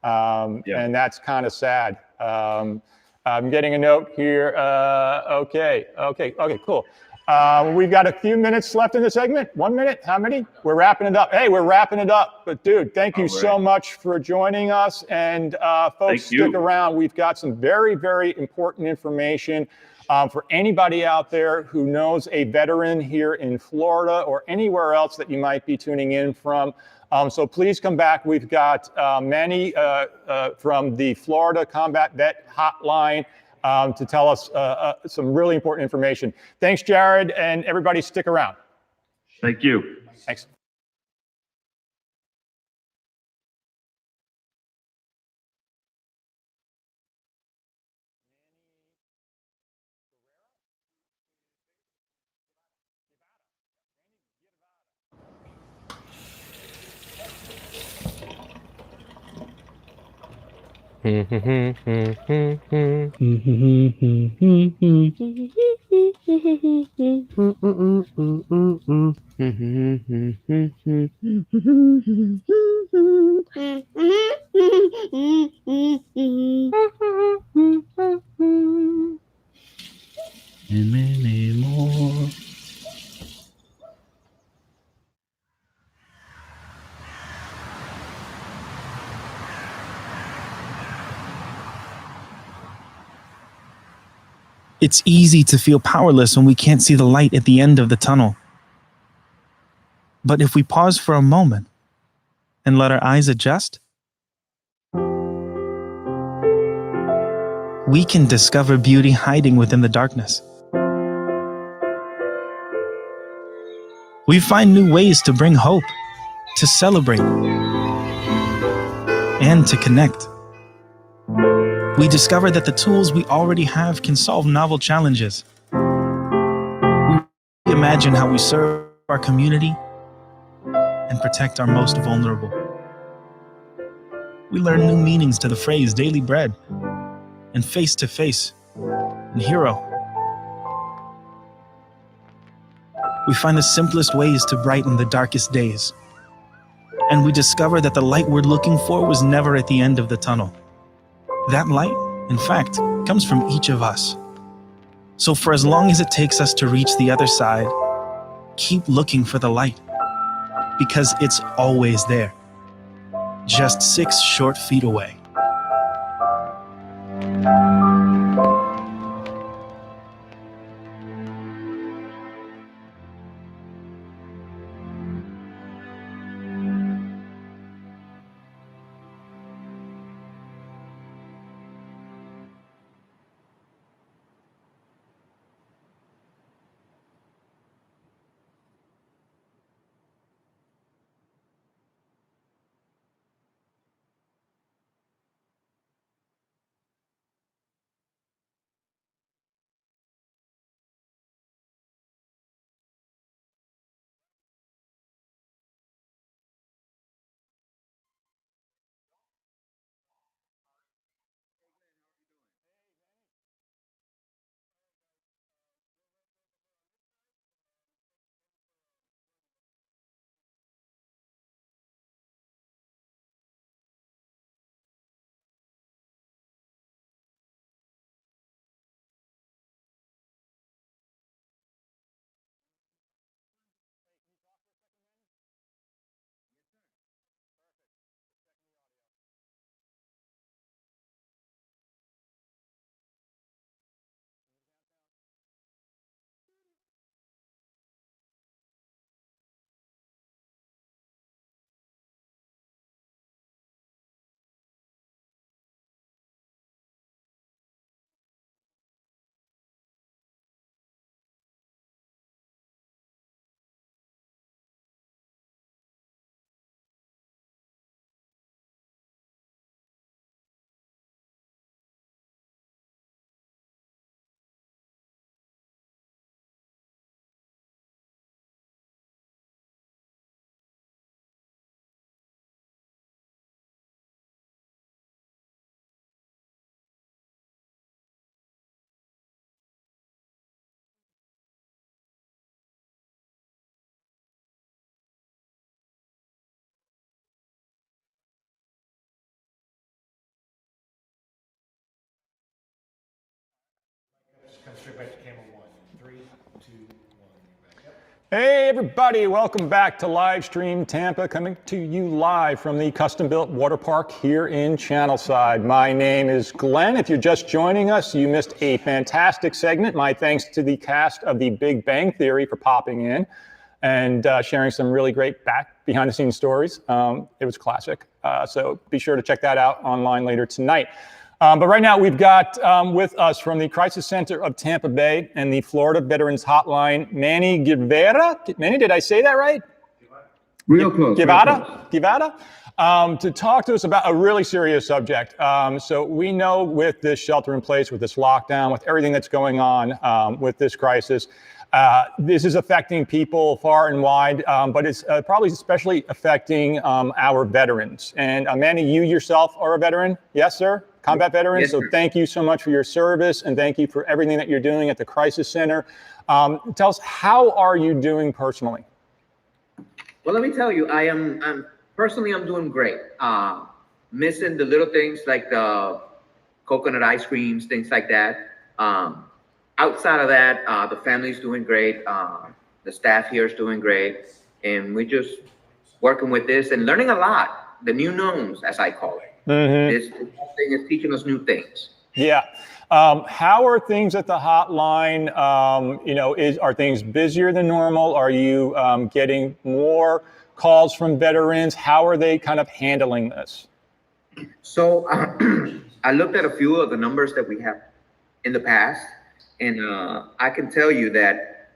And that's kind of sad. I'm getting a note here. Okay, cool. We've got a few minutes left in the segment. 1 minute? How many? We're wrapping it up. Hey, we're wrapping it up. But dude, thank you so much for joining us. And folks, stick around. We've got some very, very important information for anybody out there who knows a veteran here in Florida or anywhere else that you might be tuning in from. So please come back. We've got Manny from the Florida Combat Vet Hotline to tell us some really important information. Thanks, Jared, and everybody stick around. Thank you. Thanks. And many more. It's easy to feel powerless when we can't see the light at the end of the tunnel. But if we pause for a moment and let our eyes adjust, we can discover beauty hiding within the darkness. We find new ways to bring hope, to celebrate, and to connect. We discover that the tools we already have can solve novel challenges. We imagine how we serve our community and protect our most vulnerable. We learn new meanings to the phrase daily bread and face to face and hero. We find the simplest ways to brighten the darkest days. And we discover that the light we're looking for was never at the end of the tunnel. That light, in fact, comes from each of us. So for as long as it takes us to reach the other side, keep looking for the light, because it's always there, just 6 short feet away. straight back to camera 1. 3, 2, 1. Hey everybody, welcome back to Livestream Tampa, coming to you live from the Custom Built Water Park here in Channelside. My name is Glenn. If you're just joining us, you missed a fantastic segment. My thanks to the cast of The Big Bang Theory for popping in and sharing some really great behind the scenes stories. It was classic. So be sure to check that out online later tonight. But right now we've got with us from the Crisis Center of Tampa Bay and the Florida Veterans Hotline, Manny Guevara. Manny, did I say that right? Real close. Guevara, to talk to us about a really serious subject. So we know with this shelter in place, with this lockdown, with everything that's going on with this crisis, this is affecting people far and wide, but it's probably especially affecting our veterans. And Manny, you yourself are a veteran? Yes, sir? Combat veteran. Yes, so sir. Thank you so much for your service, and thank you for everything that you're doing at the Crisis Center. Tell us, how are you doing personally? Well, let me tell you, I'm personally doing great. Missing the little things like the coconut ice creams, things like that. Outside of that, the family's doing great. The staff here is doing great, and we're just working with this and learning a lot. The new knowns, as I call it. This thing is teaching us new things. Yeah. How are things at the hotline? Are things busier than normal? Are you getting more calls from veterans? How are they kind of handling this? So I looked at a few of the numbers that we have in the past, and I can tell you that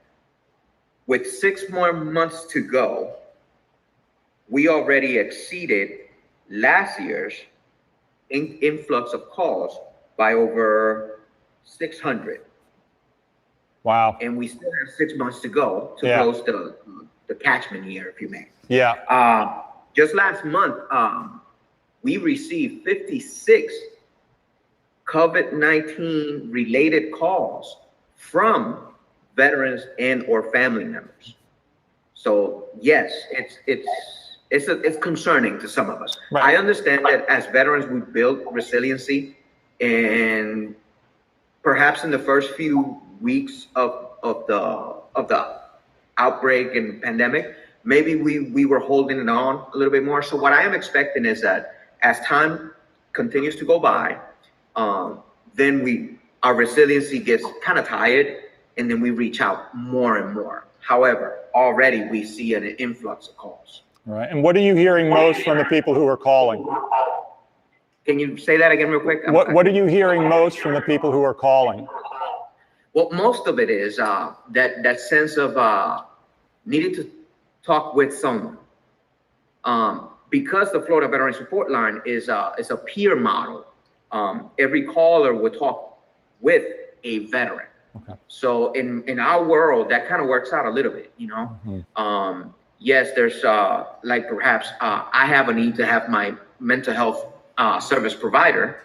with 6 more months to go, we already exceeded last year's influx of calls by over 600. Wow. And we still have 6 months to go to close the catchment year, if you may. Yeah. Just last month, we received 56 COVID-19 related calls from veterans and or family members. So yes, it's concerning to some of us. Right. I understand that as veterans, we build resiliency, and perhaps in the first few weeks of the outbreak and pandemic, maybe we were holding it on a little bit more. So what I am expecting is that as time continues to go by, then our resiliency gets kind of tired, and then we reach out more and more. However, already we see an influx of calls. Right. And what are you hearing most from the people who are calling? Can you say that again real quick? What are you hearing most from the people who are calling? Well, most of it is that sense of needing to talk with someone. Because the Florida Veteran Support Line is a peer model, every caller will talk with a veteran. Okay. So in our world, that kind of works out a little bit, you know. Mm-hmm. Yes, there's like perhaps I have a need to have my mental health service provider,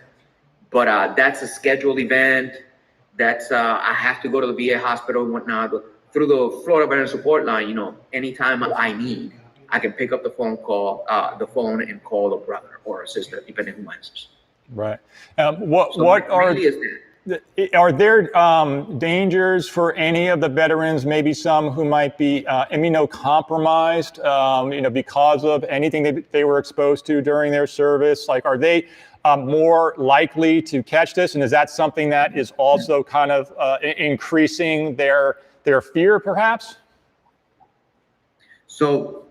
but that's a scheduled event. That's I have to go to the VA hospital and whatnot. But through the Florida Veteran Support Line, you know, anytime I need, I can pick up the phone and call a brother or a sister, depending who answers. Right. Are there dangers for any of the veterans, maybe some who might be immunocompromised, because of anything they were exposed to during their service? Like, are they more likely to catch this? And is that something that is also kind of increasing their fear, perhaps? So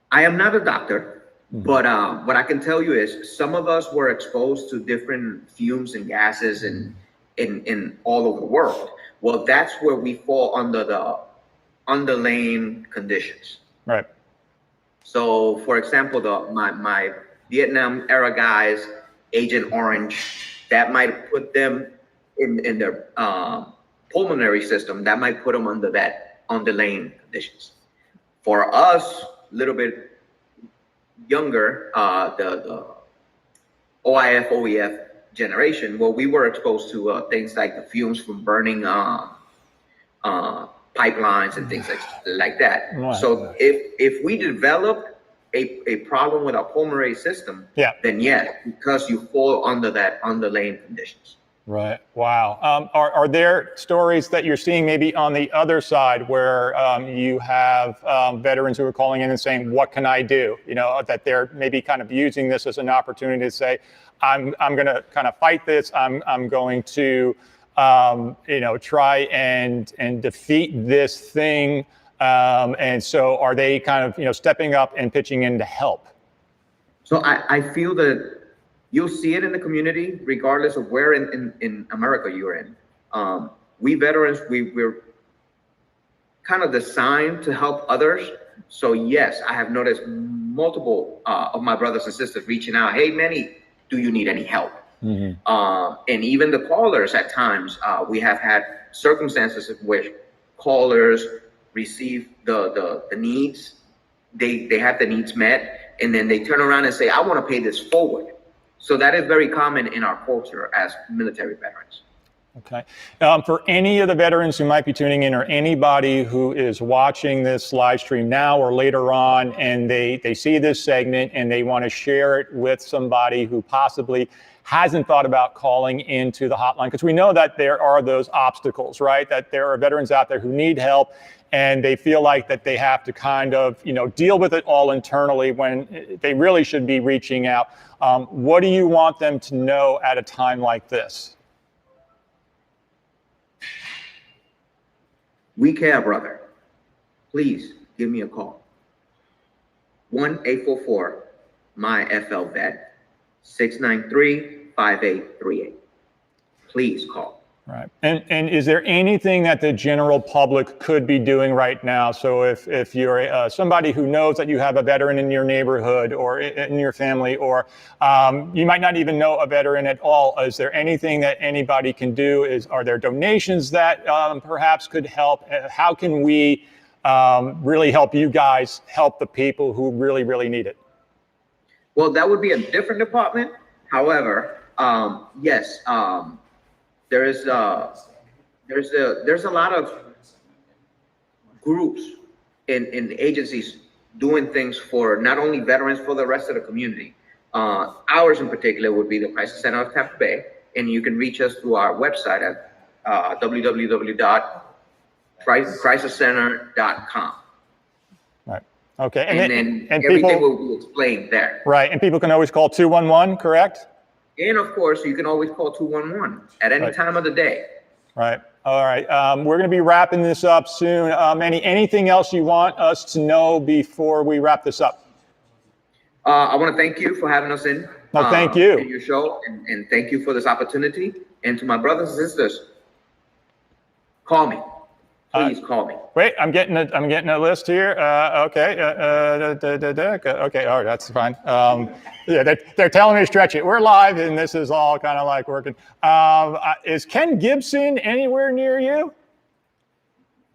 I am not a doctor. But what I can tell you is some of us were exposed to different fumes and gases in all over the world. Well, that's where we fall under the underlying conditions. Right. So, for example, my Vietnam era guys, Agent Orange, that might put them in their pulmonary system. That might put them under that underlying conditions. For us, a little bit younger, the OIF, OEF generation, well, we were exposed to things like the fumes from burning pipelines and things like that. Right. So if we develop a problem with our pulmonary system, then yes, because you fall under that underlying conditions. Right. Wow. Are there stories that you're seeing maybe on the other side where you have veterans who are calling in and saying, "What can I do?" You know, that they're maybe kind of using this as an opportunity to say, "I'm going to kind of fight this. I'm going to try and defeat this thing." And so, are they kind of stepping up and pitching in to help? So I feel that you'll see it in the community, regardless of where in America you're in. We veterans, we're kind of designed to help others. So yes, I have noticed multiple of my brothers and sisters reaching out. Hey, Manny, do you need any help? And even the callers at times, we have had circumstances in which callers receive the needs. They have the needs met, and then they turn around and say, I want to pay this forward. So that is very common in our culture as military veterans. Okay. For any of the veterans who might be tuning in, or anybody who is watching this live stream now or later on, and they see this segment and they want to share it with somebody who possibly hasn't thought about calling into the hotline, because we know that there are those obstacles, right? That there are veterans out there who need help, and they feel like that they have to kind of, deal with it all internally when they really should be reaching out. What do you want them to know at a time like this? We care, brother. Please give me a call. 1-844-MY-FL-VET, 693-5838. Please call. Right. And is there anything that the general public could be doing right now? So if you're somebody who knows that you have a veteran in your neighborhood or in your family, or you might not even know a veteran at all, is there anything that anybody can do? Are there donations that perhaps could help? How can we really help you guys help the people who really, really need it? Well, that would be a different department. However, yes, there's a lot of groups in agencies doing things for not only veterans, for the rest of the community. Ours in particular would be the Crisis Center of Tampa Bay, and you can reach us through our website at www.crisiscenter.com. Right. Okay. And then everything people will be explained there. Right. And people can always call 211, correct? And of course, you can always call 211 at any time of the day. Right. All right. We're going to be wrapping this up soon. Manny, anything else you want us to know before we wrap this up? I want to thank you for having us in. No, thank you. In your show, and thank you for this opportunity. And to my brothers and sisters, call me. Please call me. Wait, I'm getting a list here. Okay. Okay. All right, that's fine. Yeah, they're telling me to stretch it. We're live, and this is all kind of like working. Is Ken Gibson anywhere near you?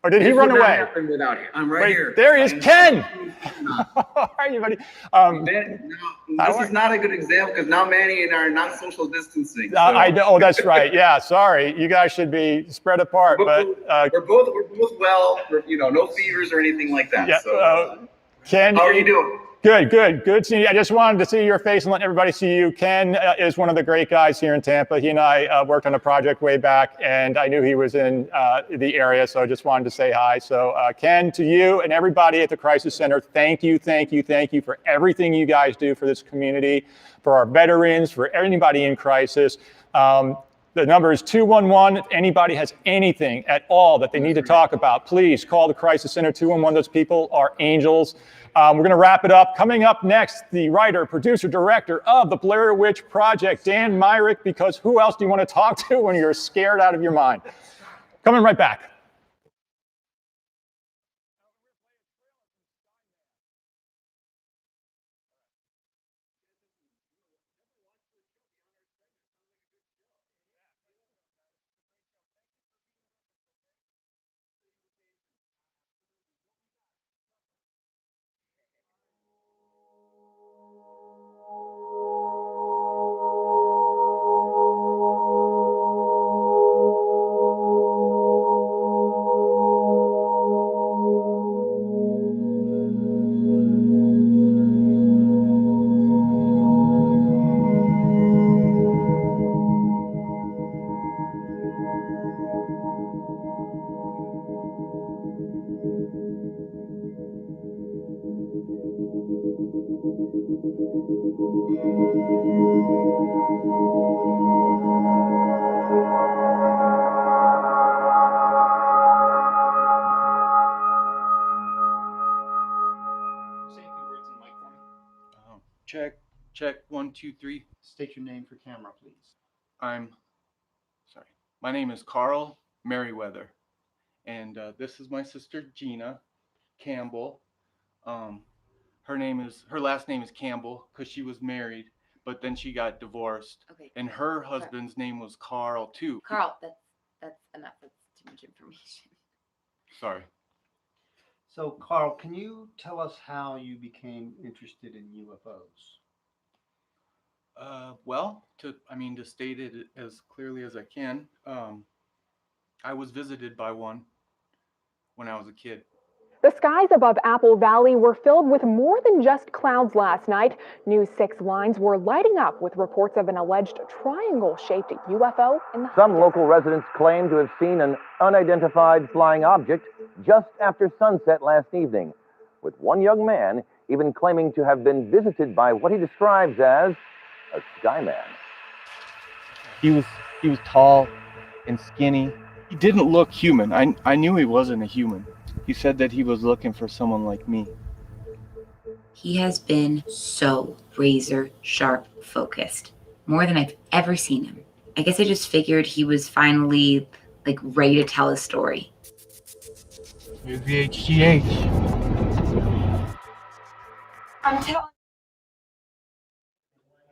Or did he run away? Without him. I'm right here. There he is, Ken. How are you, buddy? This is not a good example because now Manny and I are not social distancing. So. I know. Oh, that's right. Yeah. Sorry, you guys should be spread apart. But we're both well. No fevers or anything like that. Yeah. So, Ken, how are you doing? Good seeing you. I just wanted to see your face and let everybody see you. Ken is one of the great guys here in Tampa. He and I worked on a project way back, and I knew he was in the area, so I just wanted to say hi. So Ken, to you and everybody at the Crisis Center, thank you for everything you guys do for this community, for our veterans, for anybody in crisis. The number is 211. If anybody has anything at all that they need to talk about, please call the Crisis Center, 211. Those people are angels. We're going to wrap it up. Coming up next, the writer, producer, director of the Blair Witch Project, Dan Myrick, because who else do you want to talk to when you're scared out of your mind? Coming right back. 2, 3. State your name for camera, please. My name is Carl Merriweather, and this is my sister Gina Campbell. Her last name is Campbell because she was married, but then she got divorced. Okay. And her husband's name was Carl too. Carl, that's enough. That's too much information. Sorry. So, Carl, can you tell us how you became interested in UFOs? Well, to state it as clearly as I can, I was visited by one when I was a kid. The skies above Apple Valley were filled with more than just clouds last night. News 6 lines were lighting up with reports of an alleged triangle-shaped UFO in the Some local residents claim to have seen an unidentified flying object just after sunset last evening, with one young man even claiming to have been visited by what he describes as a skyman. He was tall and skinny. He didn't look human. I knew he wasn't a human. He said that he was looking for someone like me. He has been so razor sharp focused, more than I've ever seen him. I guess I just figured he was finally ready to tell his story. Here's the HGH. I'm telling.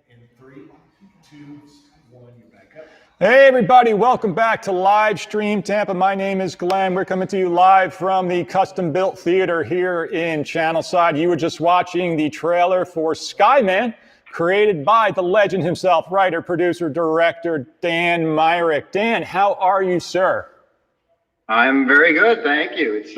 In 3, 2, 1, you're back up. Hey everybody, welcome back to Live Stream Tampa. My name is Glenn. We're coming to you live from the Custom Built Theater here in Channelside. You were just watching the trailer for Skyman, created by the legend himself, writer, producer, director, Dan Myrick. Dan, how are you, sir? I'm very good, thank you. It's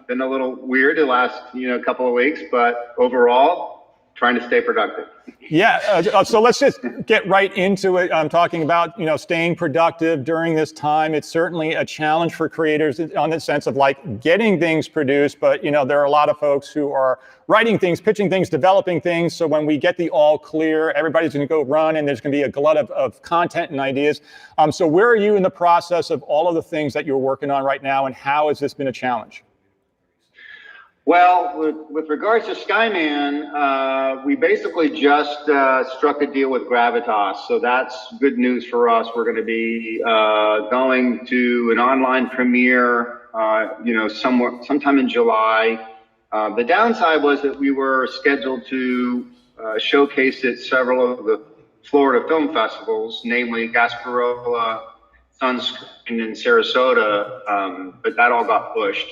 been a little weird the last couple of weeks, but overall, trying to stay productive. Yeah, so let's just get right into it. I'm talking about staying productive during this time. It's certainly a challenge for creators on the sense of getting things produced, but there are a lot of folks who are writing things, pitching things, developing things. So when we get the all clear, everybody's going to go run, and there's going to be a glut of content and ideas. So where are you in the process of all of the things that you're working on right now, and how has this been a challenge? Well, with regards to Skyman, we basically just struck a deal with Gravitas, so that's good news for us. We're going to be going to an online premiere, sometime in July. The downside was that we were scheduled to showcase at several of the Florida film festivals, namely Gasparilla, Sunscreen, and Sarasota, but that all got pushed.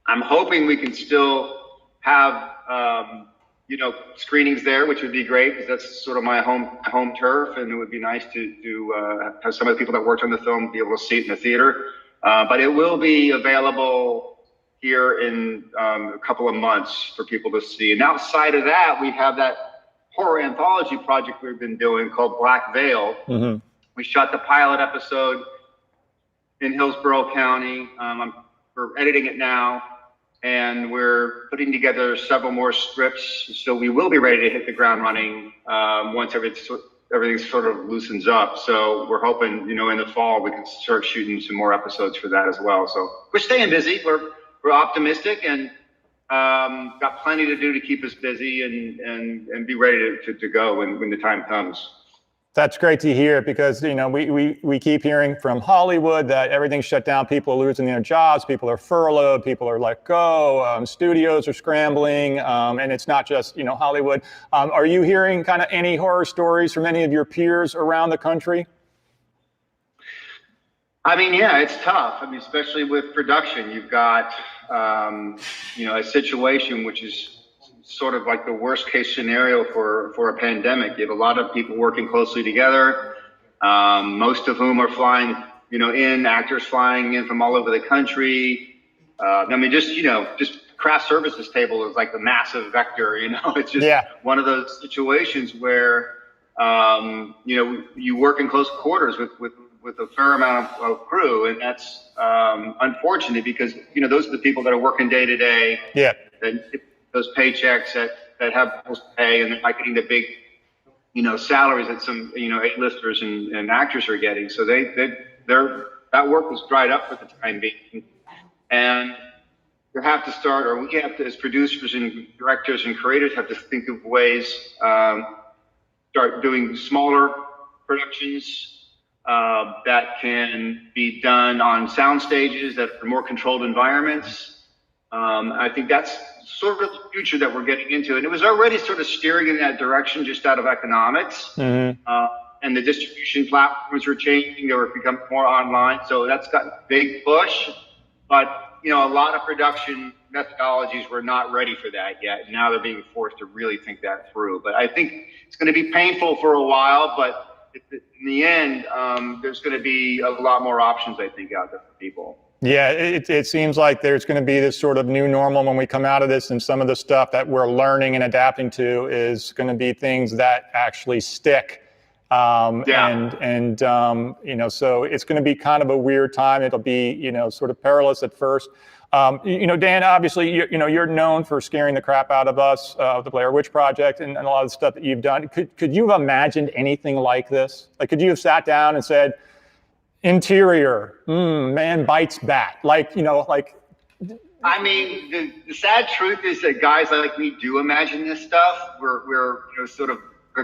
I'm hoping we can still have, screenings there, which would be great because that's sort of my home turf, and it would be nice to have some of the people that worked on the film be able to see it in the theater. But it will be available here in a couple of months for people to see. And outside of that, we have that horror anthology project we've been doing called Black Veil. Mm-hmm. We shot the pilot episode in Hillsborough County. We're editing it now, and we're putting together several more scripts. So we will be ready to hit the ground running once everything sort of loosens up. So we're hoping, in the fall, we can start shooting some more episodes for that as well. So we're staying busy. We're optimistic and got plenty to do to keep us busy and be ready to go when the time comes. That's great to hear because, we keep hearing from Hollywood that everything's shut down. People are losing their jobs. People are furloughed. People are let go. Studios are scrambling. And it's not just, Hollywood. Are you hearing kind of any horror stories from any of your peers around the country? Yeah, it's tough. Especially with production, you've got, a situation which is sort of like the worst case scenario for a pandemic. You have a lot of people working closely together, most of whom are flying, actors flying in from all over the country. Just craft services table is like the massive vector, it's just one of those situations where, you work in close quarters with a fair amount of crew. And that's unfortunate because, those are the people that are working day to day. Yeah. Those paychecks that have bills to pay, and they're not getting the big, salaries that some, A-listers and actors are getting. So that work was dried up for the time being. And we have to, as producers and directors and creators, have to think of ways start doing smaller productions that can be done on sound stages that are more controlled environments. I think that's sort of the future that we're getting into. And it was already sort of steering in that direction just out of economics. And the distribution platforms were changing. They were becoming more online. So that's got a big push. But, you know, a lot of production methodologies were not ready for that yet. And now they're being forced to really think that through. But I think it's going to be painful for a while. But in the end, there's going to be a lot more options, I think, out there for people. Yeah, it seems like there's going to be this sort of new normal when we come out of this, and some of the stuff that we're learning and adapting to is going to be things that actually stick. You know, so it's going to be kind of a weird time. It'll be, you know, sort of perilous at first. You know, Dan, obviously, you're known for scaring the crap out of us, the Blair Witch Project, and a lot of the stuff that you've done. Could you have imagined anything like this? Like, could you have sat down and said, interior, man bites bat? Like, you know, like. I mean, the sad truth is that guys like me do imagine this stuff. We're you know, sort of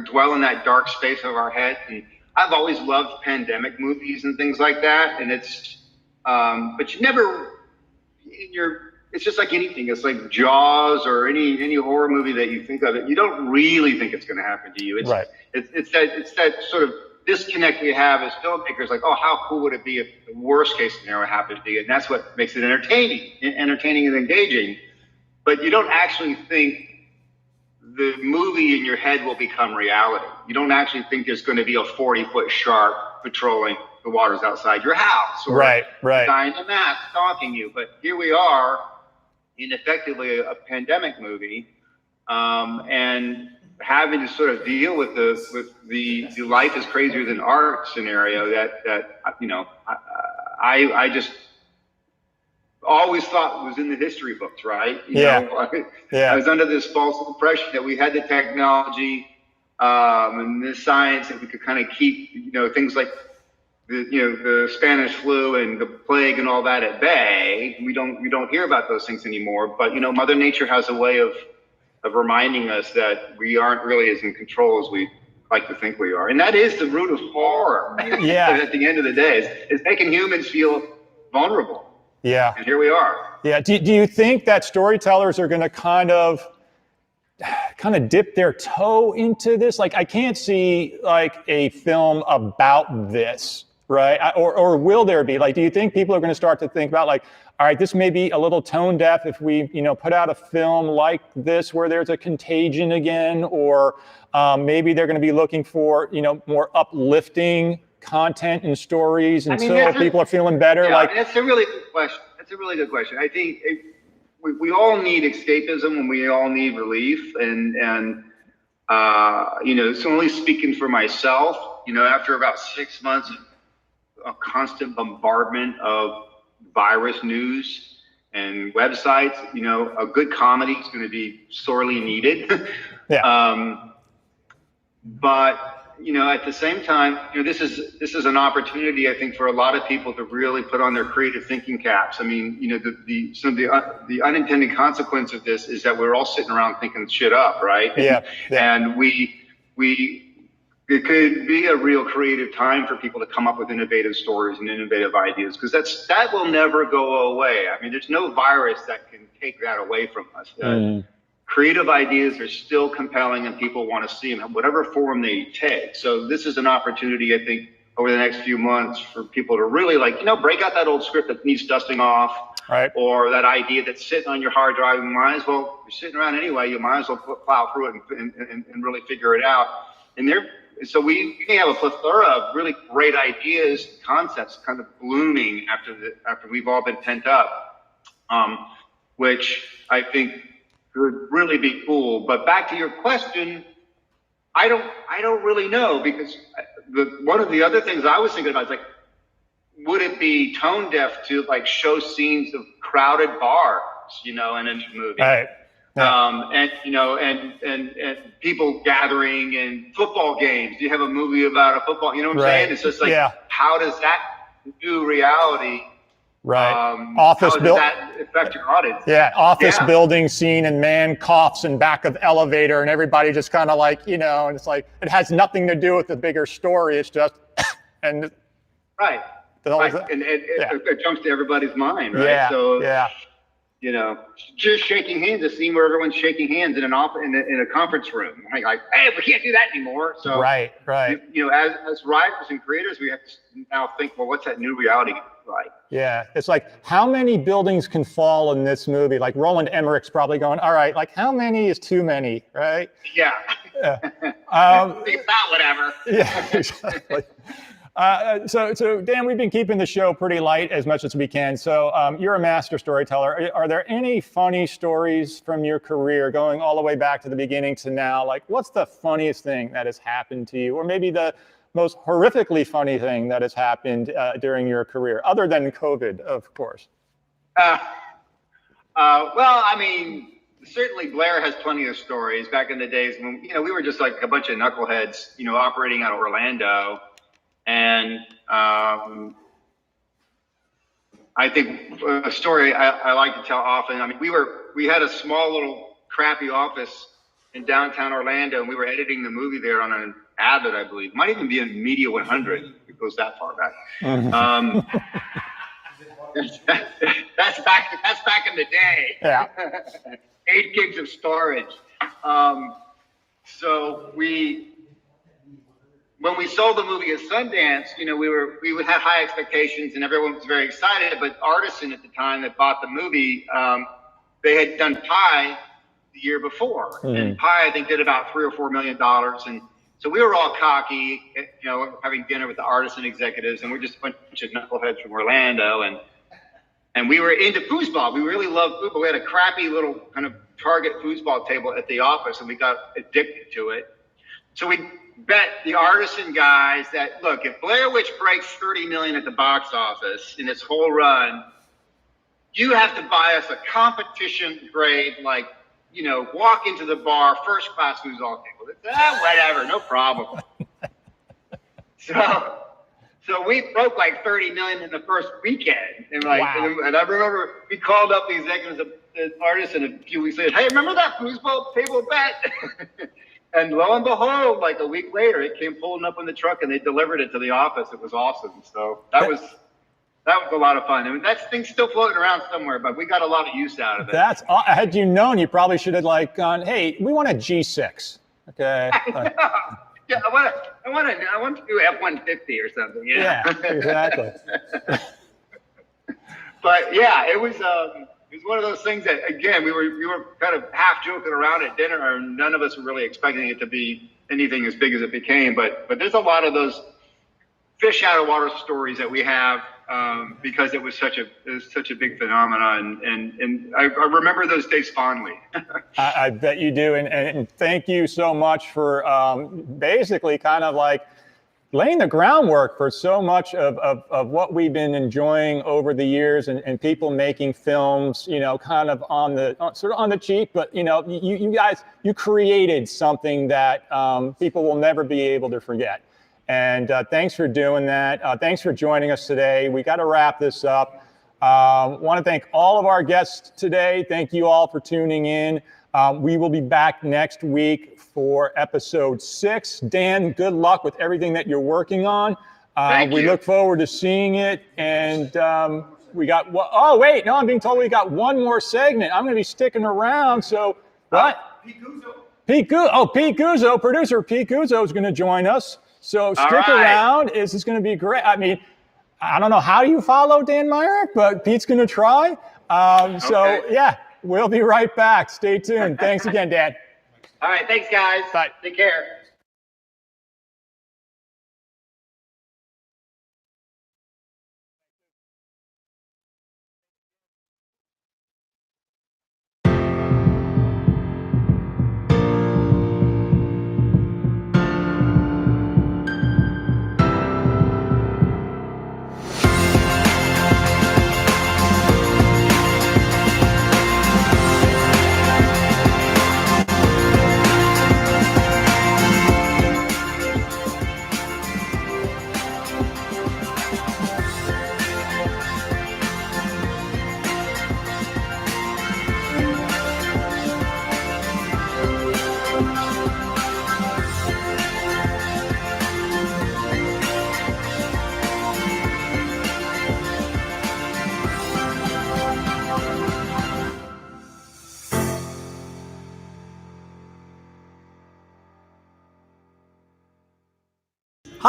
dwell in that dark space of our head. And I've always loved pandemic movies and things like that. And it's, but you never, it's just like anything. It's like Jaws or any horror movie that you think of it. You don't really think it's going to happen to you. It's, right. It's that sort of disconnect we have as filmmakers. Like, oh, how cool would it be if the worst case scenario happened to you? And that's what makes it entertaining and engaging. But you don't actually think the movie in your head will become reality. You don't actually think there's going to be a 40-foot shark patrolling the waters outside your house, or right. a guy in a mask stalking you. But here we are in effectively a pandemic movie, and having to sort of deal with the life is crazier than art scenario that you know, I just always thought was in the history books, right? You know, I was under this false impression that we had the technology and the science that we could kind of keep, you know, things like the Spanish flu and the plague and all that at bay. We don't hear about those things anymore. But you know, Mother Nature has a way of reminding us that we aren't really as in control as we like to think we are, and that is the root of horror. Yeah. At the end of the day, is making humans feel vulnerable. Yeah. And here we are. Yeah. Do you think that storytellers are going to kind of dip their toe into this? Like, I can't see like a film about this, right? Or will there be? Like, do you think people are going to start to think about like, all right, this may be a little tone deaf if we, you know, put out a film like this where there's a contagion again, or maybe they're going to be looking for, you know, more uplifting content and stories until people are feeling better. Yeah, like, I mean, that's a really good question. That's a really good question. I think we all need escapism and we all need relief. And you know, so only speaking for myself, you know, after about 6 months of a constant bombardment of virus news and websites, you know, a good comedy is going to be sorely needed. But you know, at the same time, you know, this is an opportunity, I think, for a lot of people to really put on their creative thinking caps. I mean, you know, some of the unintended consequence of this is that we're all sitting around thinking shit up, right? Yeah. And it could be a real creative time for people to come up with innovative stories and innovative ideas, because that will never go away. I mean, there's no virus that can take that away from us. Creative ideas are still compelling and people want to see them, whatever form they take. So this is an opportunity, I think, over the next few months for people to really, like, you know, break out that old script that needs dusting off, right? Or that idea that's sitting on your hard drive. You might as well, you're sitting around anyway, you might as well plow through it and really figure it out. And so we may have a plethora of really great ideas, concepts kind of blooming after we've all been pent up, which I think would really be cool. But back to your question, I don't really know, because one of the other things I was thinking about is like, would it be tone deaf to like show scenes of crowded bars, you know, in a new movie? Right. Yeah. And you know, and people gathering and football games. Do you have a movie about a football? You know what I'm saying? It's just like, how does that new reality Right. Office how does that affect your audience? Yeah, office building scene, and man coughs in back of elevator, and everybody just kind of like, and it's like, it has nothing to do with the bigger story. It's just, and right. And it jumps to everybody's mind, right? Yeah. So, yeah. Just shaking hands, a scene where everyone's shaking hands in in a conference room. Like, hey, we can't do that anymore. So, right. As writers and creators, we have to now think, well, what's that new reality like? Yeah, it's like, how many buildings can fall in this movie? Like Roland Emmerich's probably going, all right, like how many is too many, right? Yeah. It's not whatever. Yeah, exactly. So Dan, we've been keeping the show pretty light as much as we can. So you're a master storyteller. Are there any funny stories from your career going all the way back to the beginning to now? Like, what's the funniest thing that has happened to you? Or maybe the most horrifically funny thing that has happened during your career, other than COVID, of course? Well, I mean, certainly Blair has plenty of stories back in the days when, we were just like a bunch of knuckleheads, operating out of Orlando. And I think a story I like to tell often, I mean, we had a small little crappy office in downtown Orlando, and we were editing the movie there on an Avid, I believe. Might even be a Media 100. It goes that far back. That's back in the day. Yeah. 8 gigs of storage. So when we sold the movie at Sundance, we had high expectations and everyone was very excited. But Artisan at the time that bought the movie, they had done Pi the year before, and Pi I think did about $3 or $4 million. And so we were all cocky, having dinner with the Artisan executives, and we're just a bunch of knuckleheads from Orlando, and we were into foosball. We really loved football. We had a crappy little kind of Target foosball table at the office, and we got addicted to it. So we bet the Artisan guys that, look, if Blair Witch breaks 30 million at the box office in its whole run, you have to buy us a competition grade, like, walk into the bar, first class foosball table. Whatever, no problem. So we broke like 30 million in the first weekend. And and I remember we called up the executives of the Artisan a few weeks later. Hey, remember that foosball table bet? And lo and behold, like a week later, it came pulling up in the truck, and they delivered it to the office. It was awesome. So that was a lot of fun. I mean, that thing's still floating around somewhere, but we got a lot of use out of it. Had you known, you probably should have gone, hey, we want a G6. Okay. Yeah, I want to do F-150 or something. Yeah, exactly. But yeah, it was one of those things that, again, we were kind of half joking around at dinner, and none of us were really expecting it to be anything as big as it became. But there's a lot of those fish out of water stories that we have because it was such a big phenomenon, and I remember those days fondly. I bet you do, and thank you so much for basically kind of like laying the groundwork for so much of what we've been enjoying over the years, and people making films, kind of sort of on the cheap, but you guys, you created something that people will never be able to forget. And thanks for doing that. Thanks for joining us today. We got to wrap this up. Want to thank all of our guests today. Thank you all for tuning in. We will be back next week for episode 6. Dan, good luck with everything that you're working on. We look forward to seeing it. And we got, I'm being told we got one more segment. I'm going to be sticking around. So what? Pete Guzzo, producer Pete Guzzo is going to join us. So stick around. This is going to be great. I mean, I don't know how you follow Dan Myrick, but Pete's going to try. So yeah, we'll be right back. Stay tuned. Thanks again, Dan. All right. Thanks, guys. Bye. Take care.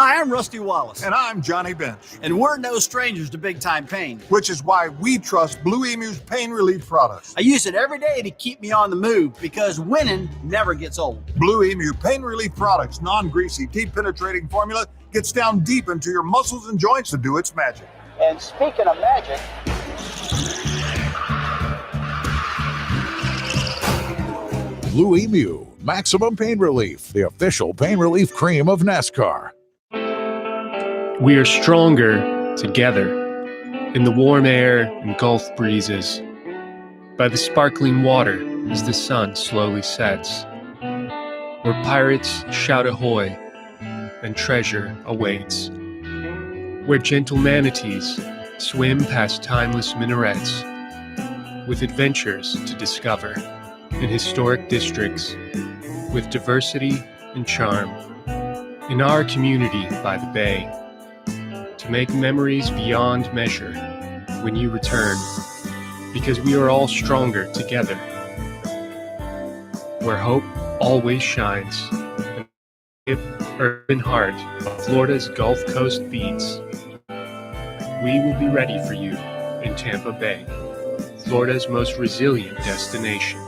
Hi, I'm Rusty Wallace. And I'm Johnny Bench. And we're no strangers to big time pain. Which is why we trust Blue Emu's pain relief products. I use it every day to keep me on the move because winning never gets old. Blue Emu pain relief products, non-greasy, deep penetrating formula, gets down deep into your muscles and joints to do its magic. And speaking of magic, Blue Emu, maximum pain relief, the official pain relief cream of NASCAR. We are stronger together in the warm air and Gulf breezes, by the sparkling water as the sun slowly sets, where pirates shout ahoy and treasure awaits, where gentle manatees swim past timeless minarets, with adventures to discover in historic districts, with diversity and charm, in our community by the bay, to make memories beyond measure when you return, because we are all stronger together, where hope always shines, and the urban heart of Florida's Gulf Coast beats. We will be ready for you in Tampa Bay, Florida's most resilient destination.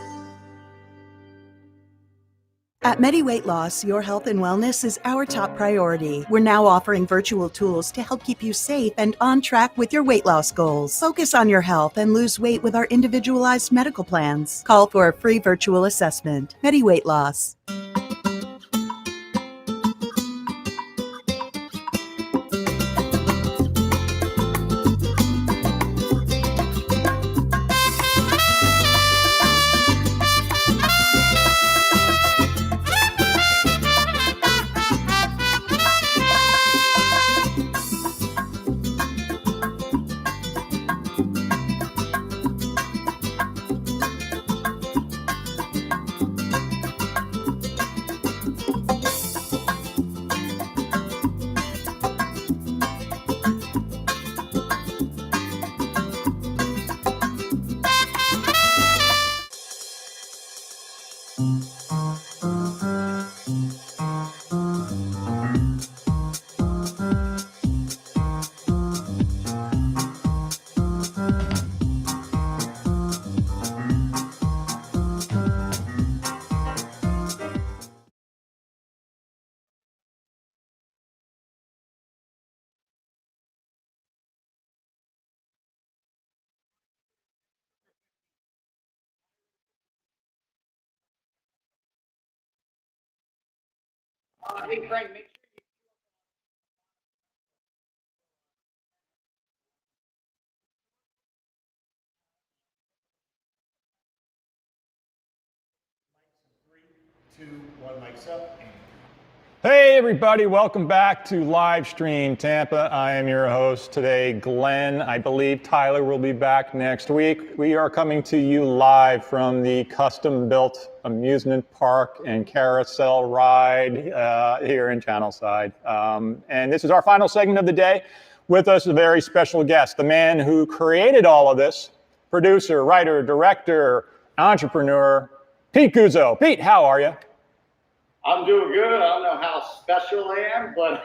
At Medi Weight Loss, your health and wellness is our top priority. We're now offering virtual tools to help keep you safe and on track with your weight loss goals. Focus on your health and lose weight with our individualized medical plans. Call for a free virtual assessment. Medi Weight Loss. hey Frank, make Two, one, mics up. Hey everybody, welcome back to Live Stream Tampa. I am your host today, Glenn. I believe Tyler will be back next week. We are coming to you live from the custom-built amusement park and carousel ride here in Channelside. And this is our final segment of the day. With us, a very special guest, the man who created all of this, producer, writer, director, entrepreneur, Pete Guzzo. Pete, how are you? I'm doing good. I don't know how special I am, but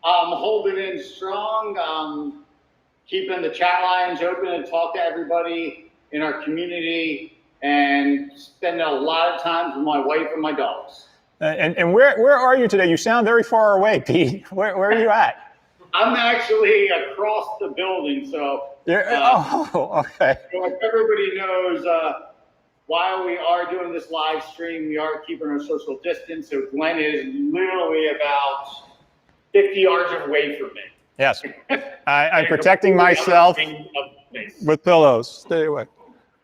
I'm holding in strong, keeping the chat lines open and talk to everybody in our community and spending a lot of time with my wife and my dogs. And where are you today? You sound very far away, Pete. Where are you at? I'm actually across the building, so. Okay. So if everybody knows, while we are doing this live stream, we are keeping our social distance. So Glenn is literally about 50 yards away from me. Yes. I'm protecting myself with pillows. Stay away.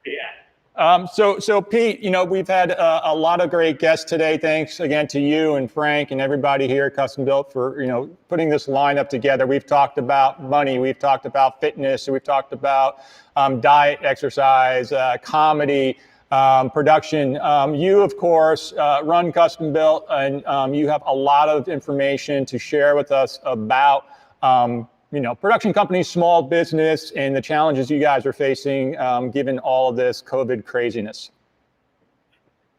Yeah. So Pete, you know, we've had a lot of great guests today. Thanks again to you and Frank and everybody here at Custom Built for, you know, putting this lineup together. We've talked about money. We've talked about fitness. We've talked about diet, exercise, comedy, production. You, of course, run Custom Built, and you have a lot of information to share with us about, you know, production companies, small business, and the challenges you guys are facing given all of this COVID craziness.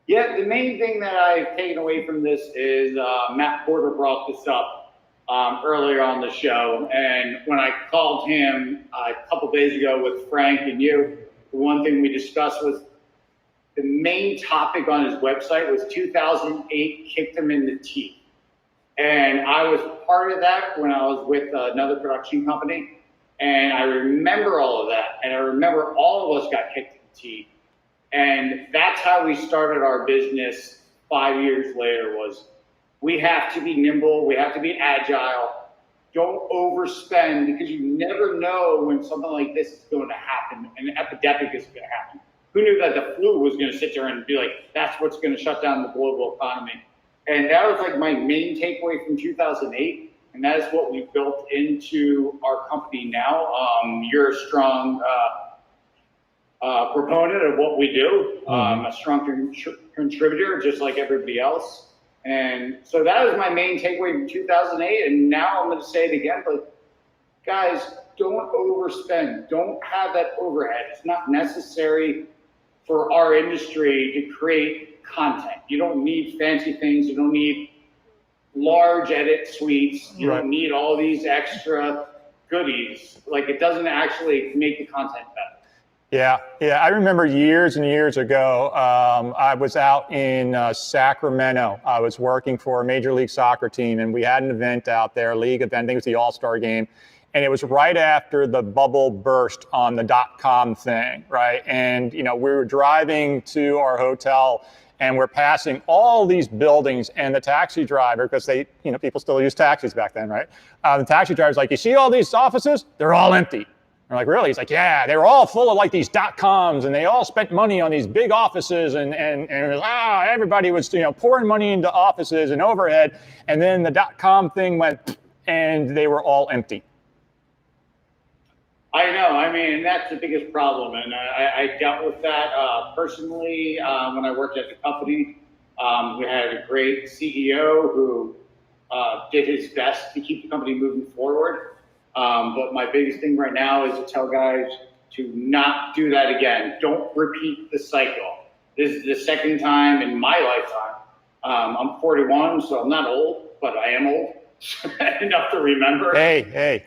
Yeah, the main thing that I've taken away from this is Matt Porter brought this up. earlier on the show. And when I called him a couple days ago with Frank and you, the one thing we discussed was the main topic on his website was 2008 kicked him in the teeth. And I was part of that when I was with another production company. And I remember all of that. And I remember all of us got kicked in the teeth. And that's how we started our business 5 years later was we have to be nimble. We have to be agile. Don't overspend because you never know when something like this is going to happen. An epidemic is going to happen. Who knew that the flu was going to sit there and be like, that's what's going to shut down the global economy? And that was like my main takeaway from 2008. And that is what we built into our company now. You're a strong proponent of what we do, a strong contributor, just like everybody else. And so that was my main takeaway from 2008. And now I'm going to say it again, but guys, don't overspend. Don't have that overhead. It's not necessary for our industry to create content. You don't need fancy things. You don't need large edit suites. You don't need all these extra goodies. Like, it doesn't actually make the content better. Yeah. I remember years and years ago, I was out in Sacramento. I was working for a Major League Soccer team, and we had an event out there, a league event. I think it was the All-Star game. And it was right after the bubble burst on the .com thing, right? And, we were driving to our hotel, and we're passing all these buildings, and the taxi driver, because they, people still use taxis back then, right? The taxi driver's like, you see all these offices? They're all empty. We're like, really? He's like, yeah, they were all full of like these .coms, and they all spent money on these big offices, and it was, everybody was, pouring money into offices and overhead, and then the .com thing went, and they were all empty. I know. I mean, that's the biggest problem, and I dealt with that personally when I worked at the company. We had a great CEO who did his best to keep the company moving forward. But my biggest thing right now is to tell guys to not do that again. Don't repeat the cycle. This is the second time in my lifetime. I'm 41, so I'm not old, but I am old enough to remember. Hey.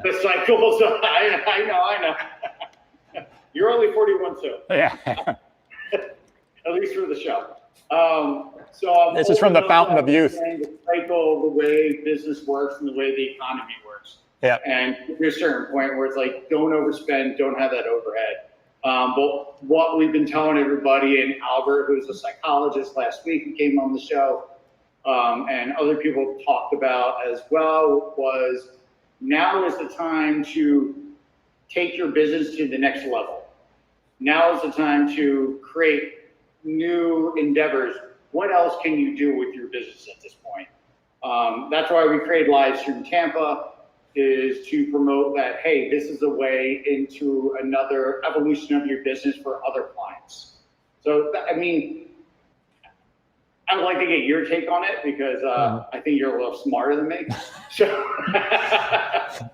The cycles, I know. You're only 41 too. Yeah. At least for the show. So this is from the fountain of youth. The cycle, the way business works, and the way the economy works. Yeah. And there's a certain point where it's like, don't overspend, don't have that overhead. But what we've been telling everybody, and Albert, who's a psychologist last week, who came on the show, and other people talked about as well, was now is the time to take your business to the next level. Now is the time to create new endeavors. What else can you do with your business at this point? That's why we created Livestream Tampa, is to promote that, hey, this is a way into another evolution of your business for other clients. So, I mean, I would like to get your take on it because I think you're a little smarter than me. So,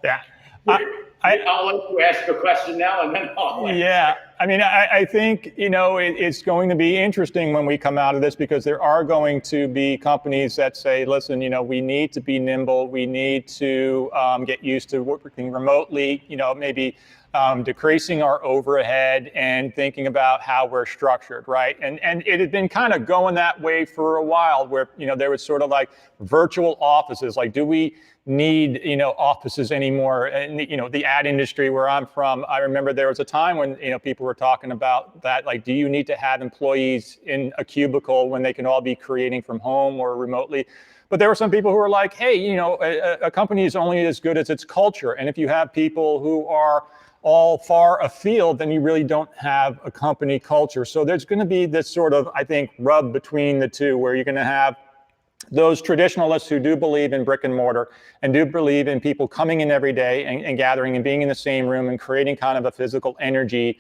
yeah. I'll let you ask a question now, and then I'll answer. Yeah, I mean, I think, it's going to be interesting when we come out of this, because there are going to be companies that say, listen, we need to be nimble. We need to get used to working remotely, maybe decreasing our overhead and thinking about how we're structured, right? And it had been kind of going that way for a while, where, there was sort of like virtual offices. Like, do we need, offices anymore? And, the ad industry where I'm from, I remember there was a time when, people were talking about that, like, do you need to have employees in a cubicle when they can all be creating from home or remotely? But there were some people who were like, hey, a company is only as good as its culture. And if you have people who are all far afield, then you really don't have a company culture. So there's going to be this sort of, I think, rub between the two, where you're going to have those traditionalists who do believe in brick and mortar and do believe in people coming in every day and gathering and being in the same room and creating kind of a physical energy.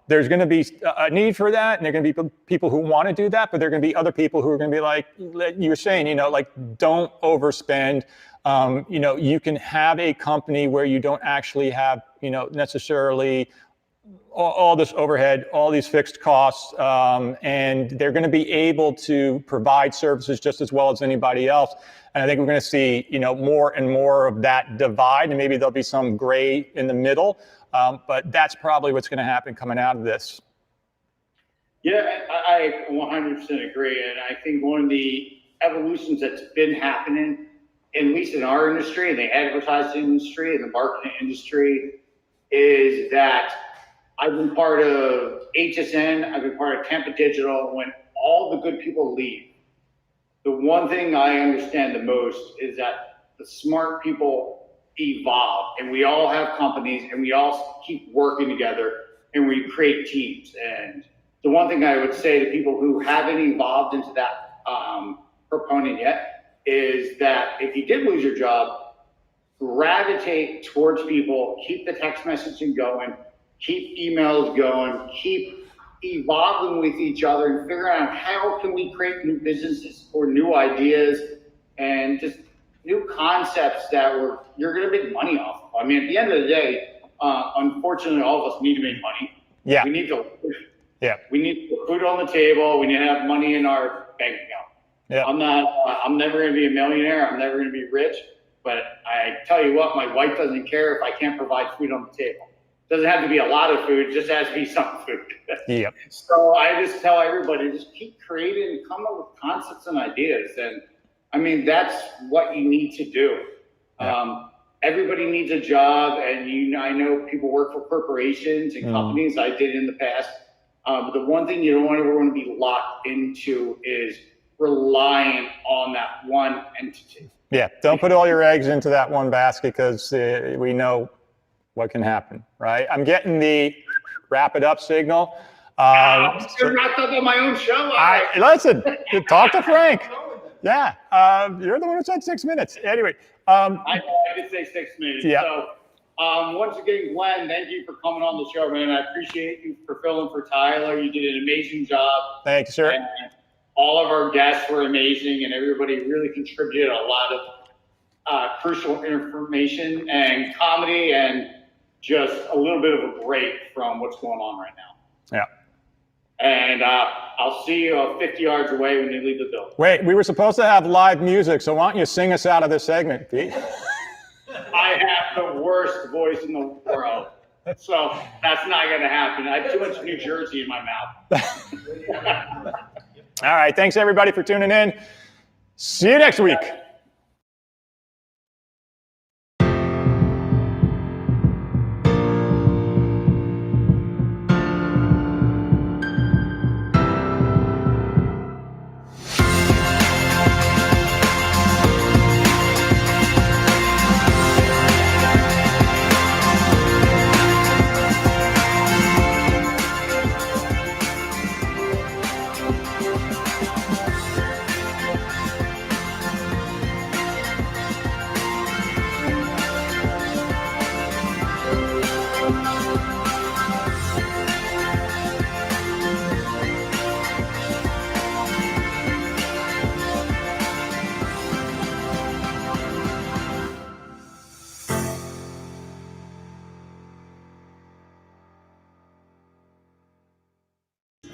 There's going to be a need for that, and there are going to be people who want to do that, but there are going to be other people who are going to be like you were saying, like, don't overspend. You can have a company where you don't actually have, necessarily all this overhead, all these fixed costs, and they're going to be able to provide services just as well as anybody else. And I think we're going to see, more and more of that divide, and maybe there'll be some gray in the middle. But that's probably what's going to happen coming out of this. Yeah, I 100% agree. And I think one of the evolutions that's been happening, at least in our industry, in the advertising industry, and the marketing industry, is that I've been part of HSN, I've been part of Tampa Digital. When all the good people leave, the one thing I understand the most is that the smart people evolve, and we all have companies, and we all keep working together, and we create teams. And the one thing I would say to people who haven't evolved into that proponent yet is that if you did lose your job, gravitate towards people, keep the text messaging going, keep emails going, keep evolving with each other, and figure out how can we create new businesses or new ideas and just new concepts that you're going to make money off of. I mean, at the end of the day, unfortunately, all of us need to make money. Yeah. We need to. Yeah. We need to put food on the table. We need to have money in our bank account. Yeah. I'm never going to be a millionaire. I'm never going to be rich. But I tell you what, my wife doesn't care if I can't provide food on the table. It doesn't have to be a lot of food, it just has to be some food. Yep. So I just tell everybody, just keep creating, come up with concepts and ideas. And I mean, that's what you need to do. Yeah. Everybody needs a job, and I know people work for corporations and companies. I did in the past. But the one thing you don't ever want to be locked into is relying on that one entity. Yeah, don't put all your eggs into that one basket, because we know what can happen, right? I'm getting the wrap it up signal. I'm still wrapped up on my own show. Listen, talk to Frank. Yeah, you're the one who said 6 minutes. Anyway. I did say 6 minutes. Yeah. So once again, Glenn, thank you for coming on the show, man. I appreciate you for filling for Tyler. You did an amazing job. Thank you, sir. And all of our guests were amazing, and everybody really contributed a lot of crucial information and comedy, and just a little bit of a break from what's going on right now. Yeah. And I'll see you 50 yards away when you leave the building. Wait, we were supposed to have live music, so why don't you sing us out of this segment, Pete? I have the worst voice in the world, so that's not going to happen. I have too much New Jersey in my mouth. All right, thanks everybody for tuning in. See you next week.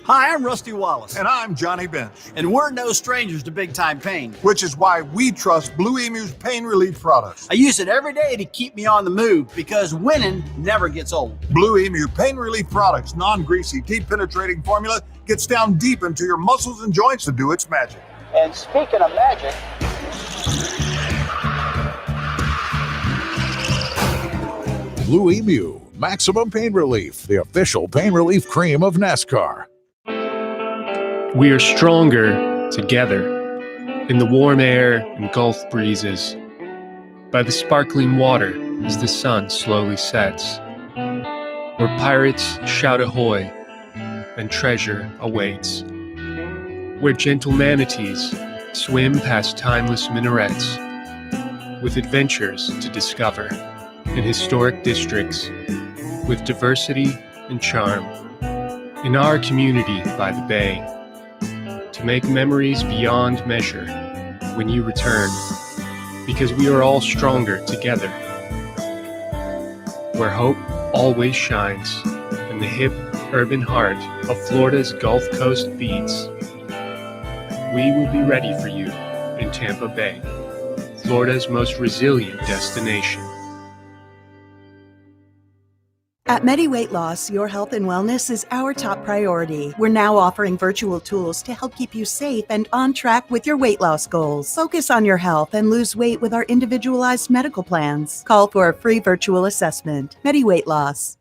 Hi, I'm Rusty Wallace. And I'm Johnny Bench. And we're no strangers to big time pain. Which is why we trust Blue Emu's pain relief products. I use it every day to keep me on the move, because winning never gets old. Blue Emu pain relief products, non-greasy, deep penetrating formula, gets down deep into your muscles and joints to do its magic. And speaking of magic, Blue Emu, maximum pain relief, the official pain relief cream of NASCAR. We are stronger together in the warm air and Gulf breezes, by the sparkling water as the sun slowly sets, where pirates shout ahoy and treasure awaits, where gentle manatees swim past timeless minarets, with adventures to discover in historic districts, with diversity and charm, in our community by the bay, to make memories beyond measure when you return, because we are all stronger together, where hope always shines and the hip, urban heart of Florida's Gulf Coast beats, we will be ready for you in Tampa Bay, Florida's most resilient destination. At Medi Weight Loss, your health and wellness is our top priority. We're now offering virtual tools to help keep you safe and on track with your weight loss goals. Focus on your health and lose weight with our individualized medical plans. Call for a free virtual assessment. Medi Weight Loss.